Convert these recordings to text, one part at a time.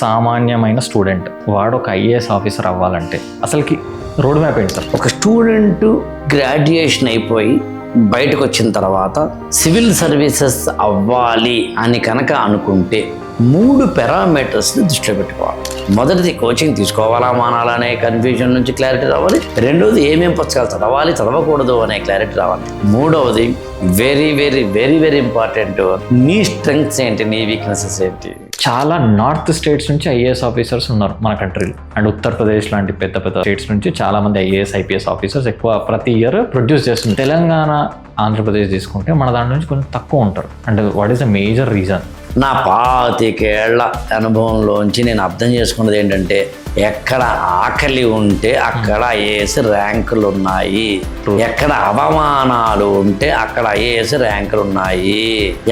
సామాన్యమైన స్టూడెంట్ వాడు ఒక ఐఏఎస్ ఆఫీసర్ అవ్వాలంటే అసలుకి రోడ్ మ్యాప్ ఏంటి సార్? ఒక స్టూడెంట్ గ్రాడ్యుయేషన్ అయిపోయి బయటకు వచ్చిన తర్వాత సివిల్ సర్వీసెస్ అవ్వాలి అని కనుక అనుకుంటే 3 పారామీటర్స్ని దృష్టిలో పెట్టుకోవాలి. మొదటిది కోచింగ్ తీసుకోవాలా మానాలా అనే కన్ఫ్యూజన్ నుంచి క్లారిటీ రావాలి. రెండవది ఏమేం పుస్తకాలు చదవాలి చదవకూడదు అనే క్లారిటీ రావాలి. మూడవది very very very very important, నీ స్ట్రెంగ్స్ ఏంటి, నీ వీక్నెసెస్ ఏంటి. చాలా నార్త్ స్టేట్స్ నుంచి ఐఏఎస్ ఆఫీసర్స్ ఉన్నారు మన కంట్రీలో, అండ్ ఉత్తరప్రదేశ్ లాంటి పెద్ద పెద్ద స్టేట్స్ నుంచి చాలా మంది ఐఏఎస్ ఐపీఎస్ ఆఫీసర్స్ ఎక్కువ ప్రతి ఇయర్ ప్రొడ్యూస్ చేస్తున్నారు. తెలంగాణ, ఆంధ్రప్రదేశ్ తీసుకుంటే మన దాని నుంచి కొంచెం తక్కువ ఉంటారు. And what is the major reason? నా 25 ఏళ్ల అనుభవంలోంచి నేను అర్థం చేసుకున్నది ఏంటంటే, ఎక్కడ ఆకలి ఉంటే అక్కడ ఐఏఎస్ ర్యాంకులు ఉన్నాయి, ఎక్కడ అవమానాలు ఉంటే అక్కడ ఐఏఎస్ ర్యాంకులు ఉన్నాయి,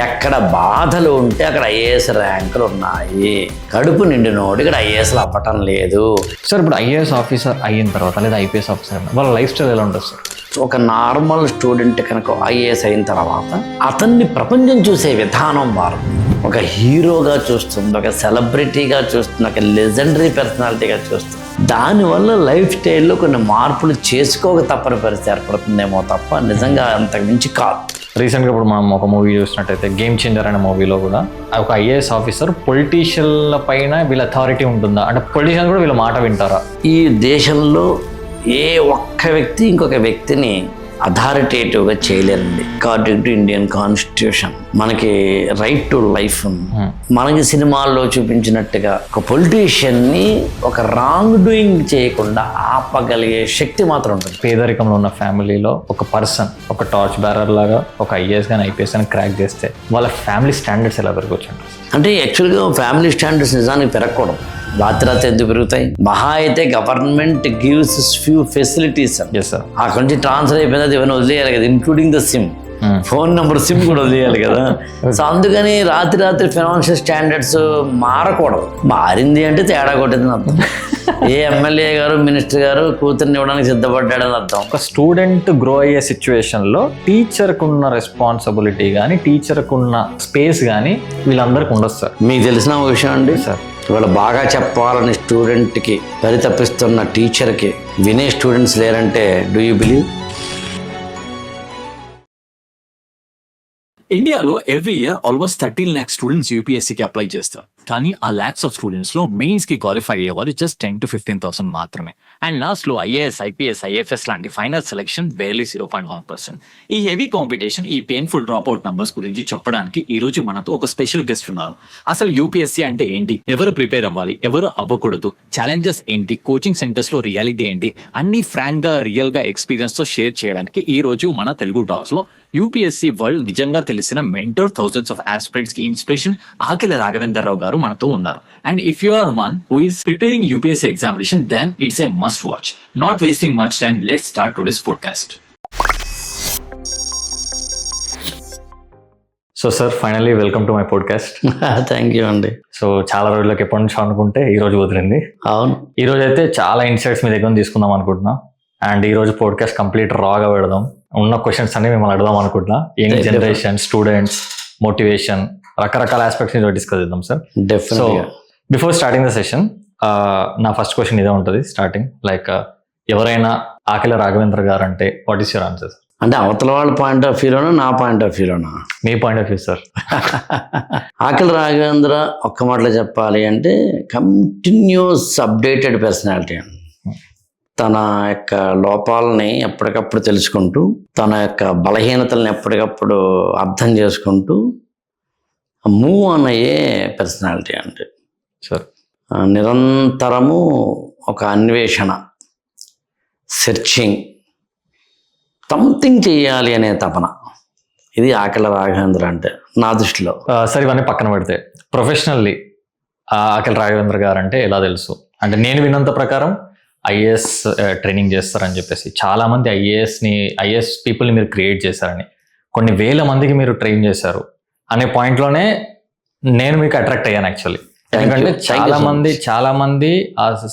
ఎక్కడ బాధలు ఉంటే అక్కడ ఐఏఎస్ ర్యాంకులు ఉన్నాయి. కడుపు నిండినోడు ఇక్కడ ఐఏఎస్లు అవ్వటం లేదు. సార్ ఇప్పుడు ఐఏఎస్ ఆఫీసర్ అయిన తర్వాత లేదా ఐపీఎస్ ఆఫీసర్ వాళ్ళ లైఫ్ స్టైల్ ఎలా ఉంటుంది సార్? ఒక నార్మల్ స్టూడెంట్ కనుక ఐఏఎస్ అయిన తర్వాత అతన్ని ప్రపంచం చూసే విధానం మారుతుంది. ఒక హీరోగా చూస్తుంది, ఒక సెలబ్రిటీగా చూస్తుంది, ఒక లెజెండరీ పర్సనాలిటీగా చూస్తుంది. దానివల్ల లైఫ్ స్టైల్లో కొన్ని మార్పులు చేసుకోక తప్పని పరిస్థితి ఏర్పడుతుందేమో తప్ప నిజంగా అంతకు మించి కాదు. రీసెంట్గా ఇప్పుడు మనం ఒక మూవీ చూసినట్టయితే గేమ్ చేంజర్ అనే మూవీలో కూడా ఒక ఐఏఎస్ ఆఫీసర్ పొలిటీషియన్ల పైన వీళ్ళ అథారిటీ ఉంటుందా, అంటే పొలిటీషియన్ కూడా వీళ్ళ మాట వింటారా? ఈ దేశంలో ఏ ఒక్క వ్యక్తి ఇంకొక వ్యక్తిని అథారిటేటివ్గా చేయలేరండి. అకార్డింగ్ టు ఇండియన్ కాన్స్టిట్యూషన్ మనకి రైట్ టు లైఫ్ ఉంది. మనకి సినిమాల్లో చూపించినట్టుగా ఒక పొలిటీషియన్ని ఒక రాంగ్ డూయింగ్ చేయకుండా ఆపగలిగే శక్తి మాత్రం ఉంటుంది. పేదరికంలో ఉన్న ఫ్యామిలీలో ఒక పర్సన్ ఒక టార్చ్ బ్యారర్ లాగా ఒక ఐఏఎస్ కానీ ఐపీఎస్ కానీ క్రాక్ చేస్తే వాళ్ళ ఫ్యామిలీ స్టాండర్డ్స్ ఎలా పెరగవచ్చు? అంటే యాక్చువల్గా ఫ్యామిలీ స్టాండర్డ్స్ నిజానికి పెరగకూడదు. రాత్రి ఎందుకు పెరుగుతాయి? మహా అయితే గవర్నమెంట్ గివ్స్ ఫ్యూ ఫెసిలిటీస్. అక్కడి నుంచి ట్రాన్స్ఫర్ అయిపోయింది, అది ఏమైనా వదిలేయాలి కదా, including the SIM, phone number SIM కూడా వదిలేయాలి కదా. సో అందుకని రాత్రి ఫైనాన్షియల్ స్టాండర్డ్స్ మారకూడదు. మారింది అంటే తేడా కొట్టిందని అర్థం. ఏ ఎమ్మెల్యే గారు మినిస్టర్ గారు కూతుర్ని ఇవ్వడానికి సిద్ధపడ్డాడని అర్థం. ఒక స్టూడెంట్ గ్రో అయ్యే సిచ్యువేషన్లో టీచర్కు ఉన్న రెస్పాన్సిబిలిటీ కానీ టీచర్కు ఉన్న స్పేస్ కానీ వీళ్ళందరికీ ఉండదు సార్. మీకు తెలిసిన విషయం అండి సార్, ఇవాళ బాగా చెప్పాలని స్టూడెంట్కి పరితపిస్తున్న టీచర్కి వినే స్టూడెంట్స్ లేరంటే డూ యూ బిలీవ్? ఇండియాలో every year almost 13 lakhs students యూపీఎస్సీకి అప్లై చేస్తారు. కానీ ఆ ల్యాక్స్ ఆఫ్ స్టూడెంట్స్ లో మెయిన్స్ కి క్వాలిఫై అయ్యేవారు జస్ట్ 10 to 15,000 మాత్రమే. అండ్ లాస్ట్ లో ఐఏఎస్, ఐపీఎస్, ఐఎఫ్ఎస్ లాంటి ఫైనల్ సెలెక్షన్ వేర్లీ 0.1%. ఈ హెవీ కాంపిటీషన్, ఈ పెయిన్ఫుల్ డ్రాప్ అవుట్ నంబర్స్ గురించి చెప్పడానికి ఈ రోజు మనతో ఒక స్పెషల్ గెస్ట్ ఉన్నారు. అసలు యూపీఎస్సీ అంటే ఏంటి, ఎవరు ప్రిపేర్ అవ్వాలి, ఎవరు అవ్వకూడదు, ఛాలెంజెస్ ఏంటి, కోచింగ్ సెంటర్స్ లో రియాలిటీ ఏంటి, అన్ని ఫ్రాంక్ గా రియల్ గా ఎక్స్పీరియన్స్ తో షేర్ చేయడానికి ఈ రోజు మన తెలుగు టాక్స్ లో యూపీఎస్సీ వరల్డ్ నిజంగా తెలిసిన మెంటర్, థౌసండ్స్ ఆఫ్ ఆస్పిరెంట్స్ కి ఇన్స్పిరేషన్ Akkela Raghavendra గారు మనతో ఉన్నారు. And if you are one who is preparing UPSC examination, then it's a must watch. Not wasting much time, let's start today's podcast. So sir, finally welcome to my podcast. Thank you అండి. So చాలా రోజులకి ఎప్పటి నుంచి అనుకుంటే ఈ రోజు కుదిరింది. అవును, ఈ రోజు అయితే చాలా ఇన్సైట్స్ మీ దగ్గర తీసుకుందాం అనుకుంటున్నా. అండ్ ఈ రోజు పాడ్కాస్ట్ కంప్లీట్ రాగా పెడదాం. ఉన్న క్వశ్చన్స్ అన్ని మిమ్మల్ని అడదాం అనుకుంటున్నా. యంగ్ జనరేషన్, స్టూడెంట్స్, మోటివేషన్, రకరకాల ఆస్పెక్ట్స్ ని డిస్కస్ చేద్దాం sir. So before starting the session, నా ఫస్ట్ క్వశ్చన్ ఇదే ఉంటుంది స్టార్టింగ్. లైక్ ఎవరైనా Akkela Raghavendra గారు అంటే వాట్ ఈస్ యువర్ ఆన్సర్? అంటే అవతల వాళ్ళ పాయింట్ ఆఫ్ వ్యూలోనా, నా పాయింట్ ఆఫ్ వ్యూలోనా? మీ point of view sir. Akkela Raghavendra ఒక్క మాటలో చెప్పాలి అంటే కంటిన్యూస్ అప్డేటెడ్ పర్సనాలిటీ అండి. తన యొక్క లోపాలని ఎప్పటికప్పుడు తెలుసుకుంటూ, తన యొక్క బలహీనతలను ఎప్పటికప్పుడు అర్థం చేసుకుంటూ మూవ్ ఆన్ అయ్యే పర్సనాలిటీ అంటే సార్. నిరంతరము ఒక అన్వేషణ, సెర్చింగ్, సంథింగ్ చేయాలి అనే తపన, ఇది Akkela Raghavendra అంటే నా దృష్టిలో. సార్, ఇవన్నీ పక్కన పెడితే ప్రొఫెషనల్లీ Akkela Raghavendra గారు అంటే ఎలా తెలుసు? అంటే నేను విన్నంత ప్రకారం ఐఏఎస్ ట్రైనింగ్ చేస్తారని చెప్పేసి, చాలా మంది ఐఏఎస్ పీపుల్ని మీరు క్రియేట్ చేశారని, కొన్ని వేల మందికి మీరు ట్రైన్ చేశారు అనే పాయింట్లోనే నేను మీకు అట్రాక్ట్ అయ్యాను యాక్చువల్లీ. ఎందుకంటే చాలా మంది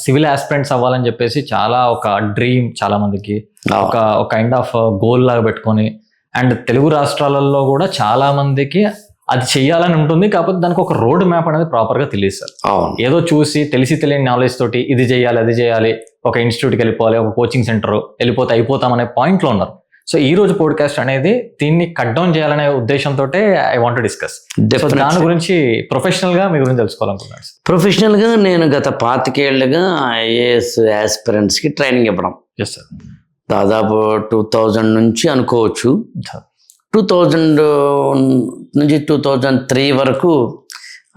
సివిల్ ఆస్పిరెంట్స్ అవ్వాలని చెప్పేసి చాలా ఒక డ్రీమ్, చాలా మందికి ఒక కైండ్ ఆఫ్ గోల్ లాగా పెట్టుకొని, అండ్ తెలుగు రాష్ట్రాలలో కూడా చాలా మందికి అది చెయ్యాలని ఉంటుంది, కాకపోతే దానికి ఒక రోడ్ మ్యాప్ అనేది ప్రాపర్గా తెలియదు సార్. అవును. ఏదో చూసి తెలియని నాలెడ్జ్ తోటి ఇది చేయాలి అది చేయాలి, ఒక ఇన్స్టిట్యూట్కి వెళ్ళిపోవాలి, ఒక కోచింగ్ సెంటర్ వెళ్ళిపోతే అయిపోతాం అనే పాయింట్లో ఉన్నారు. సో ఈ రోజు పోడ్కాస్ట్ అనేది దీన్ని కట్ డౌన్ చేయాలనే ఉద్దేశంతో ఐ వాంట్ టు డిస్కస్. దాని గురించి ప్రొఫెషనల్ గా మీ గురించి తెలుసుకోవాలనుకున్నాను. ప్రొఫెషనల్ గా నేను గత 25 ఏళ్ళుగా IAS ఆస్పిరెంట్స్ కి ట్రైనింగ్ ఇవ్వడం. Yes sir. దాదాపు 2000 నుంచి అనుకోవచ్చు. 2000 నుంచి 2003 వరకు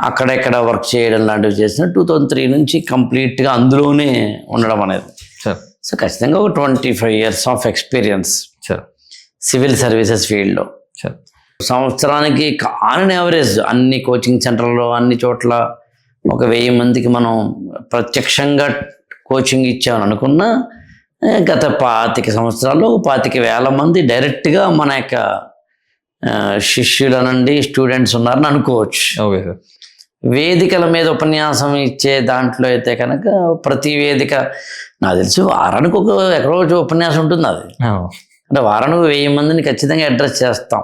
అక్కడెక్కడ వర్క్ చేయడం లాంటివి చేసిన. 2003 నుంచి కంప్లీట్గా అందులోనే ఉండడం అనేది. సో ఖచ్చితంగా ఒక 25 years of experience civil services ఫీల్డ్లో. సంవత్సరానికి ఆన్ యావరేజ్ అన్ని కోచింగ్ సెంటర్లో అన్ని చోట్ల ఒక 1000 మందికి మనం ప్రత్యక్షంగా కోచింగ్ ఇచ్చామని అనుకున్నా గత 25 సంవత్సరాల్లో 25,000 మంది డైరెక్ట్గా మన యొక్క శిష్యులనండి స్టూడెంట్స్ ఉన్నారని అనుకోవచ్చు. Okay sir. వేదికల మీద ఉపన్యాసం ఇచ్చే దాంట్లో అయితే కనుక ప్రతి వేదిక నాకు తెలిసి వారానికి ఎక్కడో ఉపన్యాసం ఉంటుంది. అది అంటే వారానికి 1000 మందిని ఖచ్చితంగా అడ్రస్ చేస్తాం.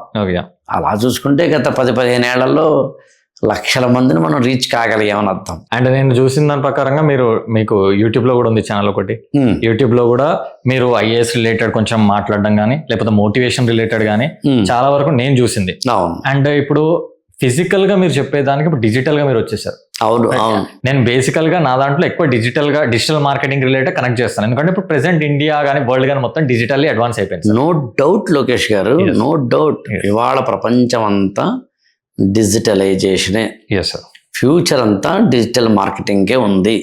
అలా చూసుకుంటే గత 10-15 ఏళ్లలో లక్షల మందిని మనం రీచ్ కాగలిగామని అర్థం. అండ్ నేను చూసిన దాని ప్రకారంగా మీకు యూట్యూబ్ లో కూడా ఉంది ఛానల్ ఒకటి. యూట్యూబ్ లో కూడా మీరు IAS రిలేటెడ్ కొంచెం మాట్లాడడం కానీ లేకపోతే మోటివేషన్ రిలేటెడ్ కానీ చాలా వరకు నేను చూసింది. అండ్ ఇప్పుడు ఫిజికల్ గా మీరు చెప్పేదానికి ఇప్పుడు డిజిటల్ గా మీరు వచ్చేసారు. అవును. నేను బేసికల్ గా నా దాంట్లో ఎక్కువ డిజిటల్ మార్కెటింగ్ రిలేటెడ్ కనెక్ట్ చేస్తాను. ఎందుకంటే ఇప్పుడు ప్రెసెంట్ ఇండియా కానీ వరల్డ్ కానీ మొత్తం డిజిటల్లీ అడ్వాన్స్ అయిపోయింది. నో డౌట్ లోకేష్ గారు, నో డౌట్. ఇవాళ ప్రపంచం అంతా డిజిటలైజేషనే. ఫ్యూచర్ అంతా డిజిటల్ మార్కెటింగే ఉంది.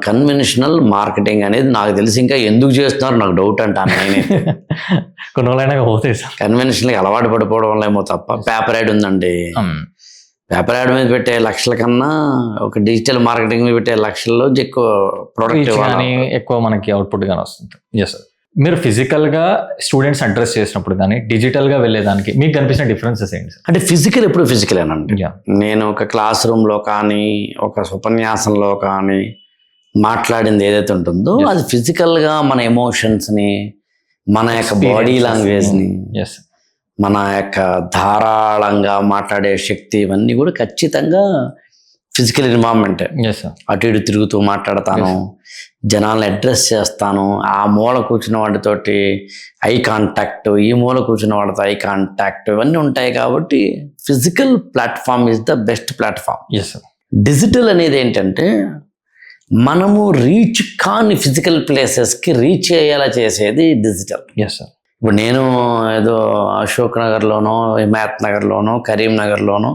కన్వెన్షనల్ మార్కెటింగ్ అనేది నాకు తెలిసి ఇంకా ఎందుకు చేస్తున్నారు నాకు డౌట్ అంటాను నేనే. కొన్ని రోజులైనా పోతాయి సార్. కన్వెన్షన్కి అలవాటు పడిపోవడం వల్ల ఏమో తప్ప. పేపర్ యాడ్ ఉందండి, పేపర్ యాడ్ మీద పెట్టే లక్షల కన్నా ఒక డిజిటల్ మార్కెటింగ్ మీద పెట్టే లక్షల్లో ఎక్కువ ప్రొడక్ట్ కానీ ఎక్కువ మనకి అవుట్పుట్ గానీ వస్తుంది. Yes sir. మీరు ఫిజికల్ గా స్టూడెంట్స్ అడ్రస్ చేసినప్పుడు కానీ డిజిటల్ గా వెళ్ళేదానికి మీకు కనిపించిన డిఫరెన్సెస్ ఏంటి సార్? అంటే ఫిజికల్ ఎప్పుడు ఫిజికలేనండి. నేను ఒక క్లాస్ రూమ్ లో కానీ ఒక ఉపన్యాసంలో కానీ మాట్లాడింది ఏదైతే ఉంటుందో అది ఫిజికల్ గా మన ఎమోషన్స్ ని, మన యొక్క బాడీ లాంగ్వేజ్ ని, మన యొక్క ధారాళంగా మాట్లాడే శక్తి, ఇవన్నీ కూడా ఖచ్చితంగా ఫిజికల్ ఇన్వాల్వ్మెంటే. అటు ఇటు తిరుగుతూ మాట్లాడతాను, జనాలను అడ్రస్ చేస్తాను, ఆ మూల కూర్చున్న వాటితోటి ఐ కాంటాక్ట్, ఈ మూల కూర్చున్న వాళ్ళతో ఐ కాంటాక్ట్, ఇవన్నీ ఉంటాయి. కాబట్టి physical platform is the best platform. Digital అనేది ఏంటంటే మనము రీచ్ కాని ఫిజికల్ ప్లేసెస్కి రీచ్ అయ్యేలా చేసేది డిజిటల్. ఇప్పుడు నేను ఏదో అశోక్ నగర్లోనో, హిమాయత్ నగర్లోనో, కరీంనగర్లోనో,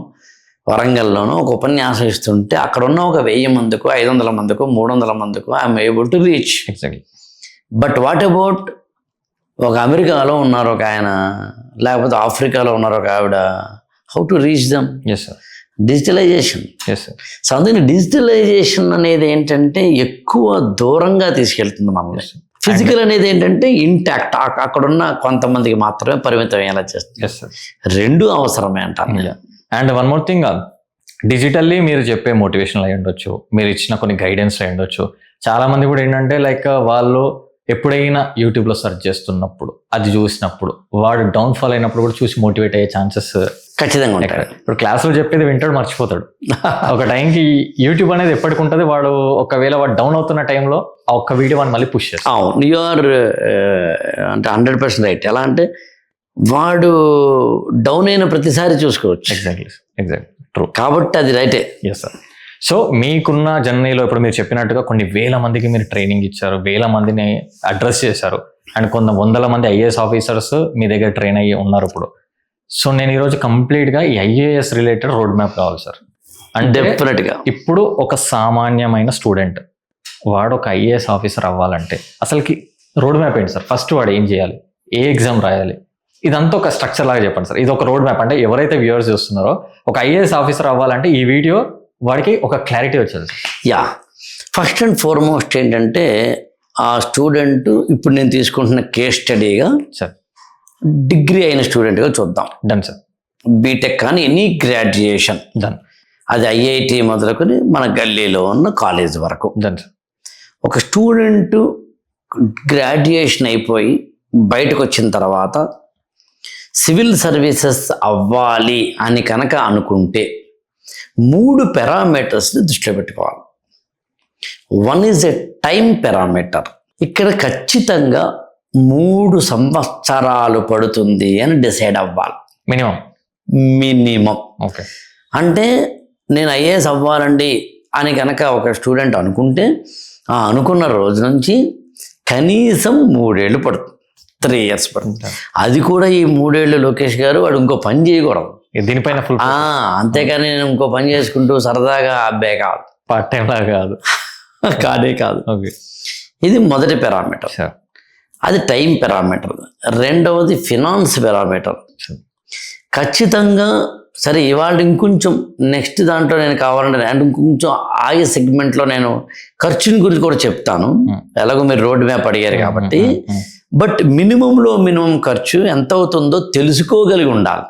వరంగల్లోనో ఒక ఉపన్యాసం ఇస్తుంటే అక్కడ ఉన్న ఒక 1000 మందికో 500 మందికో 300 మందికో I'm able to reach. But what about ఒక అమెరికాలో ఉన్నారు ఒక ఆయన, లేకపోతే ఆఫ్రికాలో ఉన్నారు ఒక ఆవిడ, how to reach them? Digitalisation. So అందుకని డిజిటలైజేషన్ అనేది ఏంటంటే ఎక్కువ దూరంగా తీసుకెళ్తుంది మనల్ని. ఫిజికల్ అనేది ఏంటంటే ఇంటాక్ట్, అక్కడున్న కొంతమందికి మాత్రమే పరిమితం అయ్యేలా చేస్తుంది. రెండు అవసరమే అంటాను. And one more thing, digitally మీరు చెప్పే మోటివేషనల్ అయి ఉండొచ్చు, మీరు ఇచ్చిన కొన్ని గైడెన్స్ అయి ఉండొచ్చు. చాలా మంది కూడా ఏంటంటే లైక్ వాళ్ళు ఎప్పుడైనా యూట్యూబ్లో సెర్చ్ చేస్తున్నప్పుడు అది చూసినప్పుడు వాడు డౌన్ఫాల్ అయినప్పుడు కూడా చూసి మోటివేట్ అయ్యే ఛాన్సెస్ ఖచ్చితంగా ఉంటాయి. ఇప్పుడు క్లాసులో చెప్పేది వింటాడు, మర్చిపోతాడు. ఒక టైంకి యూట్యూబ్ అనేది ఎప్పటికి ఉంటుంది, వాడు ఒకవేళ వాడు డౌన్ అవుతున్న టైంలో ఆ ఒక్క వీడియో వాడిని మళ్ళీ పుష్ చేస్తాడు. యు ఆర్ అంటే 100% రైట్. ఎలా అంటే వాడు డౌన్ అయిన ప్రతిసారి చూసుకోవచ్చు. Exactly true. కాబట్టి అది రైటే. Yes sir. సో మీకున్న జర్నీలో ఇప్పుడు మీరు చెప్పినట్టుగా కొన్ని 1000 మందికి మీరు ట్రైనింగ్ ఇచ్చారు, 1000 మందిని అడ్రస్ చేశారు, అండ్ కొంత 100 మంది IAS ఆఫీసర్స్ మీ దగ్గర ట్రైన్ అయ్యి ఉన్నారు ఇప్పుడు. సో నేను ఈరోజు కంప్లీట్గా ఈ IAS రిలేటెడ్ రోడ్ మ్యాప్ కావాలి సార్. అంటే డెఫినెట్గా ఇప్పుడు ఒక సామాన్యమైన స్టూడెంట్ వాడు ఒక IAS ఆఫీసర్ అవ్వాలంటే అసలుకి రోడ్ మ్యాప్ ఏంటి సార్? ఫస్ట్ వాడు ఏం చేయాలి, ఏ ఎగ్జామ్ రాయాలి, ఇదంతా ఒక స్ట్రక్చర్ లాగా చెప్పండి సార్. ఇది ఒక రోడ్ మ్యాప్. అంటే ఎవరైతే వ్యూవర్స్ చూస్తున్నారో ఒక IAS ఆఫీసర్ అవ్వాలంటే ఈ వీడియో వాడికి ఒక క్లారిటీ వచ్చేది. యా, ఫస్ట్ అండ్ ఫార్మోస్ట్ ఏంటంటే ఆ స్టూడెంట్ ఇప్పుడు నేను తీసుకుంటున్న కేస్ స్టడీగా సార్ డిగ్రీ అయిన స్టూడెంట్గా చూద్దాం. Done sir. బీటెక్ కానీ ఎనీ గ్రాడ్యుయేషన్, డన్. అది IIT మొదలుకొని మన గల్లీలో ఉన్న కాలేజ్ వరకు. Done sir. ఒక స్టూడెంట్ గ్రాడ్యుయేషన్ అయిపోయి బయటకు వచ్చిన తర్వాత సివిల్ సర్వీసెస్ అవ్వాలి అని కనుక అనుకుంటే 3 పారామీటర్స్ని దృష్టిలో పెట్టుకోవాలి. One is a time parameter. ఇక్కడ ఖచ్చితంగా 3 సంవత్సరాలు పడుతుంది అని డిసైడ్ అవ్వాలి. మినిమం. ఓకే. అంటే నేను ఐఏఎస్ అవ్వాలండి అని కనుక ఒక స్టూడెంట్ అనుకుంటే అనుకున్న రోజు నుంచి కనీసం 3 ఏళ్ళు పడుతుంది, 3 years పడుతుంది. అది కూడా ఈ 3 ఏళ్ళు లోకేష్ గారు వాడు ఇంకో పని చేయకూడదు దీనిపైన ఫుల్. అంతేకాని నేను ఇంకో పని చేసుకుంటూ సరదాగా అబ్బే కాదు, పార్ట్ టైం లాగా కాదు, కాదు. ఓకే. ఇది మొదటి పారామీటర్, అది టైం పారామీటర్. రెండవది ఫినాన్స్ పారామీటర్. ఖచ్చితంగా సరే ఇవాళ ఇంకొంచెం నెక్స్ట్ దాంట్లో నేను కావాలంటే అండ్ ఇంకొంచెం ఆయా సెగ్మెంట్లో నేను ఖర్చుని గురించి కూడా చెప్తాను. ఎలాగో మీరు రోడ్ మ్యాప్ అడిగారు కాబట్టి. బట్ మినిమంలో మినిమం ఖర్చు ఎంత అవుతుందో తెలుసుకోగలిగి ఉండాలి.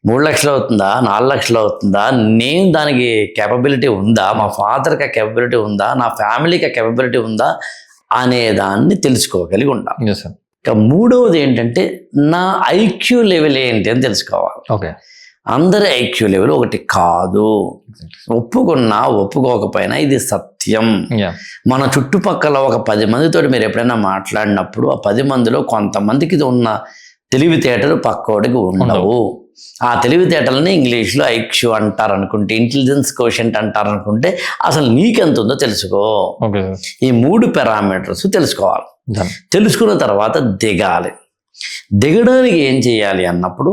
3 లక్షలు అవుతుందా, 4 లక్షలు అవుతుందా, నేను దానికి కేపబిలిటీ ఉందా, మా ఫాదర్కి ఆ కేపబిలిటీ ఉందా, నా ఫ్యామిలీకి ఆ కేపబిలిటీ ఉందా అనే దాన్ని తెలుసుకోగలిగి ఉండాలి. ఇక మూడవది ఏంటంటే నా ఐక్యూ లెవెల్ ఏంటి అని తెలుసుకోవాలి. ఓకే. అందరి ఐక్యూ లెవెల్ ఒకటి కాదు. ఒప్పుకున్నా ఒప్పుకోకపోయినా ఇది సత్యం. మన చుట్టుపక్కల ఒక 10 మందితో మీరు ఎప్పుడైనా మాట్లాడినప్పుడు ఆ 10 మందిలో కొంతమందికి ఉన్న తెలివితేటలు పక్కోడికి ఉండవు. ఆ తెలివితేటలని ఇంగ్లీష్లో ఐక్యూ అంటారు అనుకుంటే, ఇంటెలిజెన్స్ కోషెంట్ అంటారు అనుకుంటే అసలు నీకెంత ఉందో తెలుసుకో. ఈ 3 పారామీటర్స్ తెలుసుకోవాలి. తెలుసుకున్న తర్వాత దిగడానికి ఏం చేయాలి అన్నప్పుడు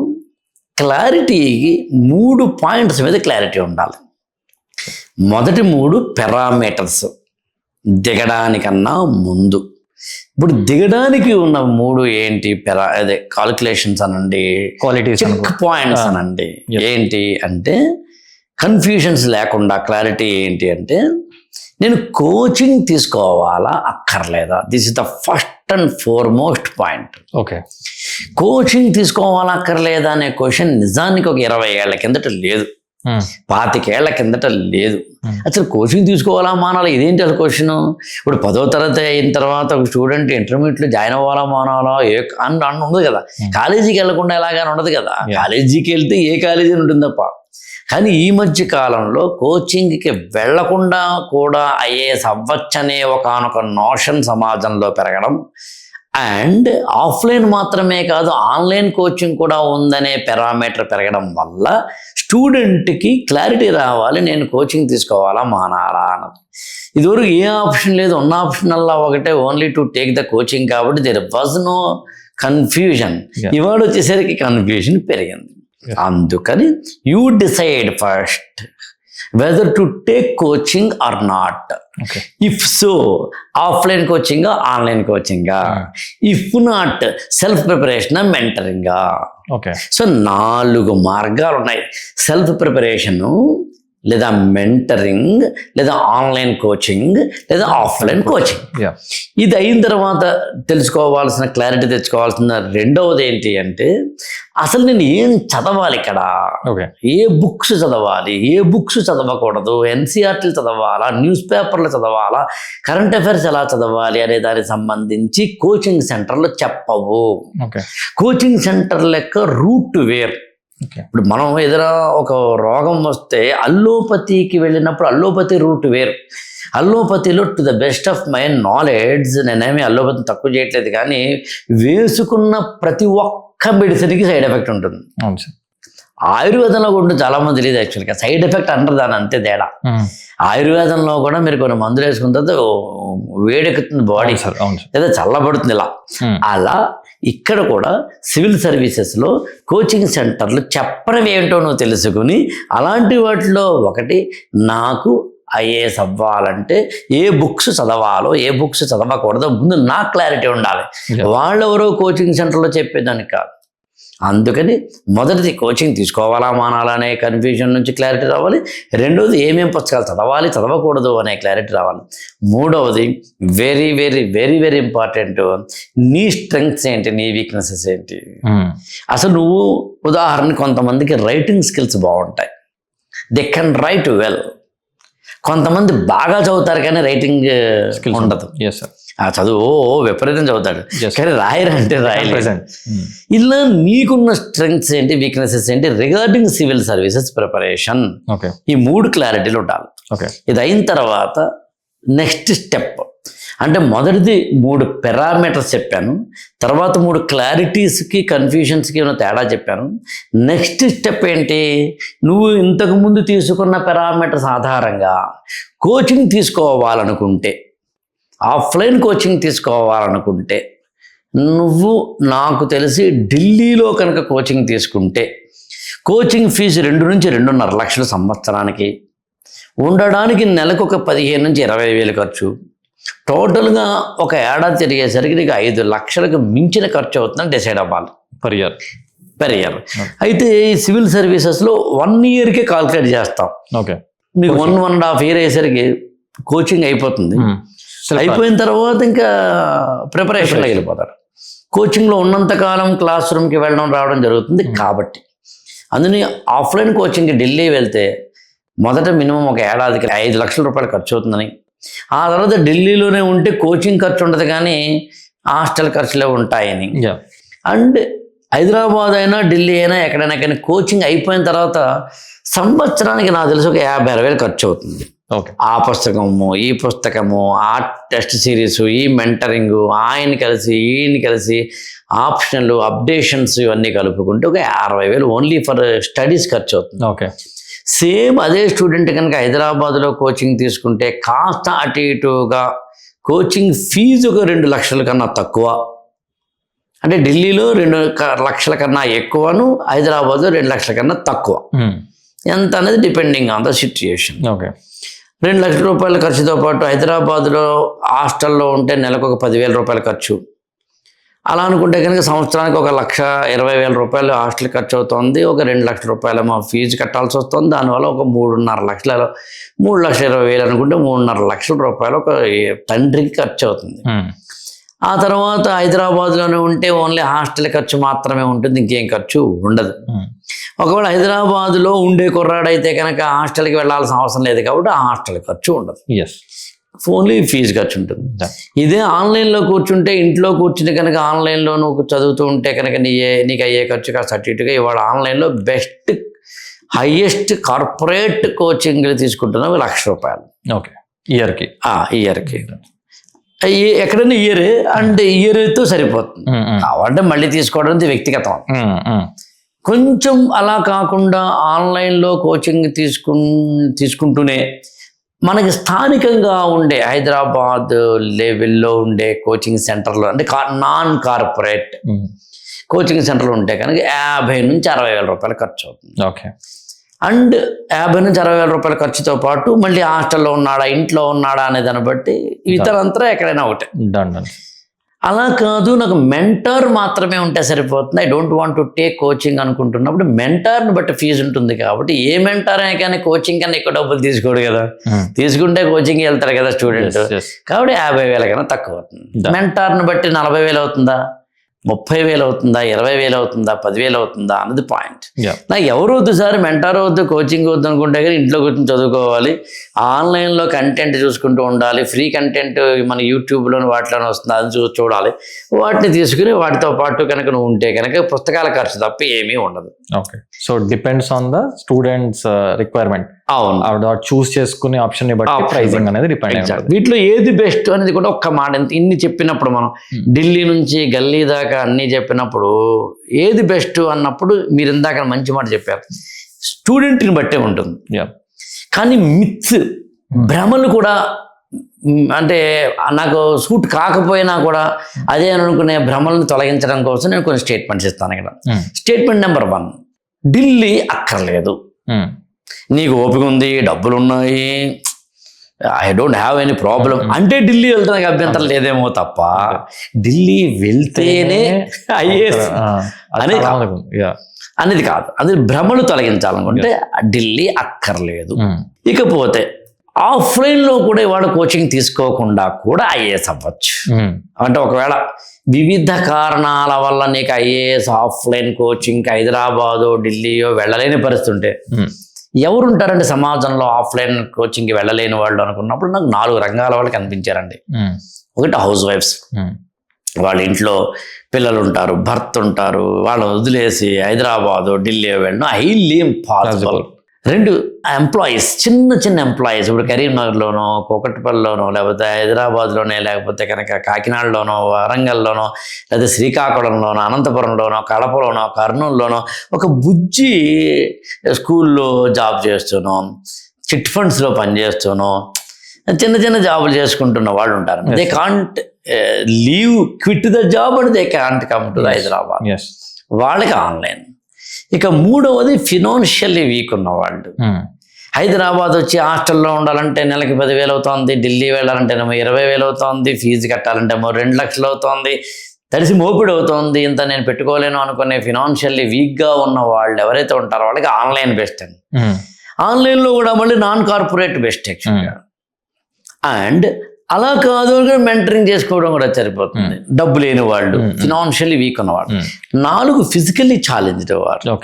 క్లారిటీకి 3 పాయింట్స్ మీద క్లారిటీ ఉండాలి. మొదటి 3 పారామీటర్స్ దిగడానికన్నా ముందు. ఇప్పుడు దిగడానికి ఉన్న 3 ఏంటి? అదే కాలిక్యులేషన్స్ అనండి, క్వాలిటీస్, చెక్ పాయింట్స్ అనండి. ఏంటి అంటే కన్ఫ్యూషన్స్ లేకుండా క్లారిటీ ఏంటి అంటే నేను కోచింగ్ తీసుకోవాలా అక్కర్లేదా? This is the first and foremost point. Okay. Coaching తీసుకోవాలా అక్కర్లేదా అనే క్వశ్చన్ నిజానికి ఒక 20 ఏళ్ల కిందట లేదు, 25 ఏళ్ల కిందట లేదు. అసలు కోచింగ్ తీసుకోవాలా మానాలా ఇదేంటి అసలు క్వశ్చన్? ఇప్పుడు 10వ తరగతి అయిన తర్వాత ఒక స్టూడెంట్ ఇంటర్మీడియట్లో జాయిన్ అవ్వాలా మానాలా అని ఉండదు కదా. కాలేజీకి వెళ్లకుండా ఎలాగని ఉండదు కదా. కాలేజీకి వెళ్తే ఏ కాలేజీ ఉంటుంది తప్ప. కానీ ఈ మధ్య కాలంలో కోచింగ్కి వెళ్లకుండా కూడా ఐఏఎస్ అవ్వచ్చనే ఒకనొక నోషన్ సమాజంలో పెరగడం, అండ్ ఆఫ్లైన్ మాత్రమే కాదు ఆన్లైన్ కోచింగ్ కూడా ఉందనే పారామీటర్ పెరగడం వల్ల స్టూడెంట్కి క్లారిటీ రావాలి, నేను కోచింగ్ తీసుకోవాలా మానాలా అన్నది. ఇదివరకు ఏ ఆప్షన్ లేదు, ఉన్న ఆప్షన్ అలా ఒకటే, only to take the coaching. కాబట్టి దేర్ వాజ్ నో కన్ఫ్యూజన్. ఇవాళ వచ్చేసరికి కన్ఫ్యూజన్ పెరిగింది. అందుకని you decide first whether to take coaching or not. If so offline కోచింగా, ఆన్లైన్ కోచింగా, ఇఫ్ నాట్ సెల్ఫ్ ప్రిపరేషన్, మెంటరింగా. సో 4 మార్గాలు ఉన్నాయి. సెల్ఫ్ ప్రిపరేషను, లేదా మెంటరింగ్, లేదా ఆన్లైన్ కోచింగ్, లేదా ఆఫ్లైన్ కోచింగ్. ఇది అయిన తర్వాత తెలుసుకోవాల్సిన, క్లారిటీ తెచ్చుకోవాల్సిన రెండవది ఏంటి అంటే అసలు నేను ఏం చదవాలి ఇక్కడ, ఏ బుక్స్ చదవాలి, ఏ బుక్స్ చదవకూడదు, ఎన్సీఆర్టీలు చదవాలా, న్యూస్ పేపర్లు చదవాలా, కరెంట్ అఫైర్స్ ఎలా చదవాలి అనే దానికి సంబంధించి కోచింగ్ సెంటర్లు చెప్పవు. కోచింగ్ సెంటర్ లెక్క రూట్ వేర్. ఇప్పుడు మనం ఏదైనా ఒక రోగం వస్తే అల్లోపతికి వెళ్ళినప్పుడు అల్లోపతి రూట్ వేరు. అల్లోపతిలో to the best of my knowledge, నేనేమి అల్లోపతిని తక్కువ చేయట్లేదు, కానీ వేసుకున్న ప్రతి ఒక్క మెడిసిన్కి సైడ్ ఎఫెక్ట్ ఉంటుంది. ఆయుర్వేదంలో కూడా చాలామంది తెలియదు యాక్చువల్గా. సైడ్ ఎఫెక్ట్ అంటారు దాని, అంతే తేడా. ఆయుర్వేదంలో కూడా మీరు కొన్ని మందులు వేసుకున్న తర్వాత వేడెక్కుతుంది బాడీ, లేదా చల్లబడుతుంది ఇలా. అలా ఇక్కడ కూడా సివిల్ సర్వీసెస్లో కోచింగ్ సెంటర్లు చెప్పడం ఏంటో నువ్వు తెలుసుకుని అలాంటి వాటిలో ఒకటి, నాకు ఐఏఎస్ అవ్వాలంటే ఏ బుక్స్ చదవాలో, ఏ బుక్స్ చదవకూడదో ముందు నాకు క్లారిటీ ఉండాలి. వాళ్ళెవరో కోచింగ్ సెంటర్లో చెప్పేదానికి కాదు. అందుకని మొదటిది కోచింగ్ తీసుకోవాలా మానాలా అనే కన్ఫ్యూజన్ నుంచి క్లారిటీ రావాలి. రెండవది ఏమేం పుస్తకాలు చదవాలి, చదవకూడదు అనే క్లారిటీ రావాలి. మూడవది very very very very important, నీ స్ట్రెంగ్త్స్ ఏంటి, నీ వీక్నెసెస్ ఏంటి. అసలు నువ్వు ఉదాహరణ కొంతమందికి రైటింగ్ స్కిల్స్ బాగుంటాయి, దే కెన్ రైట్ వెల్. కొంతమంది బాగా చదువుతారు కానీ రైటింగ్ ఉండదు. ఆ చదువు విపరీతం చదువుతాడు, కానీ రాయరంటే రాయలేదు. ప్రెసెంట్ ఇలా నీకున్న స్ట్రెంగ్స్ ఏంటి, వీక్నెసెస్ ఏంటి regarding civil services preparation, okay ఈ 3 క్లారిటీలు ఉండాలి. ఓకే ఇది అయిన తర్వాత నెక్స్ట్ స్టెప్ అంటే మొదటిది 3 పారామీటర్స్ చెప్పాను, తర్వాత 3 క్లారిటీస్కి కన్ఫ్యూషన్స్కి ఏమైనా తేడా చెప్పాను. నెక్స్ట్ స్టెప్ ఏంటి, నువ్వు ఇంతకుముందు తీసుకున్న పారామీటర్స్ ఆధారంగా కోచింగ్ తీసుకోవాలనుకుంటే, ఆఫ్లైన్ కోచింగ్ తీసుకోవాలనుకుంటే నువ్వు నాకు తెలిసి ఢిల్లీలో కనుక కోచింగ్ తీసుకుంటే కోచింగ్ ఫీజు 2 నుంచి 2.5 లక్షలు సంవత్సరానికి, ఉండడానికి నెలకు ఒక 15 నుంచి 20,000 ఖర్చు, టోటల్గా ఒక ఏడాది తిరిగేసరికి నీకు 5 లక్షలకు మించిన ఖర్చు అవుతుందని డిసైడ్ అవ్వాలి పర్ ఇయర్. అయితే ఈ సివిల్ సర్వీసెస్లో 1 ఇయర్కే కాల్కులేట్ చేస్తాం. ఓకే మీకు 1.5 ఇయర్ అయ్యేసరికి కోచింగ్ అయిపోతుంది. అయిపోయిన తర్వాత ఇంకా ప్రిపరేషన్లో వెళ్ళిపోతారు. కోచింగ్లో ఉన్నంతకాలం క్లాస్ రూమ్కి వెళ్ళడం రావడం జరుగుతుంది. కాబట్టి అందుని ఆఫ్లైన్ కోచింగ్కి ఢిల్లీ వెళ్తే మొదట మినిమం ఒక ఏడాదికి 5 లక్షల రూపాయలు ఖర్చు అవుతుందని, ఆ తర్వాత ఢిల్లీలోనే ఉంటే కోచింగ్ ఖర్చు ఉండదు కానీ హాస్టల్ ఖర్చులే ఉంటాయని, అండ్ హైదరాబాద్ అయినా ఢిల్లీ అయినా ఎక్కడైనా కానీ కోచింగ్ అయిపోయిన తర్వాత సంవత్సరానికి నాకు తెలిసి ఒక 50,000 ఖర్చు అవుతుంది. ఓకే ఆ పుస్తకము, ఈ పుస్తకము, ఆ టెస్ట్ సిరీస్, ఈ మెంటరింగ్, ఆయన కలిసి ఈయన కలిసి ఆప్షన్లు, అప్డేషన్స్ ఇవన్నీ కలుపుకుంటే ఒక 60,000 ఓన్లీ ఫర్ స్టడీస్ ఖర్చు అవుతుంది. ఓకే సేమ్ అదే స్టూడెంట్ కనుక హైదరాబాద్లో కోచింగ్ తీసుకుంటే కాస్త అటు ఇటుగా కోచింగ్ ఫీజు ఒక 2 లక్షల కన్నా తక్కువ, అంటే ఢిల్లీలో 2 లక్షల కన్నా ఎక్కువను, హైదరాబాద్లో 2 లక్షల కన్నా తక్కువ. ఎంత అనేది depending on the situation. Okay 2 లక్షల రూపాయల ఖర్చుతో పాటు హైదరాబాద్లో హాస్టల్లో ఉంటే నెలకు ఒక 10,000 రూపాయల ఖర్చు, అలా అనుకుంటే కనుక సంవత్సరానికి ఒక 1,20,000 రూపాయలు హాస్టల్ ఖర్చు అవుతుంది. ఒక 2 లక్షల రూపాయలు మా ఫీజు కట్టాల్సి వస్తుంది. దానివల్ల ఒక 3.5 లక్షలు, 3,20,000 అనుకుంటే 3.5 లక్షల రూపాయలు ఒక తండ్రికి ఖర్చు అవుతుంది. ఆ తర్వాత హైదరాబాద్లోనే ఉంటే ఓన్లీ హాస్టల్ ఖర్చు మాత్రమే ఉంటుంది, ఇంకేం ఖర్చు ఉండదు. ఒకవేళ హైదరాబాద్లో ఉండే కుర్రాడైతే కనుక హాస్టల్కి వెళ్ళాల్సిన అవసరం లేదు కాబట్టి ఆ హాస్టల్ ఖర్చు ఉండదు, ఓన్లీ ఫీజు ఖర్చు ఉంటుంది. ఇదే ఆన్లైన్లో కూర్చుంటే, ఇంట్లో కూర్చుని కనుక ఆన్లైన్లో నువ్వు చదువుతూ ఉంటే కనుక నీకు అయ్యే ఖర్చు కాస్త అటు ఇటుగా ఇవాళ ఆన్లైన్లో బెస్ట్ హైయెస్ట్ కార్పొరేట్ కోచింగ్లు తీసుకుంటున్నావు 1,00,000 రూపాయలు. ఓకే ఇయర్కి ఎక్కడైనా ఇయర్తో సరిపోతుంది. కావాలంటే మళ్ళీ తీసుకోవడం వ్యక్తిగతం. కొంచెం అలా కాకుండా ఆన్లైన్లో కోచింగ్ తీసుకుంటూనే మనకి స్థానికంగా ఉండే హైదరాబాద్ లెవెల్లో ఉండే కోచింగ్ సెంటర్లో అంటే నాన్ కార్పొరేట్ కోచింగ్ సెంటర్లు ఉంటే కనుక 50,000 నుంచి 60,000 రూపాయలు ఖర్చు అవుతుంది. ఓకే అండ్ 50,000 నుంచి 60,000 రూపాయల ఖర్చుతో పాటు మళ్ళీ హాస్టల్లో ఉన్నాడా, ఇంట్లో ఉన్నాడా అనే దాన్ని బట్టి ఇతరంతా ఎక్కడైనా ఒకటే. అలా కాదు, నాకు మెంటర్ మాత్రమే ఉంటే సరిపోతుంది, I don't want to take coaching అనుకుంటున్నప్పుడు మెంటర్ని బట్టి ఫీజు ఉంటుంది. కాబట్టి ఏ మెంటర్ అయినా కానీ కోచింగ్ కన్నా ఎక్కువ డబ్బులు తీసుకోడు కదా, తీసుకుంటే కోచింగ్కి వెళ్తారు కదా స్టూడెంట్. కాబట్టి 50,000 కన్నా తక్కువ అవుతుంది. మెంటర్ని బట్టి 40,000 అవుతుందా, 30,000 అవుతుందా, 20,000 అవుతుందా, 10,000 అవుతుందా అన్నది పాయింట్. నాకు ఎవరు వద్దు సార్, మెంటార్ వద్దు, కోచింగ్ వద్దు అనుకుంటే కానీ ఇంట్లో కూర్చొని చదువుకోవాలి, ఆన్లైన్లో కంటెంట్ చూసుకుంటూ ఉండాలి, ఫ్రీ కంటెంట్ మన యూట్యూబ్లోని వాటిలోనే వస్తుంది, అది చూడాలి, వాటిని తీసుకుని వాటితో పాటు కనుక నువ్వు ఉంటే కనుక పుస్తకాల ఖర్చు తప్ప ఏమీ ఉండదు. Okay so depends on the students requirement. అవును, చూస్ చేసుకునే ఆప్షన్ బట్టి ప్రైసింగ్ అనేది డిపెండ్. వీటిలో ఏది బెస్ట్ అనేది కూడా ఒక్క మాట, ఇన్ని చెప్పినప్పుడు మనం ఢిల్లీ నుంచి గల్లీ దాకా అన్ని చెప్పినప్పుడు ఏది బెస్ట్ అన్నప్పుడు మీరు ఇందాక మంచి మాట చెప్పారు, స్టూడెంట్ని బట్టే ఉంటుంది. కానీ మిత్స్, భ్రమలు కూడా అంటే నాకు సూట్ కాకపోయినా కూడా అదే అనుకునే భ్రమలను తొలగించడం కోసం నేను కొన్ని స్టేట్మెంట్స్ ఇస్తాను ఇక్కడ. స్టేట్మెంట్ నెంబర్ 1, ఢిల్లీ అక్కర్లేదు, నీకు ఓపిక ఉంది, డబ్బులు ఉన్నాయి, I don't have any problem అంటే ఢిల్లీ వెళ్తానికి అభ్యంతరం లేదేమో తప్ప ఢిల్లీ వెళ్తేనే ఐఏఎస్ అనేది కాదు. అది భ్రమలు తొలగించాలనుకుంటే ఢిల్లీ అక్కర్లేదు. ఇకపోతే ఆఫ్లైన్లో కూడా ఇవాళ కోచింగ్ తీసుకోకుండా కూడా ఐఏఎస్ అవ్వచ్చు. అంటే ఒకవేళ వివిధ కారణాల వల్ల నీకు ఐఏఎస్ ఆఫ్లైన్ కోచింగ్ హైదరాబాదో ఢిల్లీయో వెళ్ళలేని పరిస్థితి ఉంటే ఎవరు ఉంటారండి సమాజంలో ఆఫ్లైన్ కోచింగ్కి వెళ్ళలేని వాళ్ళు అనుకున్నప్పుడు నాకు 4 రంగాల వాళ్ళు కనిపించారండి. ఒకటి హౌస్ వైఫ్స్, వాళ్ళ ఇంట్లో పిల్లలు ఉంటారు, భర్త ఉంటారు, వాళ్ళు వదిలేసి హైదరాబాదు ఢిల్లీ వెళ్ళడం హైలీ ఇంపాసిబుల్. 2 ఎంప్లాయీస్, చిన్న ఎంప్లాయీస్, ఇప్పుడు కరీంనగర్లోనో కూకట్పల్లిలోనో లేకపోతే హైదరాబాద్లోనే లేకపోతే కనుక కాకినాడలోనో వరంగల్లోనో లేదా శ్రీకాకుళంలోనో అనంతపురంలోనో కడపలోనో కర్నూలులోనో ఒక బుజ్జి స్కూల్లో జాబ్ చేస్తూనో చిట్ ఫండ్స్లో పనిచేస్తూనో చిన్న జాబులు చేసుకుంటున్న వాళ్ళు ఉంటారు. They can't leave quit the job and they can't come to Hyderabad. వాళ్ళకి ఆన్లైన్. ఇక 3వది ఫినాన్షియల్లీ వీక్ ఉన్న వాళ్ళు. హైదరాబాద్ వచ్చి హాస్టల్లో ఉండాలంటే నెలకి 10,000 అవుతుంది, ఢిల్లీ వెళ్ళాలంటేనేమో 20,000 అవుతుంది, ఫీజు కట్టాలంటేమో 2 లక్షలు అవుతుంది, తడిసి మోపిడి అవుతుంది, ఇంత నేను పెట్టుకోలేను అనుకునే ఫినాన్షియల్లీ వీక్గా ఉన్న వాళ్ళు ఎవరైతే ఉంటారో వాళ్ళకి ఆన్లైన్ బెస్ట్ అండి. ఆన్లైన్లో కూడా మళ్ళీ నాన్ కార్పొరేట్ బెస్ట్ యాక్చువల్గా. అండ్ అలా కాదు మెంటరింగ్ చేసుకోవడం కూడా సరిపోతుంది. డబ్బు లేని వాళ్ళు, ఫినాన్షియల్లీ వీక్ ఉన్నవాళ్ళు. 4 ఫిజికల్లీ ఛాలెంజ్డ్ వాళ్ళు.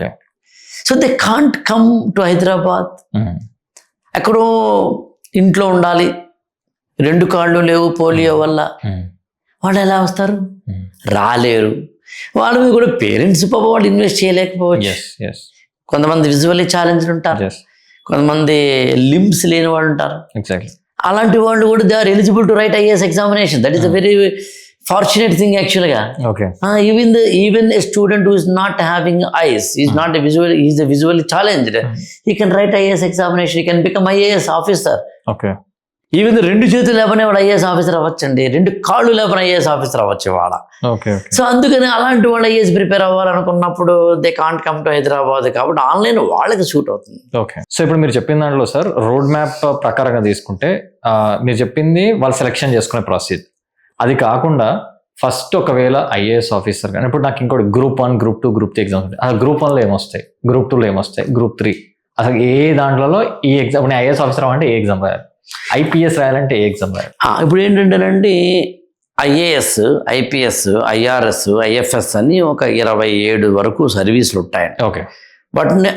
So they can't come to Hyderabad. ఎక్కడో ఇంట్లో ఉండాలి, 2 కాళ్ళు లేవు పోలియో వల్ల. వాళ్ళు ఎలా వస్తారు? రాలేరు. వాళ్ళ మీద కూడా పేరెంట్స్ పాప వాళ్ళు ఇన్వెస్ట్ చేయలేకపోవచ్చు. కొంతమంది విజువల్లీ ఛాలెంజ్డ్ ఉంటారు, కొంతమంది లింబ్స్ లేని వాళ్ళు ఉంటారు. అలాంటి వాళ్ళు కూడా they are eligible to write IAS examination. That is a very fortunate thing యాక్చువల్గా. Even a student who is not having eyes, is not is visually challenged, he can write IAS examination, he can become IAS officer. Even 2 చేతులు లేపనే వాడు IAS officer అవ్వచ్చండి, 2 కాళ్ళు లేపన IAS officer అవ్వచ్చు వాడ. So అందుకని అలాంటి వాళ్ళు IAS prepare అవ్వాలనుకున్నప్పుడు they can't come to Hyderabad. కాబట్టి ఆన్లైన్ వాళ్ళకి సూట్ అవుతుంది. సో ఇప్పుడు మీరు చెప్పిన దాంట్లో సార్ రోడ్ మ్యాప్ ప్రకారంగా తీసుకుంటే మీరు చెప్పింది వాళ్ళు సెలెక్షన్ చేసుకునే ప్రాసెస్. అది కాకుండా ఫస్ట్ ఒకవేళ ఐఏఎస్ ఆఫీసర్ కానీ ఇప్పుడు నాకు ఇంకోటి గ్రూప్ 1, గ్రూప్ 2, గ్రూప్ 3 ఎగ్జామ్స్ ఉంటాయి. అసలు గ్రూప్ 1లో ఏమొస్తాయి, గ్రూప్ 2లో ఏమొస్తాయి, గ్రూప్ 3 అసలు ఏ దాంట్లో ఈ ఎగ్జామ్ ఐఏఎస్ ఆఫీసర్ అంటే ఏ ఎగ్జామ్ రాయాలి, ఐపీఎస్ రాయాలంటే ఏ ఎగ్జామ్ రాయాలి? ఇప్పుడు ఏంటంటేనండి ఐఏఎస్, ఐపీఎస్, ఐఆర్ఎస్, ఐఎఫ్ఎస్ అని ఒక 27 వరకు సర్వీసులు ఉంటాయండి. వాటిని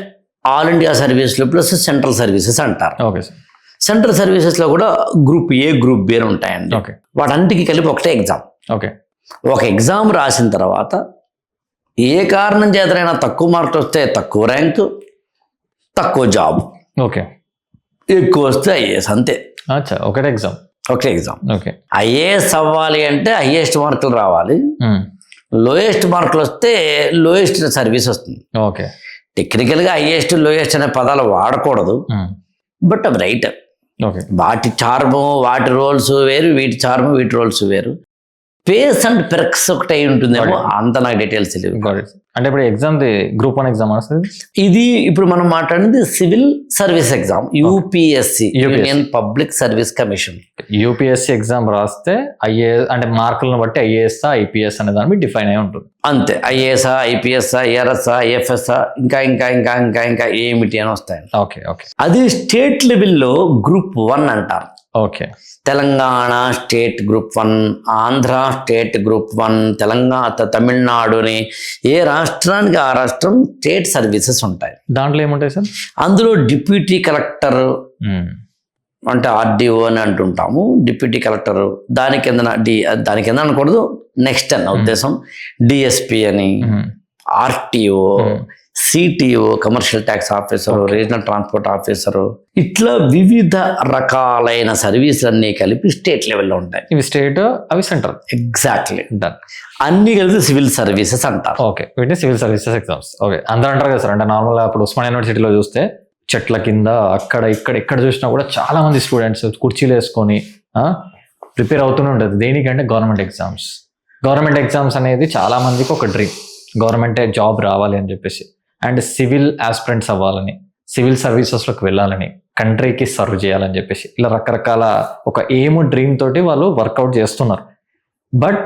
ఆల్ ఇండియా సర్వీసులు ప్లస్ సెంట్రల్ సర్వీసెస్ అంటారు. సెంట్రల్ సర్వీసెస్లో కూడా గ్రూప్ ఏ, గ్రూప్ బి అని ఉంటాయండి. వాటన్నిటికీ కలిపి ఒకటే ఎగ్జామ్. ఒక ఎగ్జామ్ రాసిన తర్వాత ఏ కారణం చేతనైనా తక్కువ మార్కులు వస్తే తక్కువ ర్యాంకు, తక్కువ జాబ్, ఎక్కువ వస్తే ఐఏఎస్, అంతే. ఒకటే ఎగ్జామ్. ఐఏఎస్ అవ్వాలి అంటే హైయెస్ట్ మార్కులు రావాలి, లోయెస్ట్ మార్కులు వస్తే లోయెస్ట్ సర్వీస్ వస్తుంది. టెక్నికల్గా హైయెస్ట్ లోయెస్ట్ అనే పదాలు వాడకూడదు, బట్ అవి రైట్. వాటి చార్ము, వాటి రోల్స్ వేరు, వీటి చార్ము, వీటి రోల్స్ వేరు. పేస్ అండ్ పెర్క్స్ ఒకటి అయి ఉంటుందేమో, అంత నాకు డీటెయిల్స్ తెలియదు. అంటే ఇప్పుడు ఎగ్జామ్ గ్రూప్ 1 ఎగ్జామ్ వస్తుంది. ఇది ఇప్పుడు మనం మాట్లాడింది civil service exam, UPSC, union public service commission. UPSC exam రాస్తే ఐఏఎస్ అంటే మార్కులను బట్టి ఐఏఎస్, ఐపీఎస్ అనే దాని డిఫైన్ అయి ఉంటుంది అంతే. ఐఏఎస్, ఐపీఎస్, ఐఆర్ఎస్, ఐఎఫ్ఎస్, ఇంకా ఇంకా ఇంకా ఇంకా ఇంకా ఏమిటి అని వస్తాయి. అది స్టేట్ లెవెల్లో గ్రూప్ 1 అంటారు. Telangana state group 1, Andhra state group 1, Telangana, తమిళనాడుని ఏ రాష్ట్రానికి ఆ రాష్ట్రం స్టేట్ సర్వీసెస్ ఉంటాయి. దాంట్లో ఏముంటాయి సార్? అందులో డిప్యూటీ కలెక్టర్ అంటే ఆర్డీఓ అని అంటుంటాము. డిప్యూటీ కలెక్టర్ దాని కింద అనకూడదు, నెక్స్ట్ అన్న ఉద్దేశం. డిఎస్పి అని, RTO, CTO commercial tax officer, regional transport officer, ఇట్లా వివిధ రకాలైన సర్వీసులన్నీ కలిపి స్టేట్ లెవెల్లో ఉంటాయి. ఇవి స్టేట్, అవి సెంట్రల్. ఎగ్జాక్ట్లీ, అన్ని కలిపి సివిల్ సర్వీసెస్ అంటారు. వీటిని సివిల్ సర్వీసెస్ ఎగ్జామ్స్. అందరూ అంటారు కదా సార్, అంటే నార్మల్గా ఇప్పుడు ఉస్మానియా యూనివర్సిటీలో చూస్తే చెట్ల కింద అక్కడ ఎక్కడ చూసినా కూడా చాలా మంది స్టూడెంట్స్ కుర్చీలు వేసుకొని ప్రిపేర్ అవుతూనే ఉంటుంది. దేనికంటే గవర్నమెంట్ ఎగ్జామ్స్ అనేది చాలా మందికి ఒక డ్రీమ్, గవర్నమెంట్ జాబ్ రావాలి అని చెప్పేసి, అండ్ సివిల్ ఆస్పిరెంట్స్ అవ్వాలని, సివిల్ సర్వీసెస్లోకి వెళ్ళాలని, కంట్రీకి సర్వ్ చేయాలని చెప్పేసి ఇలా రకరకాల ఒక ఎయిమ్, డ్రీమ్ తోటి వాళ్ళు వర్కౌట్ చేస్తున్నారు. బట్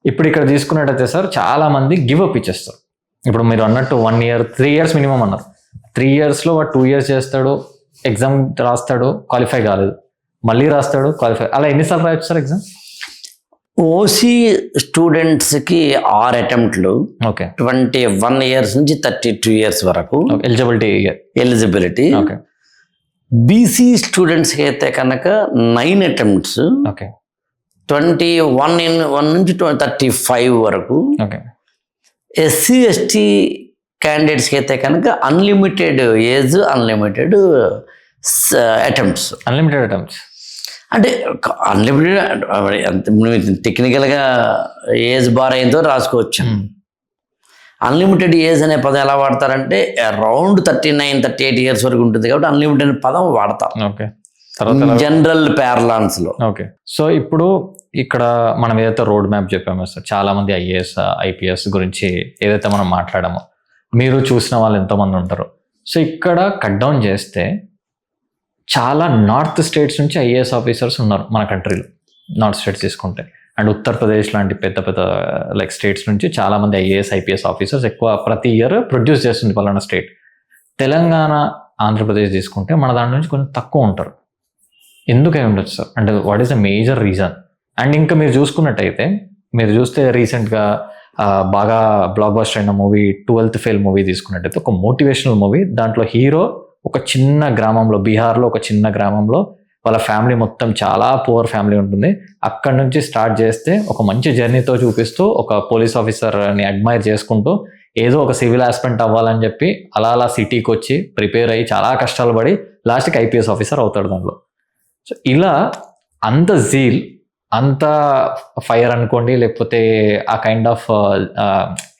ఇప్పుడు ఇక్కడ తీసుకున్నట్టయితే సార్ చాలా మంది గివ్ అప్ ఇచ్చేస్తారు. ఇప్పుడు మీరు అన్నట్టు 1 year, 3 years మినిమం అన్నారు. 3 yearsలో 2 years చేస్తాడు, ఎగ్జామ్ రాస్తాడు, క్వాలిఫై కాలేదు, మళ్ళీ రాస్తాడు, క్వాలిఫై. అలా ఎన్నిసార్లు రాయొచ్చు సార్ ఎగ్జామ్? ఓసీ స్టూడెంట్స్కి 6 అటెంప్ట్లు, ఓకే 21 years నుంచి 32 years వరకు ఎలిజిబిలిటీ. ఎలిజిబిలిటీ. ఓకే బీసీ స్టూడెంట్స్కి అయితే కనుక 9 attempts, ఓకే 21 నుంచి 35 వరకు. ఓకే ఎస్సీ ఎస్టీ క్యాండిడేట్స్కి అయితే కనుక unlimited age, unlimited attempts. Unlimited attempts అంటే అన్లిమిటెడ్ టెక్నికల్గా ఏజ్ బార్ అయిందో రాసుకోవచ్చు. అన్లిమిటెడ్ ఏజ్ అనే పదం ఎలా వాడతారంటే అరౌండ్ 39-38 years వరకు ఉంటుంది కాబట్టి అన్లిమిటెడ్ పదం వాడతాం. ఓకే జనరల్ ప్యారలాన్స్ లో. ఓకే సో ఇప్పుడు ఇక్కడ మనం ఏదైతే రోడ్ మ్యాప్ చెప్పామో సార్, చాలా మంది ఐఏఎస్ ఐపీఎస్ గురించి ఏదైతే మనం మాట్లాడామో మీరు చూసిన వాళ్ళు ఎంతోమంది ఉంటారు. సో ఇక్కడ కట్ డౌన్ చేస్తే చాలా నార్త్ స్టేట్స్ నుంచి ఐఏఎస్ ఆఫీసర్స్ ఉన్నారు మన కంట్రీలో. నార్త్ స్టేట్స్ తీసుకుంటే అండ్ ఉత్తరప్రదేశ్ లాంటి పెద్ద పెద్ద లైక్ స్టేట్స్ నుంచి చాలా మంది ఐఏఎస్ ఐపీఎస్ ఆఫీసర్స్ ఎక్కువ ప్రతి ఇయర్ ప్రొడ్యూస్ చేస్తుంది పలానా స్టేట్. తెలంగాణ, ఆంధ్రప్రదేశ్ తీసుకుంటే మన దాని నుంచి కొంచెం తక్కువ ఉంటారు. ఎందుకై ఉండొచ్చు సార్? అంటే what is the major reason? And ఇంకా మీరు చూసుకున్నట్టయితే, మీరు చూస్తే రీసెంట్గా బాగా బ్లాక్ బస్టర్ అయిన మూవీ 12th ఫెయిల్ మూవీ తీసుకున్నట్టయితే ఒక మోటివేషనల్ మూవీ. దాంట్లో హీరో ఒక చిన్న గ్రామంలో, బీహార్లో ఒక చిన్న గ్రామంలో వాళ్ళ ఫ్యామిలీ మొత్తం చాలా పువర్ ఫ్యామిలీ ఉంటుంది. అక్కడ నుంచి స్టార్ట్ చేస్తే ఒక మంచి జర్నీతో చూపిస్తూ ఒక పోలీస్ ఆఫీసర్ని అడ్మైర్ చేసుకుంటూ ఏదో ఒక సివిల్ ఆస్పిరెంట్ అవ్వాలని చెప్పి అలా అలా సిటీకి వచ్చి ప్రిపేర్ అయ్యి చాలా కష్టాలు పడి లాస్ట్కి ఐపీఎస్ ఆఫీసర్ అవుతాడు దాంట్లో. సో ఇలా అంత జీల్, అంత ఫైర్ అనుకోండి, లేకపోతే ఆ కైండ్ ఆఫ్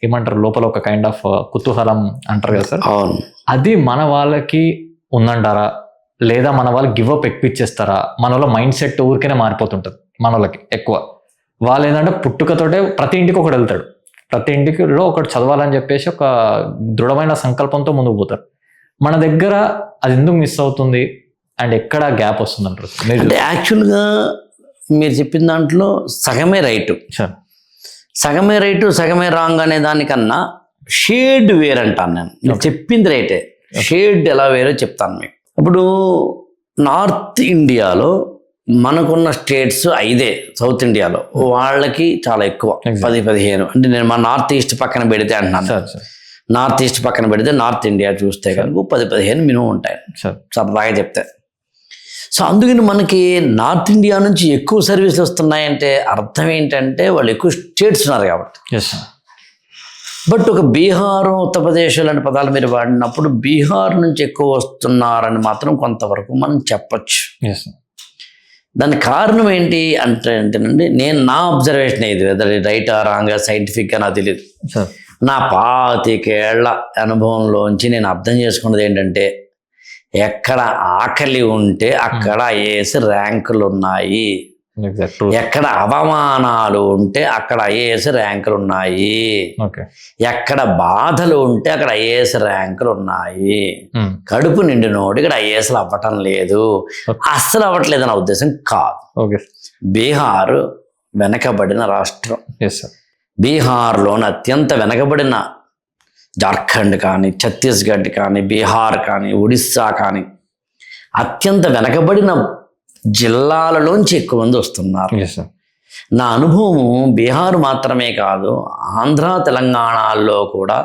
ఏమంటారు లోపల ఒక కైండ్ ఆఫ్ కుతూహలం అంటారు కదా సార్, అది మన వాళ్ళకి ఉందంటారా? లేదా మన వాళ్ళు గివ్ అప్ ఎక్కువ ఇచ్చేస్తారా? మన వాళ్ళ మైండ్ సెట్ ఊరికేనే మారిపోతుంటుంది మన వాళ్ళకి ఎక్కువ. వాళ్ళు ఏంటంటే పుట్టుకతోటే ప్రతి ఇంటికి ఒకటి వెళ్తాడు, ప్రతి ఇంటికిలో ఒకటి చదవాలని చెప్పేసి ఒక దృఢమైన సంకల్పంతో ముందుకు పోతారు. మన దగ్గర అది ఎందుకు మిస్ అవుతుంది అండ్ ఎక్కడ గ్యాప్ వస్తుంది అంటారు? అంటే యాక్చువల్గా మీరు చెప్పిన దాంట్లో సగమే రైటు, సగమే రైటు సగమే రాంగ్ అనే దానికన్నా షేడ్ వేరంటాను నేను. మీరు చెప్పింది రైటే, షేడ్ ఎలా వేరో చెప్తాను మీకు. ఇప్పుడు నార్త్ ఇండియాలో మనకున్న స్టేట్స్ 5 సౌత్ ఇండియాలో, వాళ్ళకి చాలా ఎక్కువ 10-15. అంటే నేను మా నార్త్ ఈస్ట్ పక్కన పెడితే అంటున్నాను, నార్త్ ఈస్ట్ పక్కన పెడితే నార్త్ ఇండియా చూస్తే కనుక 10-15 మినిమం ఉంటాయి సరదాగా చెప్తే. సో అందుకని మనకి నార్త్ ఇండియా నుంచి ఎక్కువ సర్వీసులు వస్తున్నాయంటే అర్థం ఏంటంటే వాళ్ళు ఎక్కువ స్టేట్స్ ఉన్నారు కాబట్టి. బట్ ఒక బీహార్, ఉత్తరప్రదేశ్ లాంటి పదాలు మీరు వాడినప్పుడు బీహార్ నుంచి ఎక్కువ వస్తున్నారని మాత్రం కొంతవరకు మనం చెప్పచ్చు. దాని కారణం ఏంటి అంటేనండి, నేను నా అబ్జర్వేషన్ ఇది, రైట్ ఆ రాంగ్ సైంటిఫిక్గా నాకు తెలియదు. నా 25 ఏళ్ల అనుభవంలోంచి నేను అర్థం చేసుకున్నది ఏంటంటే, ఎక్కడ ఆకలి ఉంటే అక్కడ ఐఏఎస్ ర్యాంకులు ఉన్నాయి, ఎక్కడ అవమానాలు ఉంటే అక్కడ ఐఏఎస్ ర్యాంకులు ఉన్నాయి, ఎక్కడ బాధలు ఉంటే అక్కడ ఐఏఎస్ ర్యాంకులు ఉన్నాయి. కడుపు నిండినోడు ఇక్కడ ఐఏఎస్లు అవ్వటం లేదు, అస్సలు అవ్వట్లేదు నా ఉద్దేశం కాదు. బీహార్ వెనకబడిన రాష్ట్రం. బీహార్లోని అత్యంత వెనకబడిన జార్ఖండ్ కానీ, ఛత్తీస్గఢ్ కానీ, బీహార్ కానీ, ఒడిస్సా కానీ అత్యంత వెనకబడిన జిల్లాలలోంచి ఎక్కువ మంది వస్తున్నారు. నా అనుభవం బీహార్ మాత్రమే కాదు, ఆంధ్ర, తెలంగాణలో కూడా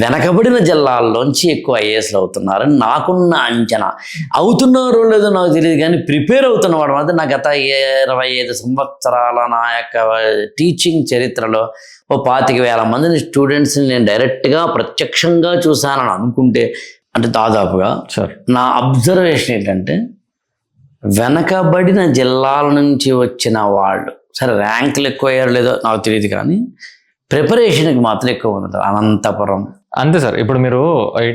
వెనకబడిన జిల్లాల్లోంచి ఎక్కువ ఐఏఎస్లు అవుతున్నారని నాకున్న అంచనా. అవుతున్నారో లేదో నాకు తెలియదు, కానీ ప్రిపేర్ అవుతున్నవాడు మాత్రం నా గత 25 సంవత్సరాల నా యొక్క టీచింగ్ చరిత్రలో 25,000 మందిని స్టూడెంట్స్ని నేను డైరెక్ట్గా ప్రత్యక్షంగా చూశానని అనుకుంటే, అంటే దాదాపుగా నా అబ్జర్వేషన్ ఏంటంటే, వెనకబడిన జిల్లాల నుంచి వచ్చిన వాళ్ళు, సరే ర్యాంకులు ఎక్కువ అయ్యారో లేదో నాకు తెలియదు, కానీ ప్రిపరేషన్కి మాత్రం ఎక్కువ ఉంది. అనంతపురం అంతే సార్. ఇప్పుడు మీరు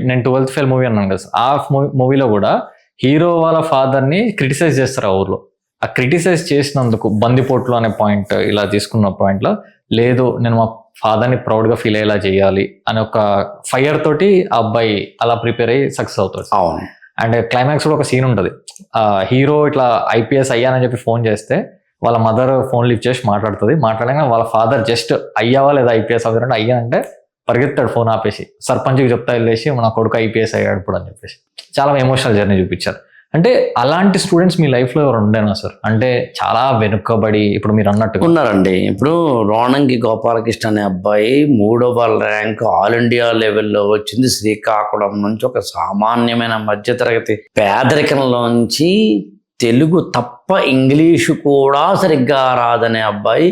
నేను 12th ఫెయిల్ మూవీ అన్నాను కదా, ఆ మూవీలో కూడా హీరో వాళ్ళ ఫాదర్ని క్రిటిసైజ్ చేస్తారు ఆ ఊర్లో. ఆ క్రిటిసైజ్ చేసినందుకు బందిపోట్లు అనే పాయింట్ ఇలా తీసుకున్న పాయింట్లో, లేదు నేను మా ఫాదర్ని ప్రౌడ్గా ఫీల్ అయ్యేలా చేయాలి అనే ఒక ఫైర్ తోటి ఆ అబ్బాయి అలా ప్రిపేర్ అయ్యి సక్సెస్ అవుతాడు. అవును. అండ్ క్లైమాక్స్ కూడా ఒక సీన్ ఉంటుంది, హీరో ఇట్లా ఐపీఎస్ అయ్యానని చెప్పి ఫోన్ చేస్తే వాళ్ళ మదర్ ఫోన్ లిఫ్ట్ చేసి మాట్లాడుతుంది. మాట్లాడగా వాళ్ళ ఫాదర్ జస్ట్ అయ్యావా లేదా ఐపీఎస్ ఆఫీసర్ అంటే అయ్యా అంటే పరిగెత్తాడు ఫోన్ ఆపేసి, సర్పంచ్కి చెప్తా వెళ్ళేసి మన కొడుకు ఐపీఎస్ అయ్యాడు ఇప్పుడు అని చెప్పేసి చాలా ఎమోషనల్ జర్నీ చూపించారు. అంటే అలాంటి స్టూడెంట్స్ మీ లైఫ్లో ఎవరు ఉండేనా సార్? అంటే చాలా వెనుకబడి ఇప్పుడు మీరు అన్నట్టుగా ఉన్నారండి. ఇప్పుడు రోణంకి గోపాలకృష్ణ అనే అబ్బాయి 3వ ర్యాంక్ ఆల్ ఇండియా లెవెల్లో వచ్చింది. శ్రీకాకుళం నుంచి ఒక సామాన్యమైన మధ్యతరగతి పేదరికంలోంచి తెలుగు తప్ప ఇంగ్లీషు కూడా సరిగ్గా రాదనే అబ్బాయి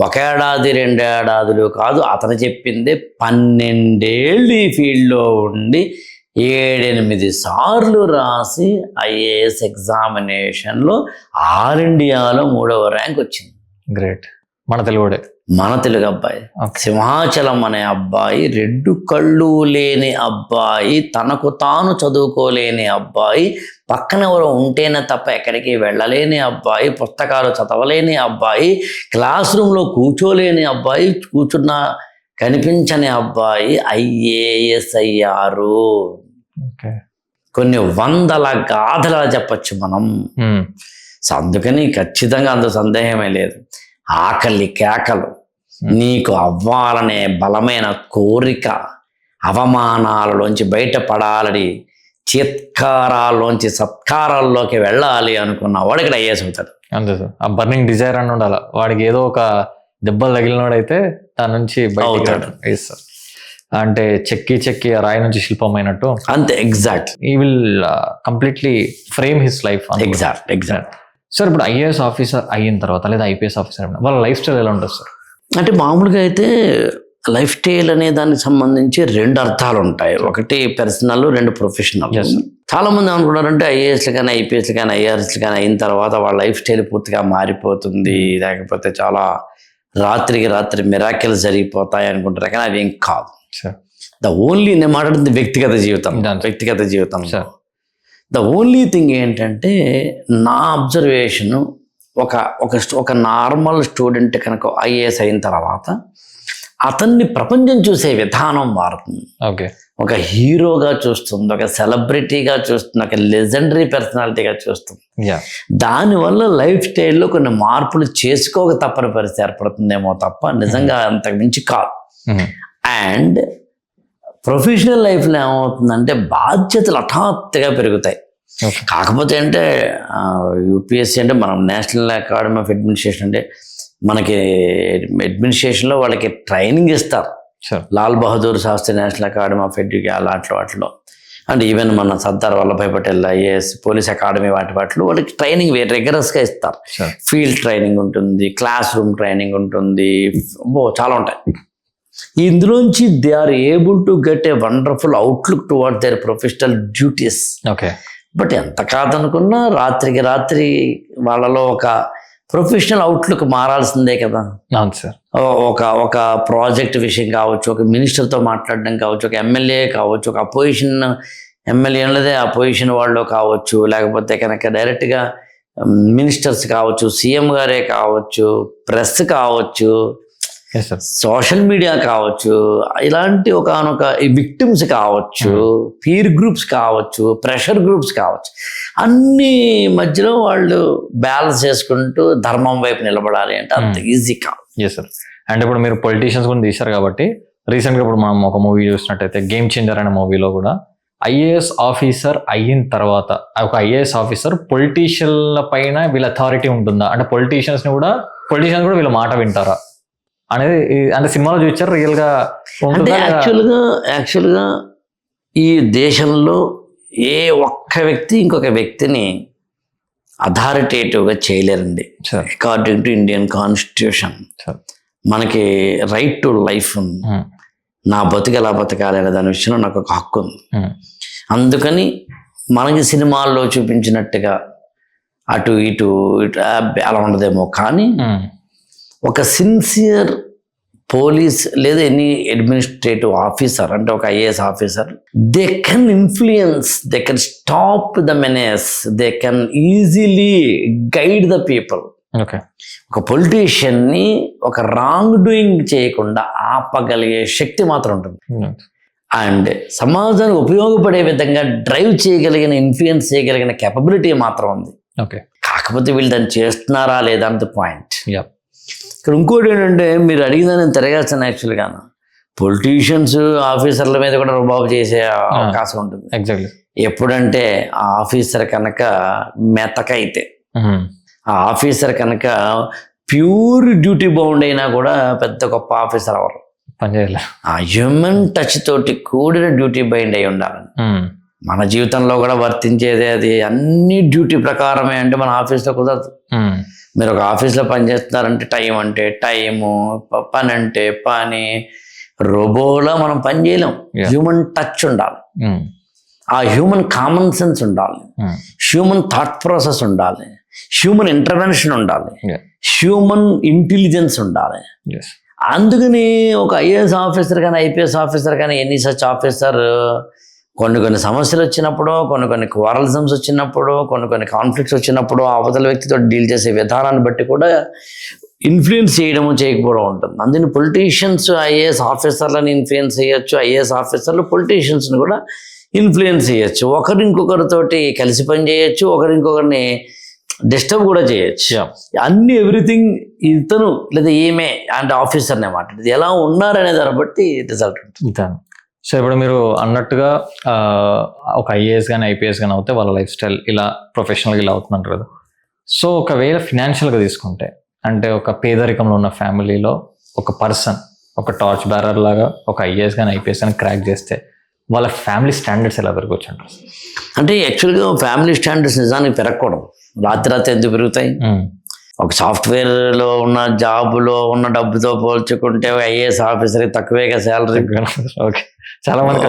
1 ఏడాది 2 ఏడాదులు కాదు, అతను చెప్పిందే 12 ఏళ్ళు ఈ ఫీల్డ్లో ఉండి 7-8 సార్లు రాసి ఐఏఎస్ ఎగ్జామినేషన్లో ఆల్ ఇండియాలో 3వ ర్యాంక్ వచ్చింది. గ్రేట్. మన తెలుగుడే, మన తెలుగు అబ్బాయి. Okay. సింహాచలం అనే అబ్బాయి 2 కళ్ళు లేని అబ్బాయి, తనకు తాను చదువుకోలేని అబ్బాయి, పక్కన ఎవరో ఉంటేనే తప్ప ఎక్కడికి వెళ్ళలేని అబ్బాయి, పుస్తకాలు చదవలేని అబ్బాయి, క్లాస్ రూమ్లో కూర్చోలేని అబ్బాయి, కూర్చున్న కనిపించని అబ్బాయి ఐఏఎస్ అయ్యారు. ఓకే. కొన్ని వందల గాథలా చెప్పచ్చు మనం. సో అందుకని ఖచ్చితంగా అంత సందేహమే లేదు. ఆకలి కేకలు, నీకు అవ్వాలనే బలమైన కోరిక, అవమానాలలోంచి బయటపడాలని, చిత్కారాల్లోంచి సత్కారాల్లోకి వెళ్ళాలి అనుకున్న వాడు ఇక్కడ ఐఏఎస్ అవుతాడు. అంతే సార్. ఆ బర్నింగ్ డిజైర్ అని ఉండాలి వాడికి. ఏదో ఒక దెబ్బలు తగిలినోడైతే దాని నుంచి అవుతాడు. సార్ అంటే చెక్కి ఆ రాయి నుంచి శిల్పమైనట్టు అంతే. ఎగ్జాక్ట్. ఈ will completely frame his life. Exact. Sir ఇప్పుడు ఐఏఎస్ ఆఫీసర్ అయిన తర్వాత లేదా ఐపీఎస్ ఆఫీసర్ వాళ్ళ లైఫ్ స్టైల్ ఎలా ఉంటుంది సార్? అంటే మామూలుగా అయితే లైఫ్ స్టైల్ అనే దానికి సంబంధించి 2 అర్థాలు ఉంటాయి. ఒకటి పర్సనల్, 2 ప్రొఫెషనల్. చాలా మంది అనుకుంటారంటే ఐఏఎస్లు కానీ ఐపీఎస్లు కానీ ఐఆర్ఎస్లు కానీ అయిన తర్వాత వాళ్ళ లైఫ్ స్టైల్ పూర్తిగా మారిపోతుంది, లేకపోతే చాలా రాత్రికి రాత్రి మిరాకిల్స్ జరిగిపోతాయి అనుకుంటారు. కానీ అవి ఏం కాదు. నేను మాట్లాడుతుంది వ్యక్తిగత జీవితం. ద ఓన్లీ థింగ్ ఏంటంటే నా అబ్జర్వేషను ఒక నార్మల్ స్టూడెంట్ కనుక ఐఏఎస్ అయిన తర్వాత అతన్ని ప్రపంచం చూసే విధానం మారుతుంది. ఓకే. ఒక హీరోగా చూస్తుంది, ఒక సెలబ్రిటీగా చూస్తుంది, ఒక లెజెండరీ పర్సనాలిటీగా చూస్తుంది. దానివల్ల లైఫ్ స్టైల్లో కొన్ని మార్పులు చేసుకోక తప్పని పరిస్థితి ఏర్పడుతుందేమో తప్ప నిజంగా అంతకు మించి కాదు. అండ్ ప్రొఫెషనల్ లైఫ్లో ఏమవుతుందంటే బాధ్యతలు హఠాత్తుగా పెరుగుతాయి. కాకపోతే అంటే యూపీఎస్సీ అంటే మనం నేషనల్ అకాడమీ ఆఫ్ అడ్మినిస్ట్రేషన్ అంటే మనకి అడ్మినిస్ట్రేషన్లో వాళ్ళకి ట్రైనింగ్ ఇస్తారు. Lal Bahadur Shastri national academy of education వాటిలో అండ్ ఈవెన్ మన Sardar Vallabhbhai Patel IAS police academy వాటిలో వాళ్ళకి ట్రైనింగ్ రిగరస్గా ఇస్తారు. ఫీల్డ్ ట్రైనింగ్ ఉంటుంది, క్లాస్ రూమ్ ట్రైనింగ్ ఉంటుంది, చాలా ఉంటాయి. ఇందులోంచి they are able to get a wonderful outlook toward their professional duties. Okay. But ఎంత కాదనుకున్నా రాత్రికి రాత్రి వాళ్ళలో ఒక ప్రొఫెషనల్ అవుట్లుక్ మారాల్సిందే కదా. అవును సార్. ఒక ప్రాజెక్ట్ విషయం కావచ్చు, ఒక మినిస్టర్తో మాట్లాడడం కావచ్చు, ఒక ఎమ్మెల్యే కావచ్చు, ఒక అపోజిషన్ ఎమ్మెల్యే లేదే అపోజిషన్ వాళ్ళు కావచ్చు, లేకపోతే కనుక డైరెక్ట్గా మినిస్టర్స్ కావచ్చు, సీఎం గారే కావచ్చు, ప్రెస్ కావచ్చు, సోషల్ మీడియా కావచ్చు, ఇలాంటి ఒకనొక విక్టిమ్స్ కావచ్చు, పీర్ గ్రూప్స్ కావచ్చు, ప్రెషర్ గ్రూప్స్ కావచ్చు, అన్ని మధ్యలో వాళ్ళు బ్యాలెన్స్ చేసుకుంటూ ధర్మం వైపు నిలబడాలి అంటే అంత ఈజీ కాదు. Yes sir. అండ్ ఇప్పుడు మీరు పొలిటీషియన్స్ కూడా తీశారు కాబట్టి రీసెంట్గా ఇప్పుడు మనం ఒక మూవీ చూసినట్టయితే గేమ్ చేంజర్ అనే మూవీలో కూడా ఐఏఎస్ ఆఫీసర్ అయిన తర్వాత ఒక ఐఏఎస్ ఆఫీసర్ పొలిటీషియన్ల పైన వీళ్ళ అథారిటీ ఉంటుందా, అంటే పొలిటీషియన్స్ కూడా వీళ్ళ మాట వింటారా అనేది అంటే సినిమాలో చూపించారు. రియల్గా అంటే యాక్చువల్గా ఈ దేశంలో ఏ ఒక్క వ్యక్తి ఇంకొక వ్యక్తిని అథారిటేటివ్గా చేయలేరండి. అకార్డింగ్ టు ఇండియన్ కాన్స్టిట్యూషన్ మనకి రైట్ టు లైఫ్ ఉంది. నా బతుకు ఎలా బతకాలి అనే దాని విషయంలో నాకు ఒక హక్కు ఉంది. అందుకని మనకి సినిమాల్లో చూపించినట్టుగా అటు ఇటు అలా ఉండదేమో, కానీ ఒక సిన్సియర్ పోలీస్ లేదా ఎనీ అడ్మినిస్ట్రేటివ్ ఆఫీసర్ అంటే ఒక IAS officer they can influence, they can stop the menace, they can easily guide the people. ఒక పొలిటీషియన్ని ఒక రాంగ్ డూయింగ్ చేయకుండా ఆపగలిగే శక్తి మాత్రం ఉంటుంది. అండ్ సమాజానికి ఉపయోగపడే విధంగా డ్రైవ్ చేయగలిగిన, ఇన్ఫ్లుయెన్స్ చేయగలిగిన కెపబిలిటీ మాత్రం ఉంది. కాకపోతే వీళ్ళు దాన్ని చేస్తున్నారా లేదా అన్నది పాయింట్. ఇక్కడ ఇంకోటి ఏంటంటే మీరు అడిగినా నేను తిరగేస్తాను. యాక్చువల్గా పొలిటీషియన్స్ ఆఫీసర్ల మీద కూడా రుబాబు చేసే అవకాశం ఉంటుంది. ఎగ్జాక్ట్లీ. ఎప్పుడంటే ఆ ఆఫీసర్ కనుక మెతకైతే, ఆ ఆఫీసర్ కనుక ప్యూర్ డ్యూటీ బౌండ్ అయినా కూడా పెద్ద గొప్ప ఆఫీసర్ అవ్వరు. పనిచేయాలి. ఆ హ్యూమన్ టచ్ తోటి కూడిన డ్యూటీ బైండ్ అయి ఉండాలని. మన జీవితంలో కూడా వర్తించేది అది అన్ని డ్యూటీ ప్రకారమే అంటే మన ఆఫీస్లో కుదరదు. మీరు ఒక ఆఫీస్లో పని చేస్తున్నారంటే టైం అంటే టైము, పని అంటే పని. రోబోలా మనం పని చేయలేం. హ్యూమన్ టచ్ ఉండాలి, ఆ హ్యూమన్ కామన్ సెన్స్ ఉండాలి, హ్యూమన్ థాట్ ప్రాసెస్ ఉండాలి, హ్యూమన్ ఇంటర్వెన్షన్ ఉండాలి, హ్యూమన్ ఇంటెలిజెన్స్ ఉండాలి. అందుకని ఒక ఐఏఎస్ ఆఫీసర్ కానీ ఐపీఎస్ ఆఫీసర్ కానీ ఎనీ సచ్ ఆఫీసర్ కొన్ని సమస్యలు వచ్చినప్పుడు, కొన్ని క్వారల్సమ్స్ వచ్చినప్పుడు, కొన్ని కాన్ఫ్లిక్ట్స్ వచ్చినప్పుడు అవతల వ్యక్తితో డీల్ చేసే విధానాన్ని బట్టి కూడా ఇన్ఫ్లుయెన్స్ చేయడము చేయకపోవడం ఉంటుంది. అందుకని పొలిటీషియన్స్ ఐఏఎస్ ఆఫీసర్లను ఇన్ఫ్లుయెన్స్ చేయొచ్చు, ఐఏఎస్ ఆఫీసర్లు పొలిటీషియన్స్ని కూడా ఇన్ఫ్లుయెన్స్ చేయొచ్చు. ఒకరింకొకరితోటి కలిసి పని చేయొచ్చు, ఒకరింకొకరిని డిస్టర్బ్ కూడా చేయొచ్చు. అన్ని ఎవ్రీథింగ్ ఇతను లేదా ఈమె అంటే ఆఫీసర్నే మాట్లాడేది ఎలా ఉన్నారనే దాన్ని బట్టి రిజల్ట్ ఉంటుంది. సో ఇప్పుడు మీరు అన్నట్టుగా ఒక ఐఏఎస్ కానీ ఐపీఎస్ కానీ అవుతే వాళ్ళ లైఫ్ స్టైల్ ఇలా ప్రొఫెషనల్గా ఇలా అవుతుందంటారు కదా. సో ఒకవేళ ఫినాన్షియల్గా తీసుకుంటే అంటే ఒక పేదరికంలో ఉన్న ఫ్యామిలీలో ఒక పర్సన్ ఒక టార్చ్ బ్యారర్ లాగా ఒక ఐఏఎస్ కానీ ఐపీఎస్ కానీ క్రాక్ చేస్తే వాళ్ళ ఫ్యామిలీ స్టాండర్డ్స్ ఎలా పెరగవచ్చు అంటారు? అంటే యాక్చువల్గా ఫ్యామిలీ స్టాండర్డ్స్ నిజానికి పెరగకూడదు. రాత్రి ఎందుకు పెరుగుతాయి? ఒక సాఫ్ట్వేర్లో ఉన్న జాబ్లో ఉన్న డబ్బుతో పోల్చుకుంటే ఐఏఎస్ ఆఫీసర్కి తక్కువేగా శాలరీ. ఓకే, చాలా మంది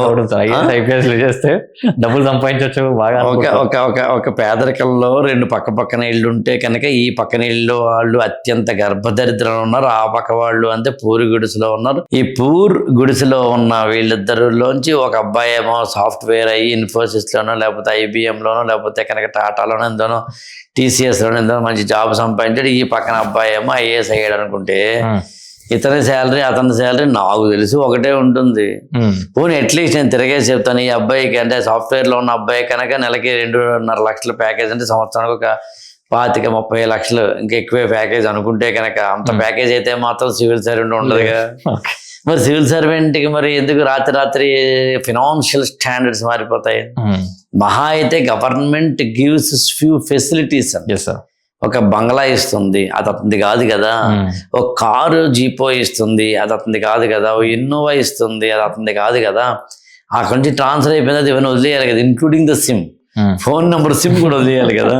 ఐపీఎస్ చేస్తే డబ్బులు సంపాదించవచ్చు బాగా. ఒక పేదరికంలో 2 పక్కన ఇళ్ళు ఉంటే కనుక ఈ పక్కన ఇళ్ళు వాళ్ళు అత్యంత గర్భదరిద్రంలో ఉన్నారు, ఆ పక్క వాళ్ళు అంతే పూరి గుడిసెలో ఉన్నారు. ఈ పూర్ గుడిసెలో ఉన్న వీళ్ళిద్దరిలోంచి ఒక అబ్బాయి ఏమో సాఫ్ట్వేర్ అయ్యి ఇన్ఫోసిస్లోనో లేకపోతే ఐబిఎంలోనో లేకపోతే కనుక టాటాలోనో ఎంతోనో టీసీఎస్లోనో ఎంతో మంచి జాబ్ సంపాదించాడు. ఈ పక్కన అబ్బాయి ఏమో ఐఏఎస్ అయ్యాడు అనుకుంటే ఇతని శాలరీ అతని శాలరీ నాకు తెలిసి ఒకటే ఉంటుంది. పోనీ అట్లీస్ట్ నేను తిరిగేసి చెప్తాను, ఈ అబ్బాయికి అంటే సాఫ్ట్వేర్లో ఉన్న అబ్బాయి కనుక నెలకి 2.5 లక్షల ప్యాకేజ్ అంటే సంవత్సరానికి ఒక 25-30 లక్షలు ఇంకా ఎక్కువే ప్యాకేజ్ అనుకుంటే కనుక అంత ప్యాకేజ్ అయితే మాత్రం సివిల్ సర్వెంట్ ఉండదు కదా. మరి సివిల్ సర్వెంట్కి మరి ఎందుకు రాత్రి ఫినాన్షియల్ స్టాండర్డ్స్ మారిపోతాయి? మహా అయితే గవర్నమెంట్ గివ్స్ ఫ్యూ ఫెసిలిటీస్ అండి. ఒక బంగ్లా ఇస్తుంది, అది అతనిది కాదు కదా. ఒక కారు జీపో ఇస్తుంది, అది అతనిది కాదు కదా. ఓ ఇన్నోవా ఇస్తుంది, అది అతనిది కాదు కదా. అక్కడి నుంచి ట్రాన్స్ఫర్ అయిపోయింది, అది ఇవన్నీ వదిలేయాలి కదా, including the SIM, phone number, SIM కూడా వదిలేయాలి కదా.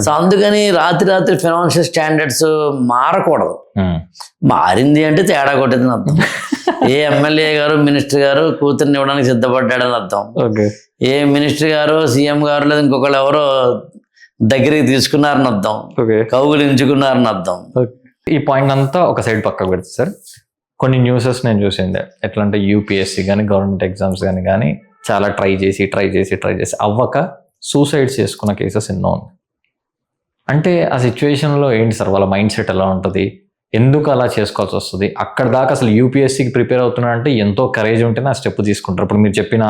సో అందుకని రాత్రి ఫైనాన్షియల్ స్టాండర్డ్స్ మారకూడదు. మారింది అంటే తేడా కొట్టేదని అర్థం. ఏ ఎమ్మెల్యే గారు మినిస్టర్ గారు కూతుర్ని ఇవ్వడానికి సిద్ధపడ్డాడని అర్థం. ఏ మినిస్టర్ గారు సీఎం గారు లేదా ఇంకొకళ్ళు ఎవరో దగ్గరికి తీసుకున్నారని అర్థం, కౌగులించుకున్నారని అర్థం. ఈ పాయింట్ అంతా ఒక సైడ్ పక్కకు పెడితే సార్, కొన్ని న్యూసెస్ నేను చూసిందే ఎట్లా అంటే యూపీఎస్సీ కానీ గవర్నమెంట్ ఎగ్జామ్స్ కానీ చాలా ట్రై చేసి అవ్వక సూసైడ్స్ చేసుకున్న కేసెస్ ఎన్నో ఉన్నాయి. అంటే ఆ సిచ్యువేషన్లో ఏంటి సార్ వాళ్ళ మైండ్ సెట్ ఎలా ఉంటుంది, ఎందుకు అలా చేసుకోవాల్సి వస్తుంది? అక్కడ దాకా అసలు యూపీఎస్సీకి ప్రిపేర్ అవుతున్నారంటే ఎంతో కరేజ్ ఉంటేనే ఆ స్టెప్ తీసుకుంటారు. ఇప్పుడు మీరు చెప్పిన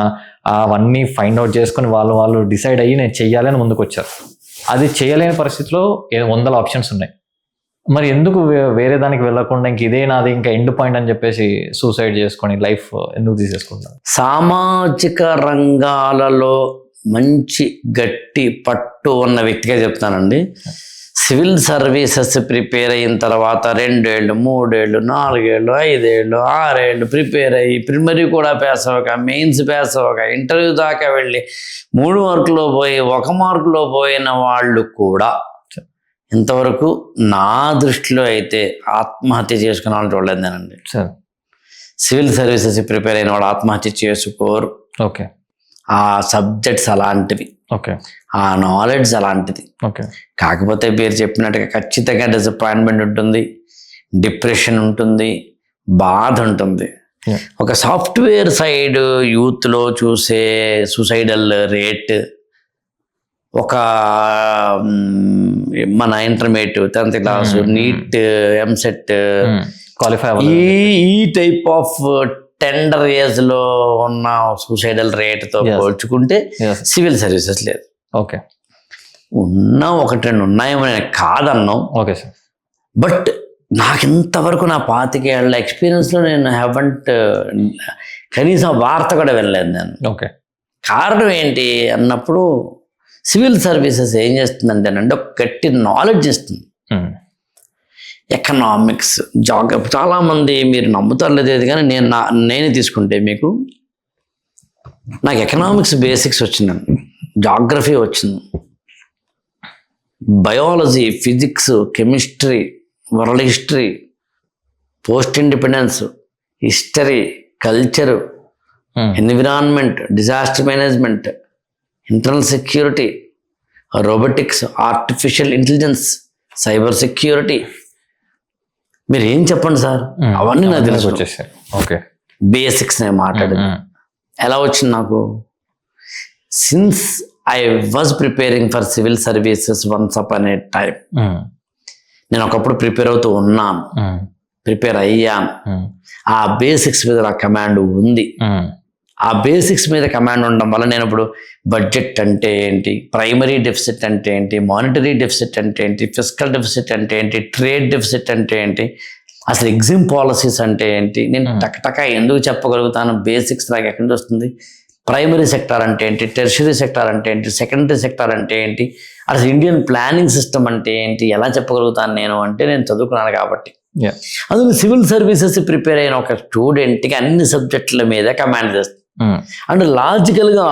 అవన్నీ ఫైండ్ అవుట్ చేసుకుని వాళ్ళు డిసైడ్ అయ్యి నేను చెయ్యాలని ముందుకు వచ్చారు. అది చేయలేని పరిస్థితిలో 100 ఆప్షన్స్ ఉన్నాయి. మరి ఎందుకు వేరే దానికి వెళ్ళకుండా ఇంక ఇదే నాది ఇంకా ఎండ్ పాయింట్ అని చెప్పేసి సూసైడ్ చేసుకొని లైఫ్ ఎందుకు తీసేసుకుంటారు? సామాజిక రంగాలలో మంచి గట్టి పట్టు ఉన్న వ్యక్తిగా చెప్తానండి. సివిల్ సర్వీసెస్ ప్రిపేర్ అయిన తర్వాత 2 ఏళ్ళు 3 ఏళ్ళు 4 ఏళ్ళు 5 ఏళ్ళు 6 ఏళ్ళు ప్రిపేర్ అయ్యి ప్రిమరీ కూడా పాస్ అవ్వక, మెయిన్స్ పాస్ అవ్వక, ఇంటర్వ్యూ దాకా వెళ్ళి 3 మార్కులో పోయి 1 మార్కులో పోయిన వాళ్ళు కూడా ఇంతవరకు నా దృష్టిలో అయితే ఆత్మహత్య చేసుకున్న వాళ్ళు చూడలేదేనండి. సివిల్ సర్వీసెస్ ప్రిపేర్ అయిన వాళ్ళు ఆత్మహత్య చేసుకోరు. ఓకే, ఆ సబ్జెక్ట్స్ అలాంటివి, ఓకే, ఆ నాలెడ్జ్ అలాంటిది. ఓకే, కాకపోతే మీరు చెప్పినట్టుగా ఖచ్చితంగా డిసప్పాయింట్మెంట్ ఉంటుంది, డిప్రెషన్ ఉంటుంది, బాధ ఉంటుంది. ఒక సాఫ్ట్వేర్ సైడ్ యూత్లో చూసే సూసైడల్ రేట్ ఒక మన intermediate 10th class NEET EAMCET qualify ఈ టైప్ ఆఫ్ టెండర్ ఏజ్ లో ఉన్న సూసైడల్ రేట్తో పోల్చుకుంటే సివిల్ సర్వీసెస్ లేదు. ఓకే, ఉన్నా 1-2 ఉన్నాయేమో నేను కాదన్నాం. ఓకే సార్, బట్ నాకు ఇంతవరకు నా 25 ఏళ్ల ఎక్స్పీరియన్స్లో నేను కనీసం వార్త కూడా వినలేదు నేను. ఓకే, కారణం ఏంటి అన్నప్పుడు సివిల్ సర్వీసెస్ ఏం చేస్తుందంటే ఒక గట్టి నాలెడ్జ్ ఇస్తుంది. Economics, geography. చాలామంది మీరు నమ్ముతారు లేదు కానీ నేనే తీసుకుంటే నాకు ఎకనామిక్స్ బేసిక్స్ వచ్చిందండి, జాగ్రఫీ వచ్చింది, biology, physics, chemistry, world history, post independence, history, culture, environment, disaster management, internal security, robotics, artificial intelligence, cyber security. మీరు ఏం చెప్పండి సార్, అవన్నీ నాకు తెలుసు. వచ్చేసాయి. ఓకే, బేసిక్స్ నేను మాట్లాడేది ఎలా వచ్చింది నాకు? Since I was preparing for civil services once upon A time. నేను ఒకప్పుడు ప్రిపేర్ అవుతూ ఉన్నాను, ప్రిపేర్ అయ్యాను. ఆ బేసిక్స్ మీద నా కమాండ్ ఉంది. ఆ బేసిక్స్ మీద కమాండ్ ఉండడం వల్ల నేను ఇప్పుడు బడ్జెట్ అంటే ఏంటి, ప్రైమరీ డెఫిసిట్ అంటే ఏంటి, మానిటరీ డెఫిసిట్ అంటే ఏంటి, ఫిస్కల్ డెఫిసిట్ అంటే ఏంటి, ట్రేడ్ డెఫిసిట్ అంటే ఏంటి, అసలు ఎగ్జిమ్ పాలసీస్ అంటే ఏంటి, నేను టక్టకా ఎందుకు చెప్పగలుగుతాను, బేసిక్స్ నాకు ఎక్కడి నుంచి వస్తుంది, ప్రైమరీ సెక్టార్ అంటే ఏంటి, టెర్షరీ సెక్టార్ అంటే ఏంటి, సెకండరీ సెక్టార్ అంటే ఏంటి, అసలు ఇండియన్ ప్లానింగ్ సిస్టమ్ అంటే ఏంటి, ఎలా చెప్పగలుగుతాను నేను అంటే నేను చదువుకున్నాను కాబట్టి. అందులో సివిల్ సర్వీసెస్ ప్రిపేర్ అయిన ఒక స్టూడెంట్కి అన్ని సబ్జెక్టుల మీద కమాండ్ చేస్తుంది అండ్ లాజికల్గా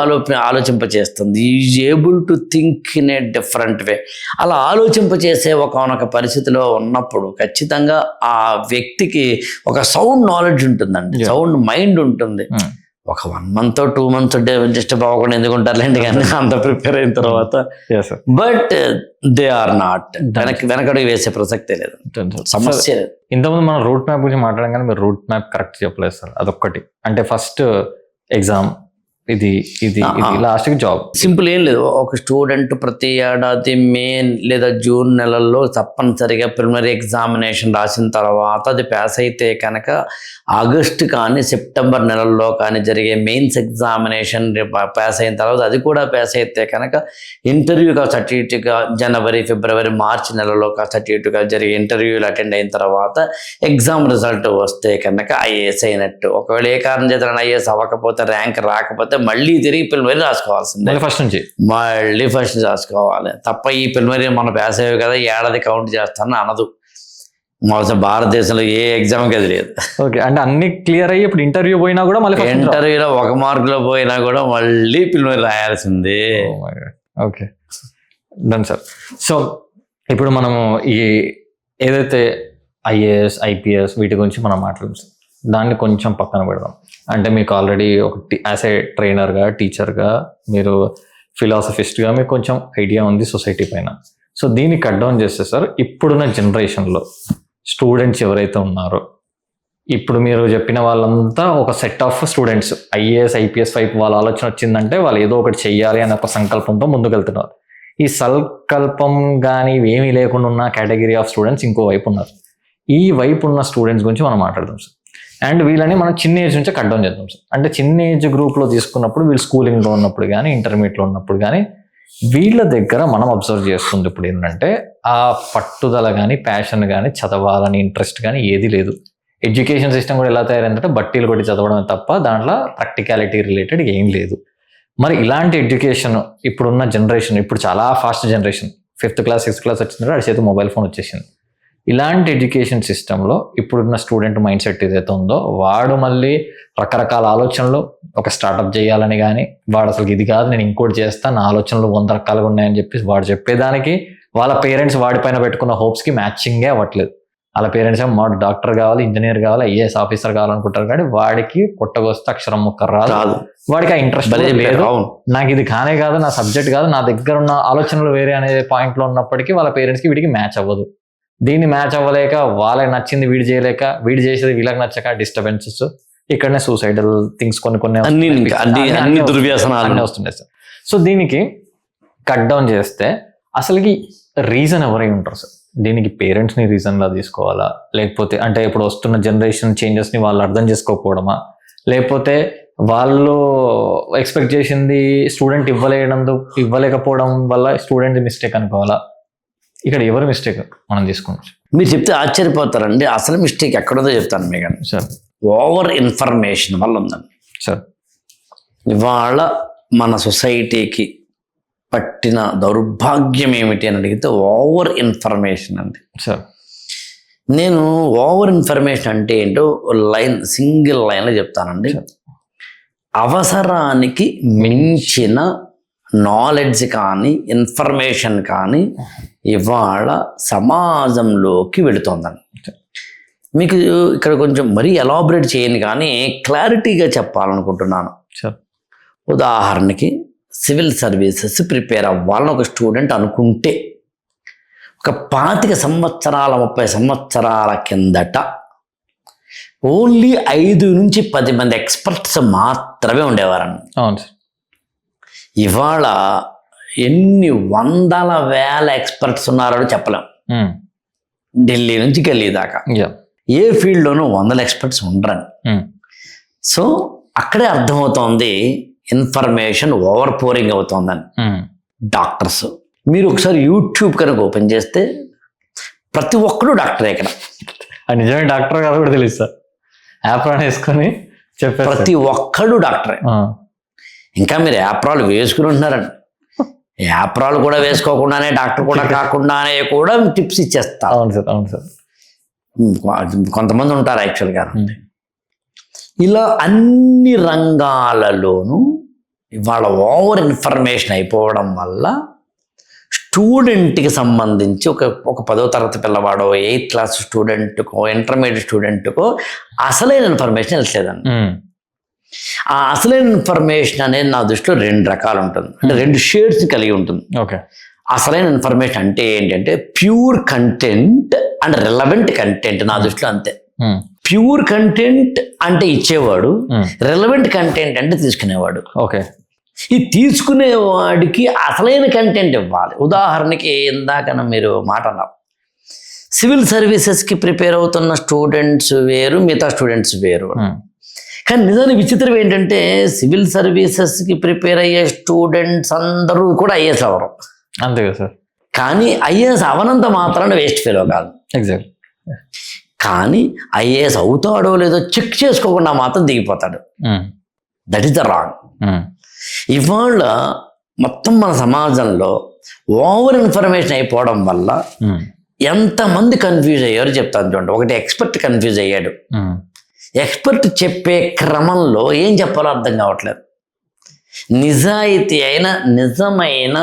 ఆలోచింపచేస్తుంది. Is able to think in a different way. అలా ఆలోచింపచేసే ఒకనొక పరిస్థితిలో ఉన్నప్పుడు ఖచ్చితంగా ఆ వ్యక్తికి ఒక సౌండ్ నాలెడ్జ్ ఉంటుందండి, సౌండ్ మైండ్ ఉంటుంది. ఒక 1 month 2 months డిస్టర్బ్ అవ్వకుండా ఎందుకు ఉంటారులేండి కానీ అంత ప్రిపేర్ అయిన తర్వాత. బట్ దే ఆర్ నాట్ వెనకడుగు వేసే ప్రసక్తే లేదు, సమస్య లేదు. ఇంతకుముందు మనం రూట్ మ్యాప్ గురించి మాట్లాడడం కానీ మీరు రూట్ మ్యాప్ కరెక్ట్ చెప్పలేదు సార్. అదొక్కటి అంటే ఫస్ట్ ఎగ్జామ్, ఇది లాస్ట్కి జాబ్. సింపుల్ ఏం లేదు. ఒక స్టూడెంట్ ప్రతి ఏడాది మే లేదా జూన్ నెలల్లో తప్పనిసరిగా ప్రిలిమినరీ ఎగ్జామినేషన్ రాసిన తర్వాత అది పాస్ అయితే కనుక ఆగస్టు కానీ సెప్టెంబర్ నెలల్లో కానీ జరిగే మెయిన్స్ ఎగ్జామినేషన్ పాస్ అయిన తర్వాత అది కూడా పాస్ అయితే కనుక ఇంటర్వ్యూగా సర్టిఫికేట్గా జనవరి, ఫిబ్రవరి, మార్చి నెలలో సర్టిఫికేట్గా జరిగే ఇంటర్వ్యూలు అటెండ్ అయిన తర్వాత ఎగ్జామ్ రిజల్ట్ వస్తే కనుక ఐఏఎస్ అయినట్టు. ఒకవేళ ఏ కారణం చేత ఐఏఎస్ అవ్వకపోతే, ర్యాంక్ రాకపోతే మళ్ళీ తిరిగి ప్రిలిమినరీ రాసుకోవాల్సిందే, ఫస్ట్ నుంచి మళ్ళీ ఫస్ట్ రాసుకోవాలి తప్ప ఈ ప్రిలిమినరీ మన పాస్ అయ్యేవి కదా ఏడాది కౌంట్ చేస్తానని అనదు. మొదటి భారతదేశంలో ఏ ఎగ్జామ్కి అది లేదు. ఓకే, అంటే అన్ని క్లియర్ అయ్యి ఇప్పుడు ఇంటర్వ్యూ పోయినా కూడా మళ్ళీ ఇంటర్వ్యూలో 1 మార్కులో పోయినా కూడా మళ్ళీ ప్రిలిమినరీ రాయాల్సిందే. Okay, done sir. సో ఇప్పుడు మనము ఈ ఏదైతే ఐఏఎస్, ఐపీఎస్ వీటి గురించి మనం మాట్లాడుతాం, దాన్ని కొంచెం పక్కన పెడదాం. అంటే మీకు ఆల్రెడీ ఒక యాజ్ ఏ ట్రైనర్గా, టీచర్గా, మీరు ఫిలాసఫిస్ట్గా మీకు కొంచెం ఐడియా ఉంది సొసైటీ పైన. సో దీన్ని కట్ డౌన్ చేస్తే సార్, ఇప్పుడున్న జనరేషన్లో స్టూడెంట్స్ ఎవరైతే ఉన్నారో, ఇప్పుడు మీరు చెప్పిన వాళ్ళంతా ఒక set of students IAS, IPS వైపు వాళ్ళ ఆలోచన వచ్చిందంటే వాళ్ళు ఏదో ఒకటి చెయ్యాలి అనే ఒక సంకల్పంతో ముందుకెళ్తున్నారు. ఈ సంకల్పం కానీ ఏమీ లేకుండా ఉన్న కేటగిరీ ఆఫ్ స్టూడెంట్స్ ఇంకో వైపు ఉన్నారు. ఈ వైపు ఉన్న స్టూడెంట్స్ గురించి మనం మాట్లాడదాం సార్. అండ్ వీళ్ళని మనం చిన్న ఏజ్ నుంచే కట్ డౌన్ చేద్దాం సార్. అంటే చిన్న ఏజ్ గ్రూప్లో తీసుకున్నప్పుడు వీళ్ళు స్కూలింగ్లో ఉన్నప్పుడు కానీ, ఇంటర్మీడియట్లో ఉన్నప్పుడు కానీ వీళ్ళ దగ్గర మనం అబ్జర్వ్ చేస్తుంది ఇప్పుడు ఏంటంటే ఆ పట్టుదల కానీ, ప్యాషన్ కానీ, చదవాలని ఇంట్రెస్ట్ కానీ ఏది లేదు. ఎడ్యుకేషన్ సిస్టమ్ కూడా ఎలా తయారైందంటే బట్టీలు కొట్టి చదవడమే తప్ప దాంట్లో ప్రాక్టికాలిటీ రిలేటెడ్ ఏం లేదు. మరి ఇలాంటి ఎడ్యుకేషన్ ఇప్పుడున్న జనరేషన్, ఇప్పుడు చాలా fast generation, 5th class 6th class వచ్చిందంటే వాడి చేతి మొబైల్ ఫోన్ వచ్చేసింది. ఇలాంటి ఎడ్యుకేషన్ సిస్టంలో ఇప్పుడున్న స్టూడెంట్ మైండ్ సెట్ ఏదైతే ఉందో వాడు మళ్ళీ రకరకాల ఆలోచనలు, ఒక స్టార్టప్ చేయాలని కానీ, వాడు అసలు ఇది కాదు నేను ఇంకోటి చేస్తా, నా ఆలోచనలు 100 రకాలుగా ఉన్నాయని చెప్పి వాడు చెప్పేదానికి వాళ్ళ పేరెంట్స్ వాడిపైన పెట్టుకున్న హోప్స్కి మ్యాచింగే అవ్వట్లేదు. వాళ్ళ పేరెంట్స్ ఏమో వాడు డాక్టర్ కావాలి, ఇంజనీర్ కావాలి, ఐఏఎస్ ఆఫీసర్ కావాలనుకుంటారు కానీ వాడికి పుట్టగొస్తే అక్షరం ముక్క రాదు, వాడికి ఆ ఇంట్రెస్ట్ లేదు. నాకు ఇది కానే కాదు, నా సబ్జెక్ట్ కాదు, నా దగ్గర ఉన్న ఆలోచనలు వేరే అనే పాయింట్లో ఉన్నప్పటికీ వాళ్ళ పేరెంట్స్కి వీడికి మ్యాచ్ అవ్వదు. దీన్ని మ్యాచ్ అవ్వలేక, వాళ్ళకి నచ్చింది వీడు చేయలేక, వీడు చేసేది వీళ్ళకి నచ్చక డిస్టర్బెన్సెస్, ఇక్కడనే సూసైడల్ థింగ్స్ కొన్ని అన్ని దుర్వ్యసనాలు వస్తుంటాయి సార్. సో దీనికి కట్ డౌన్ చేస్తే అసలుకి రీజన్ ఎవరై ఉంటారు సార్? దీనికి పేరెంట్స్ని రీజన్లా తీసుకోవాలా, లేకపోతే అంటే ఇప్పుడు వస్తున్న జనరేషన్ చేంజెస్ని వాళ్ళు అర్థం చేసుకోకపోవడమా, లేకపోతే వాళ్ళు ఎక్స్పెక్ట్ చేసింది స్టూడెంట్ ఇవ్వలేకపోవడం వల్ల స్టూడెంట్ మిస్టేక్ అనుకోవాలా? ఇక్కడ ఎవరు మిస్టేక్ మనం తీసుకోవచ్చు? మీరు చెప్తే ఆశ్చర్యపోతారండి. అసలు మిస్టేక్ ఎక్కడుందో చెప్తాను మీకు సార్. ఓవర్ ఇన్ఫర్మేషన్ వల్ల ఉందండి సార్. ఇవాళ మన సొసైటీకి పట్టిన దౌర్భాగ్యం ఏమిటి అని అడిగితే ఓవర్ ఇన్ఫర్మేషన్ అండి. సార్ నేను ఓవర్ ఇన్ఫర్మేషన్ అంటే ఏంటో సింగిల్ లైన్లో చెప్తానండి. అవసరానికి మించిన నాలెడ్జ్ కానీ ఇన్ఫర్మేషన్ కానీ ఇవాళ సమాజంలోకి వెళుతోందండి. మీకు ఇక్కడ కొంచెం మరీ ఎలాబరేట్ చేయను కానీ క్లారిటీగా చెప్పాలనుకుంటున్నాను. ఉదాహరణకి సివిల్ సర్వీసెస్ ప్రిపేర్ అవ్వాలని ఒక స్టూడెంట్ అనుకుంటే ఒక 25 సంవత్సరాల 30 సంవత్సరాల కిందట ఓన్లీ 5 నుంచి 10 మంది ఎక్స్పర్ట్స్ మాత్రమే ఉండేవారండి. అవును సార్. ఇవాళ ఎన్ని వందల వేల ఎక్స్పర్ట్స్ ఉన్నారో చెప్పలేం. ఢిల్లీ నుంచి గల్లీ దాకా ఏ ఫీల్డ్లోనూ 100 ఎక్స్పర్ట్స్ ఉండరండి. సో అక్కడే అర్థమవుతోంది ఇన్ఫర్మేషన్ ఓవర్ పోరింగ్ అవుతోందని. డాక్టర్స్ మీరు ఒకసారి యూట్యూబ్ కనుక ఓపెన్ చేస్తే ప్రతి ఒక్కడు డాక్టరే. ఇక్కడ నిజమే డాక్టర్ గారు కూడా తెలుసు సార్. యాప్రాన్ వేసుకొని చెప్పారు ప్రతి ఒక్కడు డాక్టరే. ఇంకా మీరు యాప్రాలు వేసుకుని ఉంటున్నారండి. యాప్రాలు కూడా వేసుకోకుండానే డాక్టర్ కూడా కాకుండానే కూడా టిప్స్ ఇచ్చేస్తారు. అవును సార్. అవును సార్. కొంతమంది ఉంటారు యాక్చువల్గా. ఇలా అన్ని రంగాలలోనూ ఇవాళ ఓవర్ ఇన్ఫర్మేషన్ అయిపోవడం వల్ల స్టూడెంట్కి సంబంధించి ఒక 10వ తరగతి పిల్లవాడో 8th క్లాస్ స్టూడెంట్కో ఇంటర్మీడియట్ స్టూడెంట్కో అసలైన ఇన్ఫర్మేషన్ వెళ్ళలేదండి. ఆ అసలైన ఇన్ఫర్మేషన్ అనేది నా దృష్టిలో 2 రకాలు ఉంటుంది, అంటే 2 షేడ్స్ కలిగి ఉంటుంది. ఓకే. అసలైన ఇన్ఫర్మేషన్ అంటే ఏంటంటే pure content and relevant content. నా దృష్టిలో అంతే. ప్యూర్ కంటెంట్ అంటే ఇచ్చేవాడు, రిలవెంట్ కంటెంట్ అంటే తీసుకునేవాడు. ఓకే. ఈ తీసుకునేవాడికి అసలైన కంటెంట్ ఇవ్వాలి. ఉదాహరణకి ఇందాక మీరు మాట అన్నారు, సివిల్ సర్వీసెస్కి ప్రిపేర్ అవుతున్న స్టూడెంట్స్ వేరు, మిగతా స్టూడెంట్స్ వేరు. కానీ నిజానికి విచిత్రం ఏంటంటే సివిల్ సర్వీసెస్కి ప్రిపేర్ అయ్యే స్టూడెంట్స్ అందరూ కూడా ఐఏఎస్ అవ్వరు. అంతే కదా సార్. కానీ ఐఏఎస్ అవనంత మాత్రాన వేస్ట్ ఫెలో కాదు. ఎగ్జాక్ట్. కానీ ఐఏఎస్ అవుతాడో లేదో చెక్ చేసుకోకుండా మాత్రం దిగిపోతాడు. That is the wrong. ఇవాళ మొత్తం మన సమాజంలో ఓవర్ ఇన్ఫర్మేషన్ అయిపోవడం వల్ల ఎంతమంది కన్ఫ్యూజ్ అయ్యారో చెప్తాను చూడండి. ఒకటి ఎక్స్పర్ట్ కన్ఫ్యూజ్ అయ్యాడు. ఎక్స్పర్ట్ చెప్పే క్రమంలో ఏం చెప్పాలో అర్థం కావట్లేదు. నిజాయితీ అయిన నిజమైన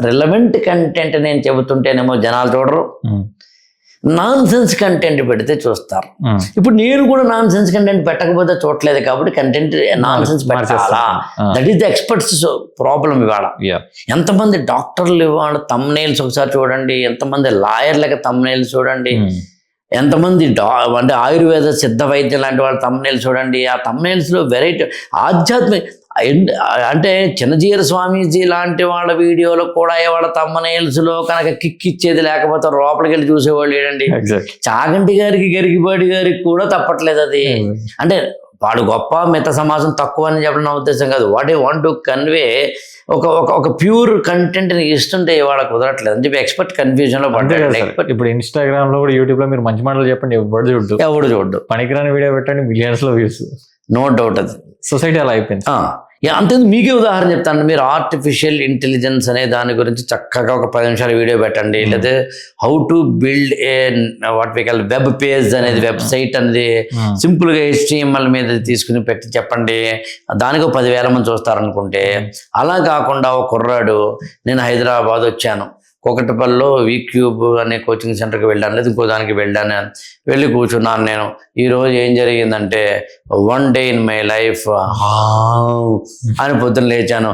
రిలవెంట్ కంటెంట్ నేను చెబుతుంటేనేమో జనాలు చూడరు, నాన్ సెన్స్ కంటెంట్ పెడితే చూస్తారు. ఇప్పుడు నేను కూడా నాన్ సెన్స్ కంటెంట్ పెట్టకపోతే చూడలేదు కాబట్టి కంటెంట్ నాన్ సెన్స్ పెట్టాలా? That is the experts problem. ఇవాళ ఎంతమంది డాక్టర్లు ఇవాళ తమ్నైల్స్ ఒకసారి చూడండి, ఎంతమంది లాయర్లకి తమ్నైల్స్ చూడండి, ఎంతమంది అంటే ఆయుర్వేద సిద్ధ వైద్యం లాంటి వాళ్ళ తమ్నైల్స్ చూడండి. ఆ తమ్నైల్స్లో వెరైటీ ఆధ్యాత్మిక అంటే చిన్నజీర స్వామీజీ లాంటి వాళ్ళ వీడియోలో కూడా వాళ్ళ తమ్నైల్స్లో కనుక కిక్ ఇచ్చేది లేకపోతే లోపలికి వెళ్ళి చూసేవాళ్ళు ఏంటండి. చాగంటి గారికి గరికిపాటి గారికి కూడా తప్పట్లేదు అది. అంటే వాడు గొప్ప, మిగతా సమాజం తక్కువ అని చెప్పడం నా ఉద్దేశం కాదు. What I want to convey ఒక ప్యూర్ కంటెంట్ నీకు ఇస్తుంటే ఇవాళ కుదరట్లేదు అని చెప్పి ఎక్స్పర్ట్ కన్ఫ్యూజన్ లో పడ్డాడు. ఇప్పుడు ఇన్స్టాగ్రామ్ లో కూడా యూట్యూబ్ లో మీరు మంచి మాటలు చెప్పండి, ఎవడు చూడ్డు. పనికిరాని వీడియో పెట్టండి, మిలియన్స్ లో వ్యూస్. నో డౌట్ అది సొసైటీ అలా అయిపోయింది. అంతే. మీకే ఉదాహరణ చెప్తాను. మీరు ఆర్టిఫిషియల్ ఇంటెలిజెన్స్ అనే దాని గురించి చక్కగా ఒక 10 నిమిషాల వీడియో పెట్టండి, లేదా how to build a what we call web page అనేది, వెబ్సైట్ అనేది సింపుల్ గా HTML మీద తీసుకుని పెట్టి చెప్పండి, దానికి 10,000 మంది చూస్తారనుకుంటే. అలా కాకుండా ఒక కుర్రాడు, నేను హైదరాబాద్ వచ్చాను, కోకటపల్లిలో వీక్యూబ్ అనే కోచింగ్ సెంటర్కి వెళ్ళాను, లేదా ఇంకో దానికి వెళ్ళాను, వెళ్ళి కూర్చున్నాను. నేను ఈరోజు ఏం జరిగిందంటే 1 డే ఇన్ మై లైఫ్ అని పొద్దున్న లేచాను,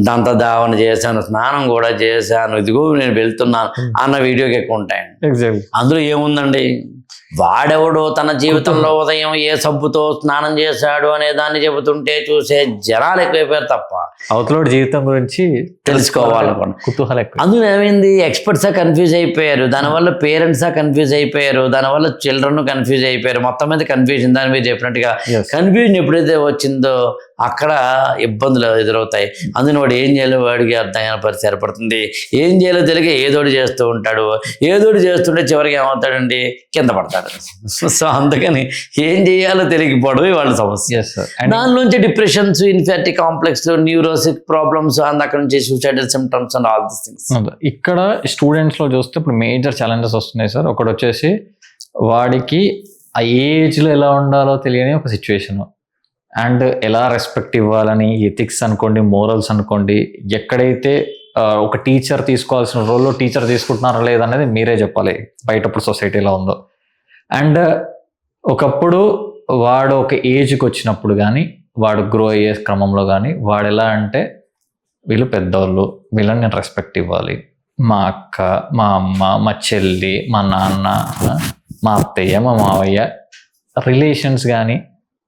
దంత దావన చేశాను, స్నానం కూడా చేశాను, ఇదిగో నేను వెళ్తున్నాను అన్న వీడియోకి ఎక్కువ ఉంటాయండి. అందులో ఏముందండి, వాడెవడో తన జీవితంలో ఉదయం ఏ సబ్బుతో స్నానం చేశాడు అనే దాన్ని చెబుతుంటే చూసే జనాలు ఎక్కువైపోయారు తప్ప అవతలోడి జీవితం గురించి తెలుసుకోవాలనుకోండి కుతూహలం ఎక్కువ. అందులో ఏమైంది, ఎక్స్పర్ట్సా కన్ఫ్యూజ్ అయిపోయారు, దానివల్ల పేరెంట్సా కన్ఫ్యూజ్ అయిపోయారు, దానివల్ల చిల్డ్రన్ కన్ఫ్యూజ్ అయిపోయారు. మొత్తం మీద కన్ఫ్యూజన్, దాని మీద చెప్పినట్టుగా కన్ఫ్యూజన్ ఎప్పుడైతే వచ్చిందో అక్కడ ఇబ్బందులు ఎదురవుతాయి. అందులో వాడు ఏం చేయాలో వాడికి అర్థం కాని పరిస్థితి ఏర్పడుతుంది. ఏం చేయాలో తెలియక ఏదోటి చేస్తూ ఉంటాడు. ఏదోటి చేస్తుంటే చివరికి ఏమవుతాడండి, కింద బాధపడతాడు. సో అందుకని ఏం చేయాలో తెలియకపోవడమే వాళ్ళ సమస్య. Yes sir. దానిలోంచి depressions, inferiority complex, neurotic problems and అక్కడ నుంచి suicidal symptoms and all this things. ఇక్కడ స్టూడెంట్స్ లో చూస్తే ఇప్పుడు మేజర్ ఛాలెంజెస్ వస్తున్నాయి సార్. ఒకటి వచ్చేసి వాడికి ఆ ఏజ్ లో ఎలా ఉండాలో తెలియని ఒక సిచ్యువేషన్, అండ్ ఎలా రెస్పెక్ట్ ఇవ్వాలని ఎథిక్స్ అనుకోండి, మోరల్స్ అనుకోండి, ఎక్కడైతే ఒక టీచర్ తీసుకోవాల్సిన రోల్లో టీచర్ తీసుకుంటున్నారా లేదనేది మీరే చెప్పాలి బయటప్పుడు సొసైటీ ఎలా ఉందో. అండ్ ఒకప్పుడు వాడు ఒక ఏజ్కి వచ్చినప్పుడు కానీ వాడు గ్రో అయ్యే క్రమంలో కానీ వాడు ఎలా అంటే వీళ్ళు పెద్దవాళ్ళు, వీళ్ళని నేను రెస్పెక్ట్ ఇవ్వాలి, మా అక్క, మా అమ్మ, మా చెల్లి, మా నాన్న, మా అత్తయ్య, మా మావయ్య, రిలేషన్స్ కానీ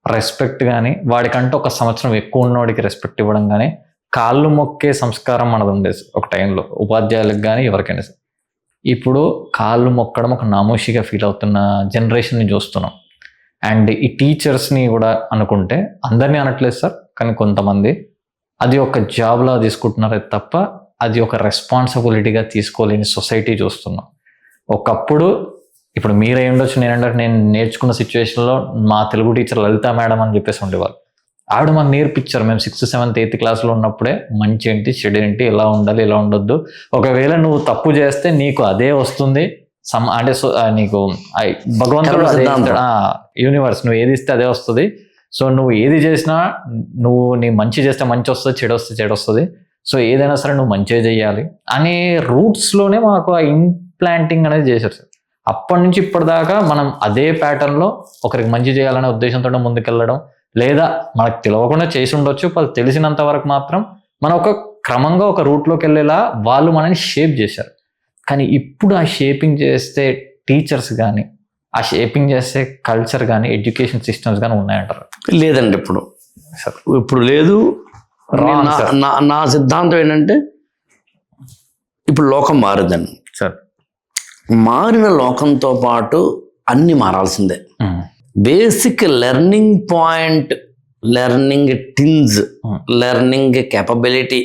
రెస్పెక్ట్ కానీ, వాడికంటే ఒక సంవత్సరం ఎక్కువ ఉన్నవాడికి రెస్పెక్ట్ ఇవ్వడం కానీ, కాళ్ళు మొక్కే సంస్కారం మనది ఉండేది ఒక టైంలో, ఉపాధ్యాయులకు కానీ ఎవరికైనా. ఇప్పుడు కాళ్ళు మొక్కడం ఒక నామోషిగా ఫీల్ అవుతున్న జనరేషన్ని చూస్తున్నాం. అండ్ ఈ టీచర్స్ని కూడా అనుకుంటే, అందరినీ అనట్లేదు సార్, కానీ కొంతమంది అది ఒక జాబ్లా తీసుకుంటున్నారే తప్ప అది ఒక రెస్పాన్సిబిలిటీగా తీసుకోలేని సొసైటీ చూస్తున్నాం. ఒకప్పుడు ఇప్పుడు మీరే ఉండొచ్చు, నేను నేర్చుకున్న సిచ్యువేషన్లో మా తెలుగు టీచర్ లలిత మేడం అని చెప్పేసి ఉండేవాళ్ళు. ఆవిడ మాకు నేర్పించారు. మేము 6th, 7th, 8th క్లాస్లో ఉన్నప్పుడే మంచి ఏంటి, చెడు ఏంటి, ఎలా ఉండాలి, ఎలా ఉండొద్దు. ఒకవేళ నువ్వు తప్పు చేస్తే నీకు అదే వస్తుంది, అంటే నీకు భగవంతుడు అదే ఇస్తాడు, యూనివర్స్ నువ్వు ఏది ఇస్తే అదే వస్తుంది. సో నువ్వు ఏది చేసినా నీ మంచి చేస్తే మంచి వస్తుంది, చెడు వస్తే చెడు వస్తుంది. సో ఏదైనా సరే నువ్వు మంచిగా చేయాలి అనే రూట్స్లోనే మాకు ఆ ఇంప్లాంటింగ్ అనేది చేశారు సార్. అప్పటి నుంచి ఇప్పటిదాకా మనం అదే ప్యాటర్న్లో ఒకరికి మంచి చేయాలనే ఉద్దేశంతో ముందుకెళ్ళడం, లేదా మనకు తెలియకుండా చేసి ఉండొచ్చు, వాళ్ళు తెలిసినంత వరకు మాత్రం మనం ఒక క్రమంగా ఒక రూట్లోకి వెళ్ళేలా వాళ్ళు మనని షేప్ చేశారు. కానీ ఇప్పుడు ఆ షేపింగ్ చేస్తే టీచర్స్ కానీ, ఆ షేపింగ్ చేసే కల్చర్ కానీ, ఎడ్యుకేషన్ సిస్టమ్స్ కానీ ఉన్నాయంటారు? లేదండి, ఇప్పుడు లేదు. నా సిద్ధాంతం ఏంటంటే, ఇప్పుడు లోకం మారుదండి సార్. మారిన లోకంతో పాటు అన్ని మారాల్సిందే. బేసిక్ లెర్నింగ్ పాయింట్, లెర్నింగ్ టిన్స్, లెర్నింగ్ కేపబిలిటీ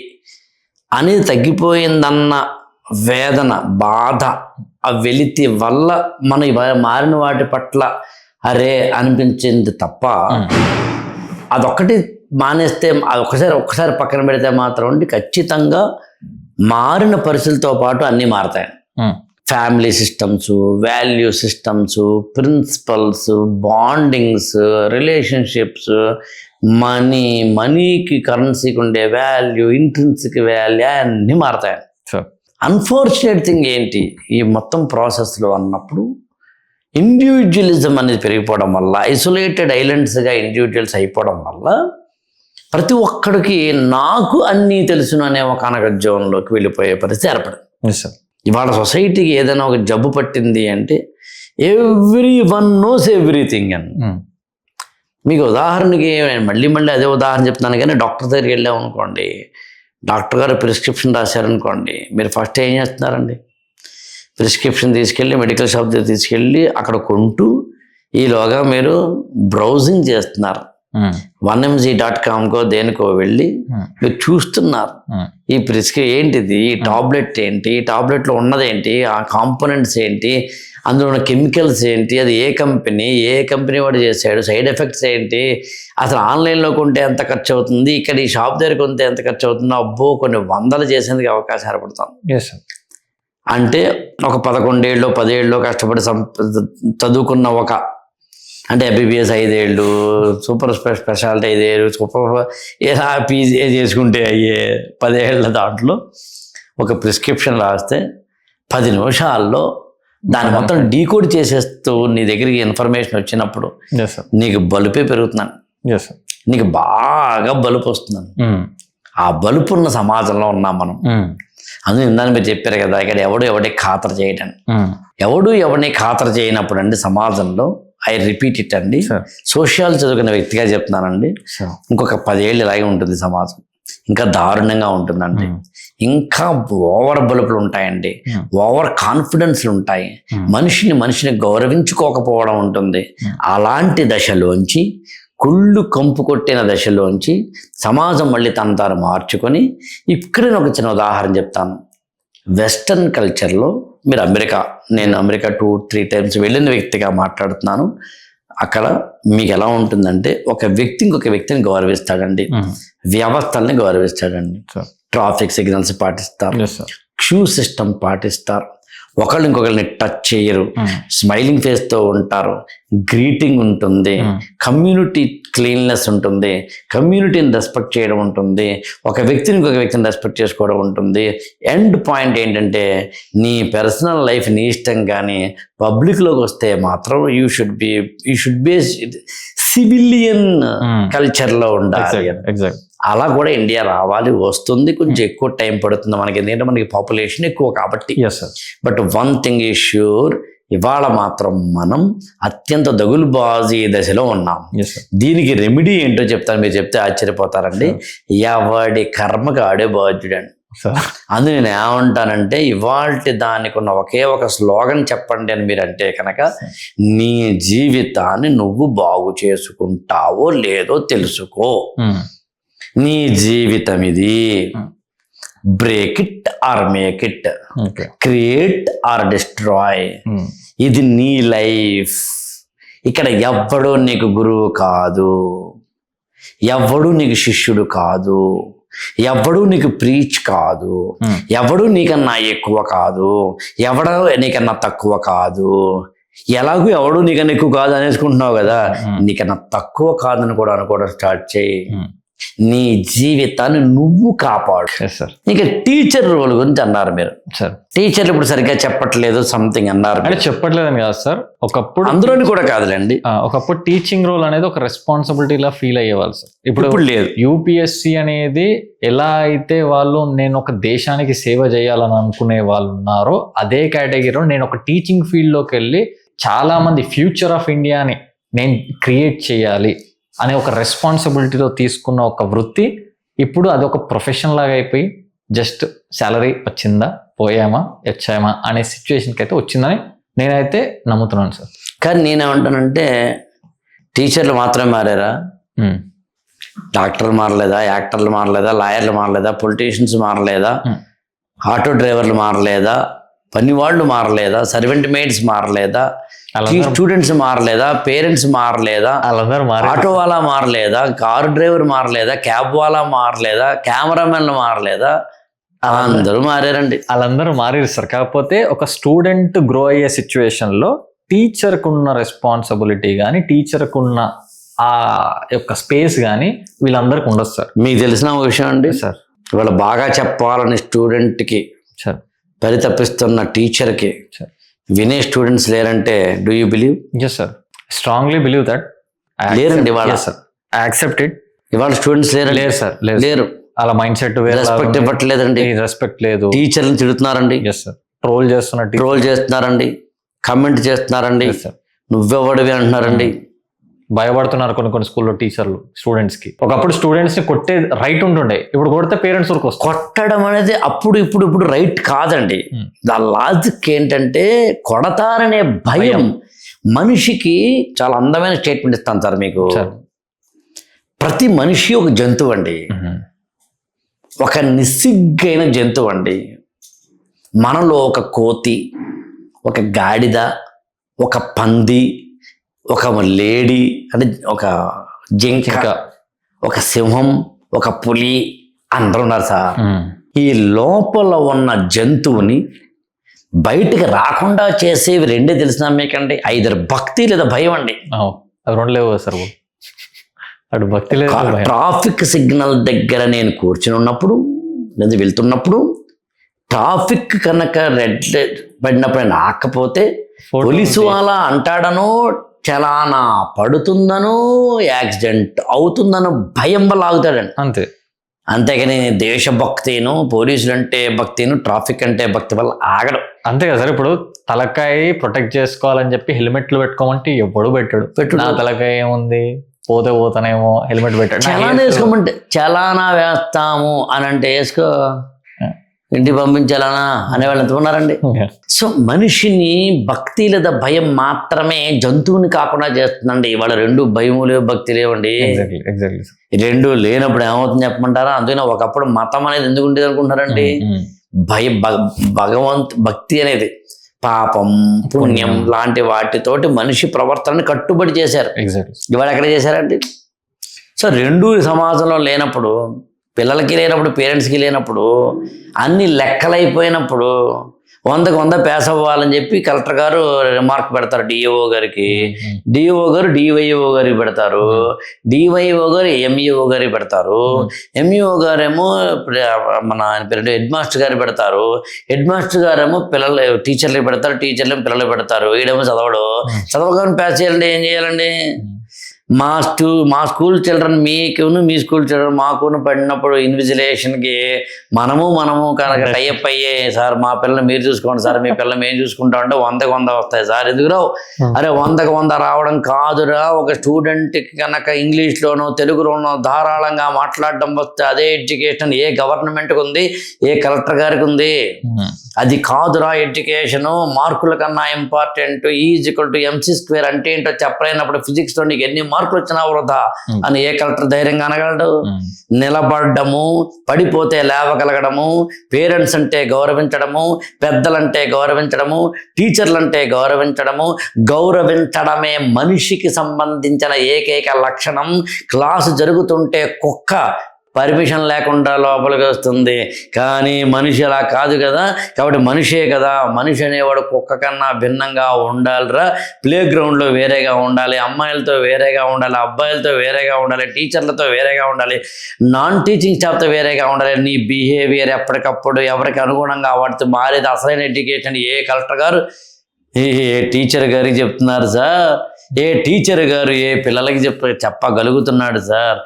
అనేది తగ్గిపోయిందన్న వేదన, బాధ, ఆ వెలితి వల్ల మన మారిన వాటి పట్ల అరే అనిపించింది తప్ప, అదొక్కటి మానేస్తే, అది ఒక్కసారి పక్కన పెడితే మాత్రం ఖచ్చితంగా మారిన పరిస్థితులతో పాటు అన్నీ మారతాయి. Family systems, value systems, principles, bondings, relationships, మనీకి కరెన్సీకి ఉండే వాల్యూ, ఇంట్రెన్సిక్ వాల్యూ అన్నీ మారతాయి. అన్ఫార్చునేట్ థింగ్ ఏంటి ఈ మొత్తం ప్రాసెస్లో అన్నప్పుడు, ఇండివిజువలిజం అనేది పెరిగిపోవడం వల్ల, ఐసోలేటెడ్ ఐలాండ్స్గా ఇండివిజువల్స్ అయిపోవడం వల్ల ప్రతి ఒక్కడికి నాకు అన్నీ తెలుసును అనే ఒక అనగజంలోకి వెళ్ళిపోయే పరిస్థితి ఏర్పడింది. ఇవాళ సొసైటీకి ఏదైనా ఒక జబ్బు పట్టింది అంటే ఎవ్రీ వన్ నోస్ ఎవ్రీథింగ్ అని. మీకు ఉదాహరణకి మళ్ళీ అదే ఉదాహరణ చెప్తున్నాను, కానీ డాక్టర్ దగ్గరికి వెళ్ళాం అనుకోండి, డాక్టర్ గారు ప్రిస్క్రిప్షన్ రాశారనుకోండి, మీరు ఫస్ట్ ఏం చేస్తున్నారండి? ప్రిస్క్రిప్షన్ తీసుకెళ్ళి మెడికల్ షాప్ దగ్గర తీసుకెళ్ళి అక్కడ కొంటూ ఈలోగా మీరు బ్రౌజింగ్ చేస్తున్నారు. 1mg.comకో దేనికో వెళ్ళి మీరు చూస్తున్నారు ఈ ఏంటిది, ఈ టాబ్లెట్ ఏంటి, ఈ టాబ్లెట్లో ఉన్నదేంటి, ఆ కాంపోనెంట్స్ ఏంటి, అందులో ఉన్న కెమికల్స్ ఏంటి, అది ఏ కంపెనీ వాడు చేశాడు, సైడ్ ఎఫెక్ట్స్ ఏంటి, అసలు ఆన్లైన్లో కొంటే ఎంత ఖర్చు అవుతుంది, ఇక్కడ ఈ షాప్ దగ్గర కొంటే ఎంత ఖర్చు అవుతుందో, అబ్బో కొన్ని వందలు చేసేందుకు అవకాశం ఏర్పడుతుంది. అంటే ఒక 11 ఏళ్ళు 10 ఏళ్ళు కష్టపడి చదువుకున్న ఒక, అంటే ఎంబీబీఎస్ 5 ఏళ్ళు, సూపర్ స్పెషాలిటీ 5 ఏళ్ళు, ఇలా పీజీ చేసుకుంటే అయ్యే 10 ఏళ్ళ దాంట్లో ఒక ప్రిస్క్రిప్షన్ రాస్తే 10 నిమిషాల్లో దాన్ని మొత్తం డీకోడ్ చేసేస్తూ నీ దగ్గరికి ఇన్ఫర్మేషన్ వచ్చినప్పుడు నీకు బలుపే పెరుగుతున్నాను, నీకు బాగా బలుపు వస్తున్నాను. ఆ బలుపు ఉన్న సమాజంలో ఉన్నాం మనం. అందులో ఇందాక మీరు చెప్పారు కదా, ఇక్కడ ఎవడిని ఖాతరు చేయడం, ఎవడిని ఖాతరు చేయనప్పుడు అండి సమాజంలో, ఐ రిపీట్ ఇట్ అండి, సోషల్ చదువుకున్న వ్యక్తిగా చెప్తున్నానండి, ఇంకొక 10 ఏళ్ళు ఇలాగే ఉంటుంది సమాజం, ఇంకా దారుణంగా ఉంటుందండి. ఇంకా ఓవర్ బలుపులు ఉంటాయండి, ఓవర్ కాన్ఫిడెన్స్లు ఉంటాయి, మనిషిని గౌరవించుకోకపోవడం ఉంటుంది. అలాంటి దశలోంచి, కుళ్ళు కంపు కొట్టిన దశలోంచి సమాజం మళ్ళీ తను తాను మార్చుకొని, ఇక్కడ నేను ఒక చిన్న ఉదాహరణ చెప్తాను. వెస్టర్న్ కల్చర్లో మీరు నేను అమెరికా 2-3 టైమ్స్ వెళ్ళిన వ్యక్తిగా మాట్లాడుతున్నాను. అక్కడ మీకు ఎలా ఉంటుందంటే ఒక వ్యక్తి ఇంకొక వ్యక్తిని గౌరవిస్తాడండి, వ్యవస్థల్ని గౌరవిస్తాడండి, ట్రాఫిక్ సిగ్నల్స్ పాటిస్తారు, క్యూ సిస్టమ్ పాటిస్తారు, ఒకళ్ళు ఇంకొకరిని టచ్ చేయరు, స్మైలింగ్ ఫేస్తో ఉంటారు, గ్రీటింగ్ ఉంటుంది, కమ్యూనిటీ క్లీన్లెస్ ఉంటుంది, కమ్యూనిటీని రెస్పెక్ట్ చేయడం ఉంటుంది, ఒక వ్యక్తిని ఇంకొక వ్యక్తిని రెస్పెక్ట్ చేసుకోవడం ఉంటుంది. ఎండ్ పాయింట్ ఏంటంటే నీ పర్సనల్ లైఫ్ నీ ఇష్టం, కానీ పబ్లిక్లోకి వస్తే మాత్రం యూ షుడ్ బి సివిలియన్ కల్చర్లో ఉండాలి. అలా కూడా ఇండియా రావాలి, వస్తుంది, కొంచెం ఎక్కువ టైం పడుతుంది మనకి, ఎందుకంటే మనకి పాపులేషన్ ఎక్కువ కాబట్టి. But one thing is sure, ఇవాళ మాత్రం మనం అత్యంత దగులుబాజీ దశలో ఉన్నాం. దీనికి రెమెడీ ఏంటో చెప్తాను, మీరు చెప్తే ఆశ్చర్యపోతారండి. ఎవడి కర్మకి ఆడే బాధ్యుడండి. అందుకు నేను ఏమంటానంటే ఇవాళ దానికి ఉన్న ఒకే ఒక స్లోగన్ చెప్పండి అని మీరు అంటే కనుక, నీ జీవితాన్ని నువ్వు బాగు చేసుకుంటావో లేదో తెలుసుకో. నీ జీవితం ఇది, break it or make it, create are destroy. ఇది నీ లైఫ్. ఇక్కడ ఎవ్వడూ నీకు గురువు కాదు, ఎవ్వడూ నీకు శిష్యుడు కాదు, ఎవడూ నీకు ప్రీచ్ కాదు, ఎవడూ నీకన్నా ఎక్కువ కాదు, ఎవడో నీకన్నా తక్కువ కాదు. ఎలాగూ ఎవడూ నీకన్నా ఎక్కువ కాదు అనేసుకుంటున్నావు కదా, నీకన్నా తక్కువ కాదని కూడా అనుకోవడం స్టార్ట్ చేయి. నీ జీవితాన్ని నువ్వు కాపాడు. ఇంకా టీచర్ రోల్ గురించి అన్నారు మీరు. టీచర్లు ఇప్పుడు సరిగ్గా చెప్పట్లేదు సంథింగ్ అన్నారు. అంటే చెప్పట్లేదని కాదు సార్, ఒకప్పుడు అందులోని కూడా కాదులేండి, ఒకప్పుడు టీచింగ్ రోల్ అనేది ఒక రెస్పాన్సిబిలిటీలా ఫీల్ అయ్యేవాళ్ళు సార్. ఇప్పుడు లేదు. యూపీఎస్సీ అనేది ఎలా అయితే వాళ్ళు నేను ఒక దేశానికి సేవ చేయాలని అనుకునే వాళ్ళు ఉన్నారో, అదే కేటగిరీలో నేను ఒక టీచింగ్ ఫీల్డ్లోకి వెళ్ళి చాలా మంది ఫ్యూచర్ ఆఫ్ ఇండియాని నేను క్రియేట్ చేయాలి అనే ఒక రెస్పాన్సిబిలిటీలో తీసుకున్న ఒక వృత్తి ఇప్పుడు అది ఒక ప్రొఫెషన్ లాగా అయిపోయి జస్ట్ శాలరీ వచ్చిందా పోయామా వచ్చామా అనే సిచ్యువేషన్కి అయితే వచ్చిందని నేనైతే నమ్ముతున్నాను సార్. కానీ నేనేమంటానంటే టీచర్లు మాత్రమే మారారా? డాక్టర్లు మారలేదా, యాక్టర్లు మారలేదా, లాయర్లు మారలేదా, పొలిటీషియన్స్ మారలేదా, ఆటో డ్రైవర్లు మారలేదా, పని వాళ్ళు మారలేదా, సర్వెంట్ మేడ్స్ మారలేదా, స్టూడెంట్స్ మారలేదా, పేరెంట్స్ మారలేదా, ఆటో వాలా మారలేదా, కారు డ్రైవర్ మారలేదా, క్యాబ్ వాలా మారలేదా, కెమెరామెన్లు మారలేదా? అందరూ మారారండి. వాళ్ళందరూ మారారు సార్. కాకపోతే ఒక స్టూడెంట్ గ్రో అయ్యే సిచ్యువేషన్లో టీచర్కు ఉన్న రెస్పాన్సిబిలిటీ కానీ టీచర్కు ఉన్న ఆ యొక్క స్పేస్ కానీ వీళ్ళందరికీ ఉండదు సార్. మీకు తెలిసిన ఒక విషయం అండి సార్, ఇవాళ బాగా చెప్పాలని స్టూడెంట్కి సార్ పరితపిస్తున్న టీచర్కి వినే స్టూడెంట్స్ లేరంటే do you believe? Yes sir, strongly believe that. లేరండి ఇవాళ సార్, ఐ యాక్సెప్ట్ ఇట్. ఇవాళ స్టూడెంట్స్ లేరు సార్, లేరు. అలా మైండ్ సెట్ రెస్పెక్ట్ ఇవ్వట్లేదండి, రెస్పెక్ట్ లేదు, టీచర్ని తిడుతున్నారండి, ఎస్ సార్, ట్రోల్ చేస్తున్నారండి, కమెంట్ చేస్తున్నారండి, నువ్వెవడివి అంటున్నారండి, భయపడుతున్నారు కొన్ని స్కూల్లో టీచర్లు స్టూడెంట్స్కి. ఒకప్పుడు స్టూడెంట్స్ ని కొట్టే రైట్ ఉంటుండే, ఇప్పుడు కొడితే పేరెంట్స్ వరకు వస్తారు. కొట్టడం అనేది ఇప్పుడు రైట్ కాదండి. దాని లాజిక్ ఏంటంటే కొడతారనే భయం. మనిషికి చాలా అందమైన స్టేట్మెంట్ ఇస్తాను సార్ మీకు. ప్రతి మనిషి ఒక జంతువు అండి, ఒక నిస్సిగ్గైన జంతువు అండి. మనలో ఒక కోతి, ఒక గాడిద, ఒక పంది, ఒక లేడీ అంటే ఒక జింక, ఒక సింహం, ఒక పులి అందరూ ఉన్నారు సార్. ఈ లోపల ఉన్న జంతువుని బయటికి రాకుండా చేసేవి రెండే తెలిసినా మీకండి, ఐదర్ భక్తి లేదా భయం అండి. అవి రెండు లేవు సార్. అటు భక్తి లేదు. ట్రాఫిక్ సిగ్నల్ దగ్గర నేను కూర్చుని ఉన్నప్పుడు లేదా వెళ్తున్నప్పుడు ట్రాఫిక్ కనుక రెడ్ పడినప్పుడు ఆకపోతే పోలీసు వాళ్ళ అంటాడనో చలానా పడుతుందనో యాక్సిడెంట్ అవుతుందనో భయం వల్ల ఆగుతాడండి అంతే. అంతేగాని దేశభక్తిను, పోలీసులు అంటే భక్తిను, ట్రాఫిక్ అంటే భక్తి వల్ల ఆగడం. అంతే కదా సార్. ఇప్పుడు తలకాయ ప్రొటెక్ట్ చేసుకోవాలని చెప్పి హెల్మెట్లు పెట్టుకోమంటే ఎప్పుడు పెట్టాడు. నా తలకాయ ఏముంది, పోతానేమో హెల్మెట్ పెట్టాడు. చలానా వేసుకోమంటే చలానా వేస్తాము అని అంటే వేసుకో, ఇంటికి పంపించాలనా అనేవాళ్ళు ఎంత ఉన్నారండి. సో మనిషిని భక్తి లేదా భయం మాత్రమే జంతువుని కాకుండా చేస్తుందండి. ఇవాళ రెండు భయము లేవు, భక్తి లేవండి. రెండు లేనప్పుడు ఏమవుతుంది చెప్పమంటారా? అందుకని ఒకప్పుడు మతం అనేది ఎందుకు ఉండేది అనుకుంటారండి, భక్తి అనేది పాపం పుణ్యం లాంటి వాటితోటి మనిషి ప్రవర్తనని కట్టుబడి చేశారు. ఇవాళ ఎక్కడ చేశారండి? సో రెండు సమాజంలో లేనప్పుడు, పిల్లలకి లేనప్పుడు, పేరెంట్స్కి లేనప్పుడు, అన్ని లెక్కలైపోయినప్పుడు 100కి 100 పాస్ అవ్వాలని చెప్పి కలెక్టర్ గారు రిమార్క్ పెడతారు డిఈఓ గారికి, డిఈఓ గారు డివైఓ గారికి పెడతారు, డివైఓ గారు ఎంఈఓ గారికి పెడతారు, ఎంఈఓ గారేమో మన హెడ్ మాస్టర్ గారికి పెడతారు, హెడ్ మాస్టర్ గారేమో టీచర్లకి పెడతారు, టీచర్లు పిల్లలకి పెడతారు. వీడేమో చదవగానే పాస్ చేయాలంటే ఏం చేయాలండి? మా స్కూల్ చిల్డ్రన్ మీకును, మీ స్కూల్ చిల్డ్రన్ మాకును పడినప్పుడు ఇన్విజిలేషన్కి మనము కనుక టైఅప్ అయ్యే, సార్ మా పిల్లలు మీరు చూసుకోండి సార్, మీ పిల్లలు మేము చూసుకుంటాం అంటే 100కి 100 వస్తాయి సార్. ఎందుకు రావు? అరే 100కి 100 రావడం కాదురా, ఒక స్టూడెంట్కి కనుక ఇంగ్లీష్లోనో తెలుగులోనో ధారాళంగా మాట్లాడడం వస్తే అదే ఎడ్యుకేషన్ ఏ గవర్నమెంట్కి ఉంది, ఏ కలెక్టర్ గారికి ఉంది. అది కాదురా ఎడ్యుకేషను, మార్కుల కన్నా ఇంపార్టెంట్, E=MC² అంటే ఏంటో చెప్పలేనప్పుడు ఫిజిక్స్లో నీకు ఎన్ని మార్కులు వచ్చినా వృధా అని ఏ కలెక్టర్ ధైర్యంగా అనగలడు? నిలబడ్డము, పడిపోతే లేవగలగడము, పేరెంట్స్ అంటే గౌరవించడము, పెద్దలంటే గౌరవించడము, టీచర్లంటే గౌరవించడము, గౌరవించడమే మనిషికి సంబంధించిన ఏకైక లక్షణం. క్లాసు జరుగుతుంటే కుక్క పర్మిషన్ లేకుండా లోపలికి వస్తుంది, కానీ మనిషి అలా కాదు కదా. కాబట్టి మనిషే కదా, మనిషి అనేవాడు కుక్క కన్నా భిన్నంగా ఉండాలిరా. ప్లే గ్రౌండ్లో వేరేగా ఉండాలి, అమ్మాయిలతో వేరేగా ఉండాలి, అబ్బాయిలతో వేరేగా ఉండాలి, టీచర్లతో వేరేగా ఉండాలి, నాన్ టీచింగ్ స్టాఫ్తో వేరేగా ఉండాలి. నీ బిహేవియర్ ఎప్పటికప్పుడు ఎవరికి అనుగుణంగా వాడితే మారేది అసలైన ఎడ్యుకేషన్. ఏ కలెక్టర్ గారు ఏ టీచర్ గారికి చెప్తున్నారు సార్? ఏ టీచర్ గారు ఏ పిల్లలకి చెప్పగలుగుతున్నాడు సార్?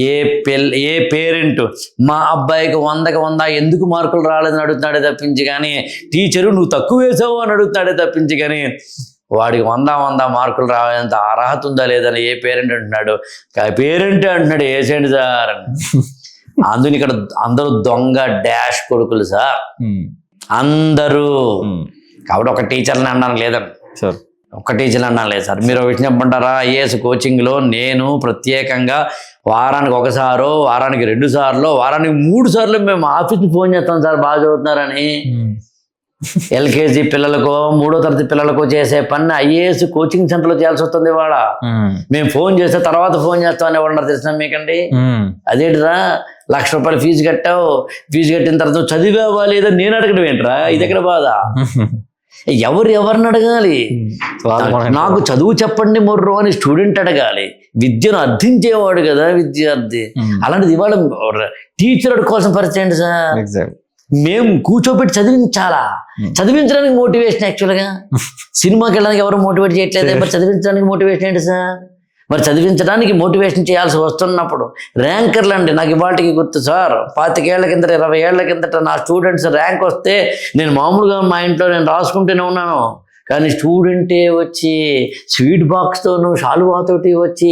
ఏ పేరెంట్ మా అబ్బాయికి 100కి 100 ఎందుకు మార్కులు రాలేదని అడుగుతున్నాడే తప్పించి కానీ, టీచరు నువ్వు తక్కువ వేసావు అని అడుగుతున్నాడే తప్పించి కానీ, వాడికి 100 మార్కులు రావాలంత అర్హత ఉందా లేదని ఏ పేరెంట్ అంటున్నాడు? పేరెంట్ అంటున్నాడు వేసేయండి సార్ అని. అందుని ఇక్కడ అందరూ దొంగ డాష్ కొడుకులు సార్ అందరూ. కాబట్టి ఒక టీచర్ని అన్నాను లేదండి సార్, ఒక్క టీచర్ అన్నాను లేదు సార్. మీరు విషయం చెప్పంటారా? ఐఏఎస్ కోచింగ్లో నేను ప్రత్యేకంగా వారానికి 1 సారో, వారానికి 2 సార్లు, వారానికి 3 సార్లు మేము ఆఫీస్కి ఫోన్ చేస్తాం సార్ బాగా చదువుతున్నారని. ఎల్కేజీ పిల్లలకో 3వ తరగతి పిల్లలకో చేసే పని ఐఏఎస్ కోచింగ్ సెంటర్లో చేయాల్సి వస్తుంది. ఇవాళ మేము ఫోన్ చేస్తే తర్వాత ఫోన్ చేస్తామని ఎవరన్నారు తెలిసిన మీకండి? అదేంటిరా ₹1,00,000 ఫీజు కట్టావు, ఫీజు కట్టిన తర్వాత చదివావా లేదా నేను అడగడం ఏంట్రా? ఇది ఎక్కడ బాధ? ఎవరిని అడగాలి? నాకు చదువు చెప్పండి మొర్రో అని స్టూడెంట్ అడగాలి, విద్యను అర్థించేవాడు కదా విద్యార్థి. అలాంటిది ఇవాళ టీచర్ కోసం పరిచయం సార్. మేము కూర్చోబెట్టి చదివించాలా? చదివించడానికి మోటివేషన్ యాక్చువల్గా సినిమాకి వెళ్ళడానికి ఎవరు మోటివేట్ చేయట్లేదు, మరి చదివించడానికి మోటివేషన్ ఏంటి సార్? మరి చదివించడానికి మోటివేషన్ చేయాల్సి వస్తున్నప్పుడు ర్యాంకర్లు అండి. నాకు ఇవాళకి గుర్తు సార్, 25 ఏళ్ల కిందట 20 ఏళ్ల కిందట నా స్టూడెంట్స్ ర్యాంక్ వస్తే నేను మామూలుగా మా ఇంట్లో నేను రాసుకుంటూనే ఉన్నాను. కానీ స్టూడెంటే వచ్చి స్వీట్ బాక్స్తోనూ శాలువాతోటి వచ్చి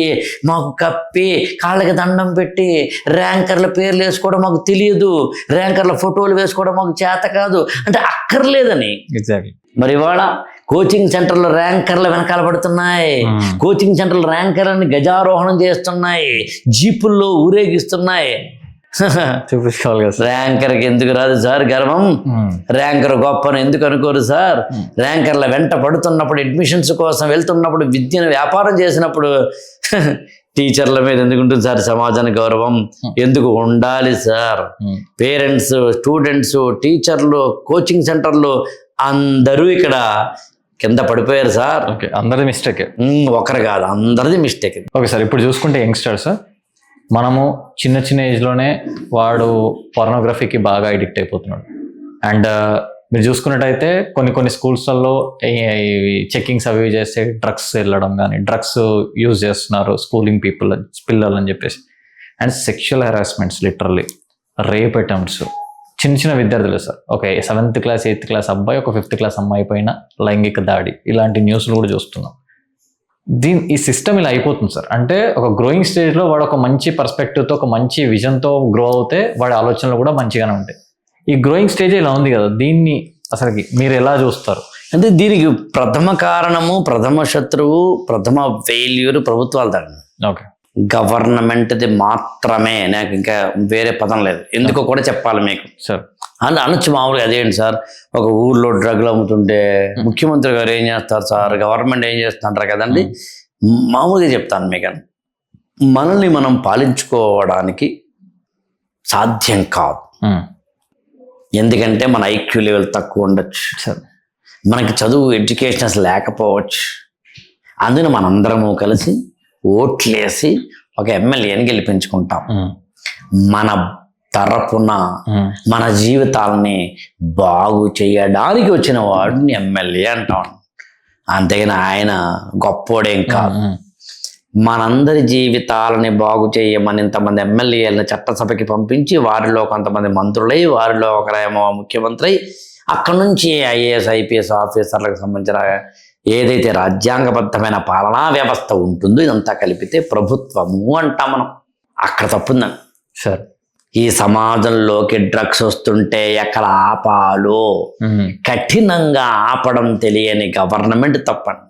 మాకు కప్పి కాళ్ళకి దండం పెట్టి ర్యాంకర్ల పేర్లు వేసుకోవడం మాకు తెలియదు, ర్యాంకర్ల ఫోటోలు వేసుకోవడం మాకు చేత కాదు అంటే అక్కర్లేదని. మరి ఇవాళ కోచింగ్ సెంటర్లో ర్యాంకర్లు వెనకాల పడుతున్నాయి, కోచింగ్ సెంటర్లు ర్యాంకర్లని గజారోహణం చేస్తున్నాయి, జీపుల్లో ఊరేగిస్తున్నాయి. చూపించుకోవాలి కదా. ర్యాంకర్కి ఎందుకు రాదు సార్ గర్వం? ర్యాంకర్ గొప్పను ఎందుకు అనుకోరు సార్? ర్యాంకర్ల వెంట పడుతున్నప్పుడు, అడ్మిషన్స్ కోసం వెళ్తున్నప్పుడు, విద్యను వ్యాపారం చేసినప్పుడు టీచర్ల మీద ఎందుకు ఉంటుంది సార్ సమాజానికి గౌరవం? ఎందుకు ఉండాలి సార్? పేరెంట్స్, స్టూడెంట్స్, టీచర్లు, కోచింగ్ సెంటర్లు అందరూ ఇక్కడ కింద పడిపోయారు సార్. ఓకే, అందరిది మిస్టేక్, ఒకరు కాదు అందరిది మిస్టేక్. ఓకే సార్, ఇప్పుడు చూసుకుంటే యంగ్స్టర్స్ మనము చిన్న ఏజ్లోనే వాడు పోర్నోగ్రఫీకి బాగా అడిక్ట్ అయిపోతున్నాడు. అండ్ మీరు చూసుకున్నట్టయితే కొన్ని స్కూల్స్లలో చెకింగ్స్ అవి చేస్తే డ్రగ్స్ వెళ్ళడం కానీ, డ్రగ్స్ యూజ్ చేస్తున్నారు స్కూలింగ్ పిల్లలు అని చెప్పేసి. And sexual harassments, literally rape attempts, చిన్న విద్యార్థులు sir. Okay, 7th class 8th class అబ్బాయి ఒక 5th క్లాస్ అమ్మాయి పైన లైంగిక దాడి, ఇలాంటి న్యూస్లు కూడా చూస్తున్నాం. ఈ సిస్టమ్ ఇలా అయిపోతుంది సార్. అంటే ఒక గ్రోయింగ్ స్టేజ్లో వాడు ఒక మంచి పర్స్పెక్టివ్తో, ఒక మంచి విజన్తో గ్రో అవుతే వాడి ఆలోచనలు కూడా మంచిగానే ఉంటాయి. ఈ గ్రోయింగ్ స్టేజ్ ఇలా ఉంది కదా, దీన్ని అసలుకి మీరు ఎలా చూస్తారు? అంటే దీనికి ప్రథమ కారణము, ప్రథమ శత్రువు, ప్రథమ ఫెయిల్యూర్ ప్రభుత్వాలు తండ్రి. ఓకే, గవర్నమెంట్ది మాత్రమే. నాకు ఇంకా వేరే పదం లేదు, ఎందుకో కూడా చెప్పాలి మీకు సార్. అని అనొచ్చు మామూలుగా. అదేంటి సార్, ఒక ఊర్లో డ్రగ్లు అమ్ముతుంటే ముఖ్యమంత్రి గారు ఏం చేస్తారు సార్, గవర్నమెంట్ ఏం చేస్తుంటారు కదండి. మామూలుగా చెప్తాను మీకు, మనల్ని మనం పాలించుకోవడానికి సాధ్యం కాదు. ఎందుకంటే మన ఐక్యూ లెవెల్ తక్కువ ఉండొచ్చు, మనకి చదువు ఎడ్యుకేషన్ అసలు లేకపోవచ్చు. అందులో మనందరము కలిసి ఓట్లేసి ఒక ఎమ్మెల్యేని గెలిపించుకుంటాం. మన తరపున మన జీవితాలని బాగు చేయడానికి వచ్చిన వాడిని ఎమ్మెల్యే అంటాం. అంతేగాని ఆయన గొప్పోడేం కాదు. మనందరి జీవితాలని బాగు చేయమని ఇంతమంది ఎమ్మెల్యేలను చట్టసభకి పంపించి వారిలో కొంతమంది మంత్రులై, వారిలో ఒకరేమో ముఖ్యమంత్రి, అక్కడి నుంచి ఐఏఎస్ ఐపీఎస్ ఆఫీసర్లకు సంబంధించిన ఏదైతే రాజ్యాంగబద్ధమైన పాలనా వ్యవస్థ ఉంటుందో ఇదంతా కలిపితే ప్రభుత్వము అంటాం మనం. అక్కడ తప్పుందండి సార్. ఈ సమాజంలోకి డ్రగ్స్ వస్తుంటే ఎక్కడ ఆపాలో కఠినంగా ఆపడం తెలియని గవర్నమెంట్ తప్పండి.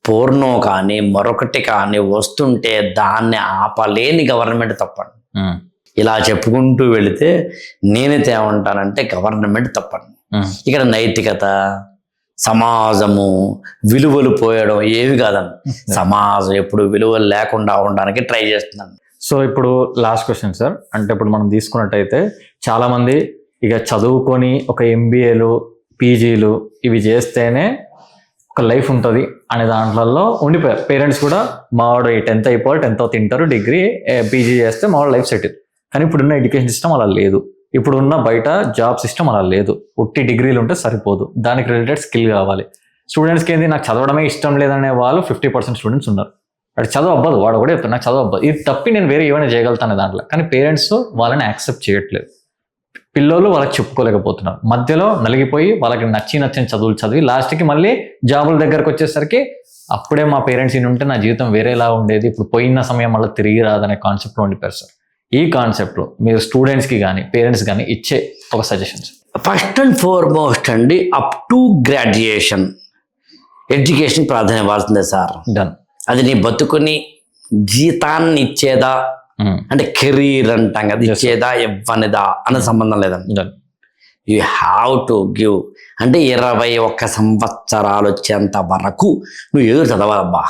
పూర్ణం కానీ మరొకటి కానీ వస్తుంటే దాన్ని ఆపలేని గవర్నమెంట్ తప్పండి. ఇలా చెప్పుకుంటూ వెళితే నేనైతే ఏమంటానంటే గవర్నమెంట్ తప్పండి. ఇక్కడ నైతికత, సమాజము, విలువలు పోయడం ఏవి కాదండి. సమాజం ఎప్పుడు విలువలు లేకుండా ఉండడానికి ట్రై చేస్తున్నాను. సో ఇప్పుడు లాస్ట్ క్వశ్చన్ సార్, అంటే ఇప్పుడు మనం తీసుకున్నట్టయితే చాలామంది ఇక చదువుకొని ఒక ఎంబీఏలు పీజీలు ఇవి చేస్తేనే ఒక లైఫ్ ఉంటుంది అనే దాంట్లో ఉండిపోయారు. పేరెంట్స్ కూడా మావాడు 10th అయిపోవాలి, 10th తింటారు, డిగ్రీ పీజీ చేస్తే మావాడు లైఫ్ సెటిల్. కానీ ఇప్పుడున్న ఎడ్యుకేషన్ సిస్టమ్ అలా లేదు. ఇప్పుడున్న బయట జాబ్ సిస్టమ్ అలా లేదు. ఉట్టి డిగ్రీలు ఉంటే సరిపోదు, దానికి రిలేటెడ్ స్కిల్ కావాలి. స్టూడెంట్స్కి ఏంది, నాకు చదవడమే ఇష్టం లేదనే వాళ్ళు 50% స్టూడెంట్స్ ఉన్నారు. వాడు చదువు అవ్వదు, వాడు కూడా చెప్తాడు నాకు చదువు అవ్వదు, ఇది తప్పి నేను వేరే ఏమైనా చేయగలుగుతాను దాంట్లో. కానీ పేరెంట్స్ వాళ్ళని యాక్సెప్ట్ చేయట్లేదు. పిల్లలు వాళ్ళకి చెప్పుకోలేకపోతున్నారు. మధ్యలో నలిగిపోయి వాళ్ళకి నచ్చిన చదువులు చదివి లాస్ట్కి మళ్ళీ జాబుల దగ్గరకు వచ్చేసరికి అప్పుడే మా పేరెంట్స్ ఇన్ని ఉంటే నా జీవితం వేరేలా ఉండేది, ఇప్పుడు పోయిన సమయం మళ్ళీ తిరిగి రాదనే కాన్సెప్ట్లో ఉండిపోయారు సార్. ఈ కాన్సెప్ట్లో మీరు స్టూడెంట్స్కి కానీ పేరెంట్స్ కానీ ఇచ్చే ఒక సజెషన్స్? ఫస్ట్ అండ్ ఫార్మోస్ట్ అండి, అప్ టు గ్రాడ్యుయేషన్ ఎడ్యుకేషన్ ప్రాధాన్యం ఇవ్వాల్సిందే సార్. డన్. అది నీ బతుకుని జీతాన్ని ఇచ్చేదా అంటే కెరీర్ అంటాం కదా, ఇచ్చేదా ఇవ్వనిదా అనే సంబంధం లేదండి. You have to give. అంటే 21 సంవత్సరాలు వచ్చేంత వరకు నువ్వు ఏదో చదవాలబ్బా.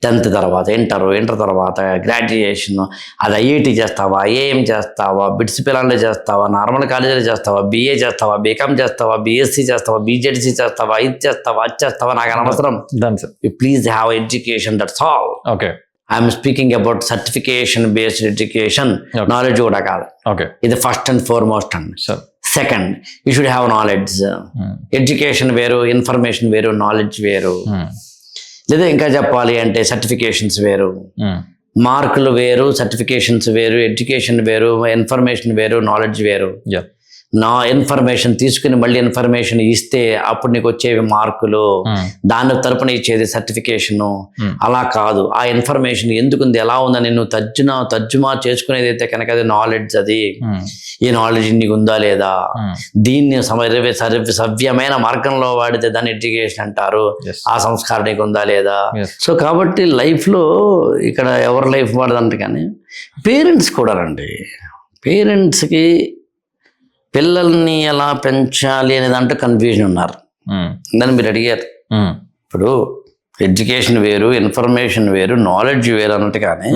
10th తర్వాత ఇంటర్ తర్వాత గ్రాడ్యుయేషన్, అది ఐఐటి చేస్తావా, ఏఎం చేస్తావా, బిట్స్ పిల్లలు చేస్తావా, నార్మల్ కాలేజీలో చేస్తావా, బిఏ చేస్తావా, బీకామ్ చేస్తావా, బిఎస్సి చేస్తావా, బీజెడ్సి చేస్తావా, ఇది చేస్తావా, అది చేస్తావా, నాకు అనవసరం. You please have education, that's all. Okay, I'm speaking about certification based education. Knowledge కూడా కాదు. ఓకే, ఇది ఫస్ట్ అండ్ ఫార్మోస్ట్ అండి. Second, you should have knowledge. Education వేరు, ఇన్ఫర్మేషన్ వేరు, నాలెడ్జ్ వేరు. లేదా ఇంకా చెప్పాలి అంటే సర్టిఫికేషన్స్ వేరు, మార్కులు వేరు, సర్టిఫికేషన్స్ వేరు, ఎడ్యుకేషన్ వేరు, ఇన్ఫర్మేషన్ వేరు, నాలెడ్జ్ వేరు. నా ఇన్ఫర్మేషన్ తీసుకుని మళ్ళీ ఇన్ఫర్మేషన్ ఇస్తే అప్పుడు నీకు వచ్చేవి మార్కులు, దాని తరపున ఇచ్చేది సర్టిఫికేషను. అలా కాదు, ఆ ఇన్ఫర్మేషన్ ఎందుకుంది, ఎలా ఉందని నువ్వు తర్జుమా చేసుకునేది అయితే కనుక అది నాలెడ్జ్. అది ఈ నాలెడ్జ్ నీకు ఉందా లేదా, దీన్ని సవ్యమైన మార్గంలో వాడితే దాన్ని ఎడ్యుకేషన్ అంటారు. ఆ సంస్కారం నీకు ఉందా లేదా. సో కాబట్టి లైఫ్లో ఇక్కడ ఎవరి లైఫ్ వాడదంటే కానీ పేరెంట్స్ కూడా రండి. పేరెంట్స్కి పిల్లల్ని ఎలా పెంచాలి అనే దాంట్లో కన్ఫ్యూజన్ ఉన్నారు. దాన్ని మీరు అడిగారు. ఇప్పుడు ఎడ్యుకేషన్ వేరు, ఇన్ఫర్మేషన్ వేరు, నాలెడ్జ్ వేరు అన్నట్టు. కానీ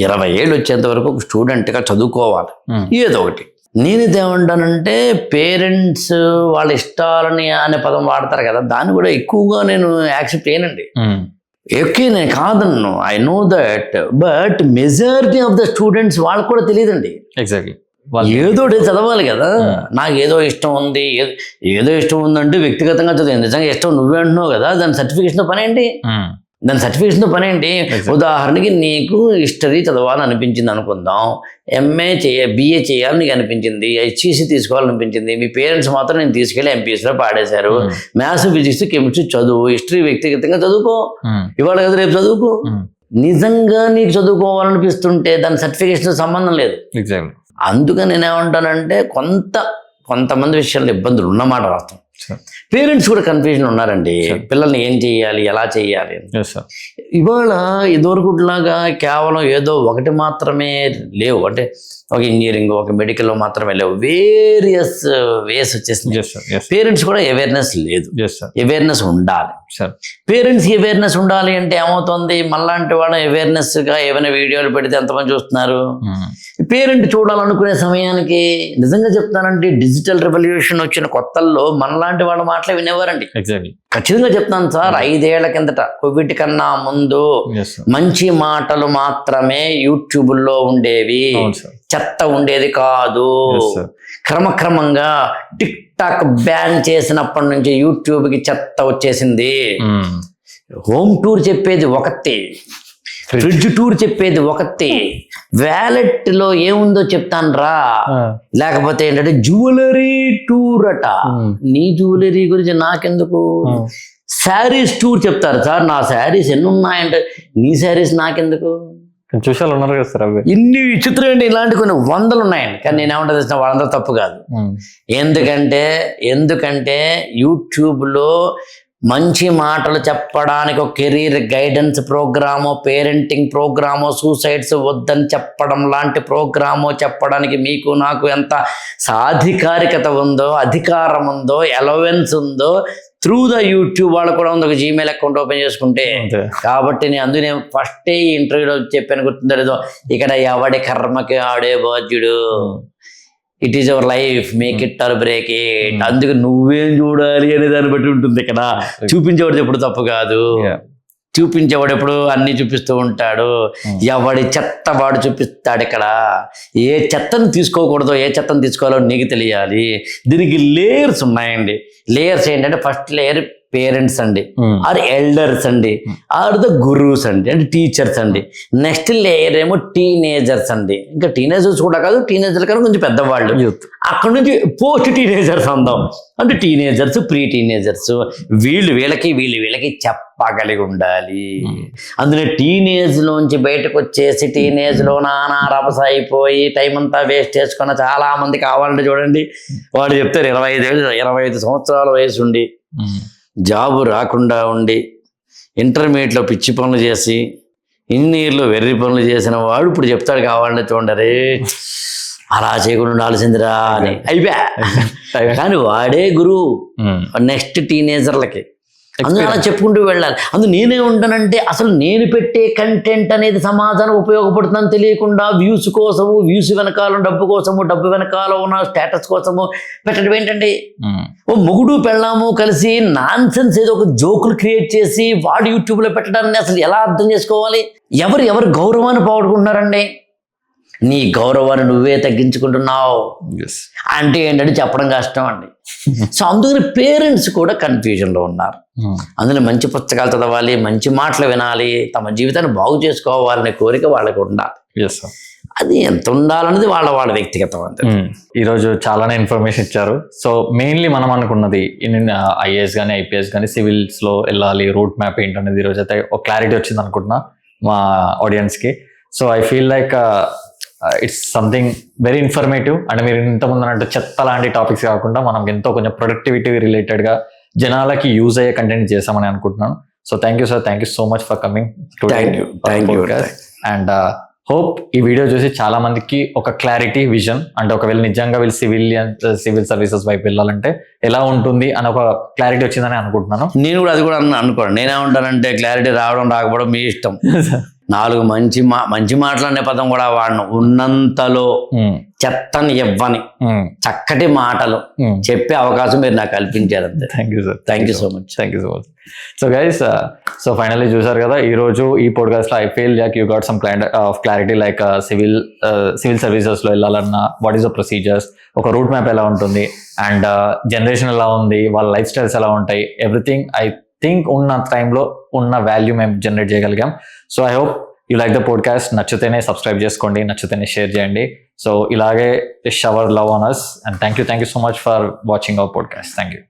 20 ఏళ్ళు వచ్చేంత వరకు ఒక స్టూడెంట్గా చదువుకోవాలి ఏదో ఒకటి. నేను ఇదేమంటానంటే పేరెంట్స్ వాళ్ళ ఇష్టాలని అనే పదం వాడతారు కదా, దాన్ని కూడా ఎక్కువగా నేను యాక్సెప్ట్ చేయనండి. ఓకే, నేను కాదన్ను, I know that, but majority of the students వాళ్ళకు కూడా తెలియదండి. ఎగ్జాక్ట్లీ, ఏదో చదవాలి కదా. నాకు ఏదో ఇష్టం ఉంది, ఏదో ఇష్టం ఉందంటే వ్యక్తిగతంగా చదివి, నిజంగా ఇష్టం నువ్వే అంటున్నావు కదా, దాని సర్టిఫికేషన్తో పని ఏంటి, ఉదాహరణకి నీకు హిస్టరీ చదవాలని అనిపించింది అనుకుందాం, బిఏ చేయాలని నీకు అనిపించింది, హెచ్ఈసి తీసుకోవాలనిపించింది, మీ పేరెంట్స్ మాత్రం నేను తీసుకెళ్ళి ఎంపీఎస్లో పాడేశారు. మ్యాథ్స్, ఫిజిక్స్, కెమిస్ట్రీ చదువు, హిస్టరీ వ్యక్తిగతంగా చదువుకో, ఇవాళ కదా రేపు చదువుకో. నిజంగా నీకు చదువుకోవాలనిపిస్తుంటే దాని సర్టిఫికేషన్ సంబంధం లేదు. అందుకని నేనేమంటానంటే కొంతమంది విషయాల్లో ఇబ్బందులు ఉన్నమాట వాస్తవం. పేరెంట్స్ కూడా కన్ఫ్యూజన్ ఉన్నారండి. పిల్లల్ని ఏం చేయాలి, ఎలా చేయాలి. ఇవాళ ఇదివరకులాగా కేవలం ఏదో ఒకటి మాత్రమే లేవు, అంటే ఒక ఇంజనీరింగ్, ఒక మెడికల్ మాత్రమే లేవు, వేరియస్ వేస్ వచ్చేసింది. పేరెంట్స్ కూడా అవేర్నెస్ లేదు, అవేర్నెస్ ఉండాలి. పేరెంట్స్ అవేర్నెస్ ఉండాలి అంటే ఏమవుతుంది, మళ్ళాంటి వాడు అవేర్నెస్ గా ఏమైనా వీడియోలు పెడితే ఎంతమంది చూస్తున్నారు. పేరెంట్ చూడాలనుకునే సమయానికి నిజంగా చెప్తానంటే డిజిటల్ రెవల్యూషన్ వచ్చిన కొత్తల్లో మనలాంటి వాళ్ళ మాటలే వినేవారండి. ఖచ్చితంగా చెప్తాను సార్, 5 ఏళ్ల కిందట కోవిడ్ కన్నా ముందు మంచి మాటలు మాత్రమే యూట్యూబ్లో ఉండేవి, చెత్త ఉండేది కాదు. క్రమక్రమంగా టిక్ టాక్ బ్యాన్ చేసినప్పటి నుంచి యూట్యూబ్కి చెత్త వచ్చేసింది. హోమ్ టూర్ చెప్పేది ఒకటి, ఫ్రిడ్జ్ టూర్ చెప్పేది ఒకటి, వ్యాలెట్ లో ఏముందో చెప్తాను రా, లేకపోతే ఏంటంటే జ్యువెలరీ టూర్ అట. నీ జ్యువెలరీ గురించి నాకెందుకు, శారీస్ టూర్ చెప్తారు సార్, నా శారీస్ ఎన్ని ఉన్నాయంటే నీ శారీస్ నాకెందుకు. చూసాలు ఉన్నారు కదా సార్, అవి ఇన్ని విచిత్రం అండి, ఇలాంటి కొన్ని 100 ఉన్నాయండి. కానీ నేనేమంటా తెలిసిన వాళ్ళందరూ తప్పు కాదు. ఎందుకంటే యూట్యూబ్లో మంచి మాటలు చెప్పడానికి ఒక కెరీర్ గైడెన్స్ ప్రోగ్రామో, పేరెంటింగ్ ప్రోగ్రామో, సూసైడ్స్ వద్దని చెప్పడం లాంటి ప్రోగ్రామో చెప్పడానికి మీకు నాకు ఎంత సాధికారికత ఉందో, అధికారం ఉందో, ఎలవెన్స్ ఉందో త్రూ ద యూట్యూబ్. వాళ్ళు కూడా ఉంది, ఒక జీమెయిల్ అకౌంట్ ఓపెన్ చేసుకుంటే. కాబట్టి నేను ఫస్టే ఈ ఇంటర్వ్యూలో చెప్పాను, గుర్తుందో లేదో, ఇక్కడ ఎవడి కర్మకి ఆడే బాధ్యుడు, it is your life, make it or break it. అందుకు నువ్వేం చూడాలి అనే దాన్ని బట్టి ఉంటుంది. ఇక్కడ చూపించేవాడు ఎప్పుడు తప్పు కాదు, చూపించేవాడు ఎప్పుడు అన్ని చూపిస్తూ ఉంటాడు. ఎవడి చెత్త వాడు చూపిస్తాడు. ఇక్కడ ఏ చెత్తను తీసుకోకూడదో, ఏ చెత్తను తీసుకోవాలో నీకు తెలియాలి. దీనికి లేయర్స్ ఉన్నాయండి. లేయర్స్ ఏంటంటే ఫస్ట్ లేయర్ పేరెంట్స్ అండి, ఆర్ ఎల్డర్స్ అండి, ఆర్ ద గురువుస్ అండి, అంటే టీచర్స్ అండి. నెక్స్ట్ లేయర్ ఏమో టీనేజర్స్ అండి. ఇంకా టీనేజర్స్ కూడా కాదు, టీనేజర్ కన్నా కొంచెం పెద్దవాళ్ళు. అక్కడ నుంచి పోస్ట్ టీనేజర్స్ అందాం, అంటే టీనేజర్స్, ప్రీ టీనేజర్స్. వీళ్ళకి చెప్పగలిగి ఉండాలి. అందులో టీనేజ్ లోంచి బయటకు వచ్చేసి టీనేజ్ లో నానా రభస అయిపోయి టైం అంతా వేస్ట్ చేసుకున్న చాలా మంది కావాలంటే చూడండి, వాడు చెప్తారు 25 సంవత్సరాల వయసు ఉండి జాబు రాకుండా ఉండి ఇంటర్మీడియట్లో పిచ్చి పనులు చేసి ఇంజనీర్లో వెర్రి పనులు చేసిన వాడు ఇప్పుడు చెప్తాడు కావాలంటే చూడండి, అలా చేయకుండా ఉండాల్సిందిరా అని. అయిపోయా. కానీ వాడే గురువు నెక్స్ట్ టీనేజర్లకి. అందులో అలా చెప్పుకుంటూ వెళ్ళాలి. అందులో నేనే ఉంటానంటే అసలు నేను పెట్టే కంటెంట్ అనేది సమాజానికి ఉపయోగపడుతుందని తెలియకుండా వ్యూస్ కోసము, వ్యూస్ వెనకాల డబ్బు కోసము, డబ్బు వెనకాల ఉన్న స్టేటస్ కోసము పెట్టడం ఏంటంటే, ఓ మొగుడు పెళ్ళాము కలిసి నాన్సెన్స్ ఏదో ఒక జోకులు క్రియేట్ చేసి వాడు యూట్యూబ్లో పెట్టడాన్ని అసలు ఎలా అర్థం చేసుకోవాలి? ఎవరు గౌరవాన్ని పోగొట్టుకుంటున్నారండి? నీ గౌరవాన్ని నువ్వే తగ్గించుకుంటున్నావు అంటే ఏంటంటే చెప్పడం కష్టం అండి. సో అందుకని పేరెంట్స్ కూడా కన్ఫ్యూజన్లో ఉన్నారు. అందులో మంచి పుస్తకాలు చదవాలి, మంచి మాటలు వినాలి, తమ జీవితాన్ని బాగు చేసుకోవాలనే కోరిక వాళ్ళకి ఉండాలి. అది ఎంత ఉండాలన్నది వాళ్ళ వ్యక్తిగతం అంతే. ఈరోజు చాలానే ఇన్ఫర్మేషన్ ఇచ్చారు. సో మెయిన్లీ మనం అనుకున్నది ఐఏఎస్ కానీ ఐపీఎస్ కానీ సివిల్స్లో వెళ్ళాలి, రూట్ మ్యాప్ ఏంటనేది ఈరోజు అయితే ఒక క్లారిటీ వచ్చింది అనుకుంటున్నా మా ఆడియన్స్కి. So I feel like it's something very informative. And మీరు ఇంతకుముందు అన్నట్టు చెత్త లాంటి టాపిక్స్ కాకుండా మనం ఎంతో కొంచెం ప్రొడక్టివిటీ రిలేటెడ్గా జనాలకి యూజ్ అయ్యే కంటెంట్ చేసామని అనుకుంటున్నాను. So thank you sir, thank you so much for coming. And hope ఈ వీడియో చూసి చాలా మందికి ఒక క్లారిటీ, విజన్, అంటే ఒకవేళ నిజంగా వీళ్ళు సివిల్ సర్వీసెస్ వైపు వెళ్ళాలంటే ఎలా ఉంటుంది అని ఒక క్లారిటీ వచ్చిందని అనుకుంటున్నాను. నేను కూడా అది కూడా అనుకోండి. నేనేమంటానంటే క్లారిటీ రావడం రాకపోవడం మీ ఇష్టం. 4 మంచి మాటలనే పదం కూడా వాడను. ఉన్నంతలో చెత్తని ఇవ్వని చక్కటి మాటలు చెప్పే అవకాశం మీరు నాకు కల్పించారు అంతే. Thank you sir, thank you so much. So guys, so finally చూసారు కదా ఈరోజు ఈ పోడ్కాస్ట్ లో I feel like you got some kind of clarity, like civil services లో వెళ్ళాలన్నా వాట్ ఈస్ ద ప్రొసీజర్స్, ఒక రూట్ మ్యాప్ ఎలా ఉంటుంది, అండ్ జనరేషన్ ఎలా ఉంది, వాళ్ళ లైఫ్ స్టైల్స్ ఎలా ఉంటాయి, ఎవ్రీథింగ్ ఐ థింక్ ఉన్న టైంలో ఉన్న వాల్యూ మేము జనరేట్ చేయగలిగాం. So I hope you like the podcast. నచ్చితేనే సబ్స్క్రైబ్ చేసుకోండి, నచ్చితేనే షేర్ చేయండి. సో ఇలాగే shower love on us, and thank you so much for watching our podcast. Thank you.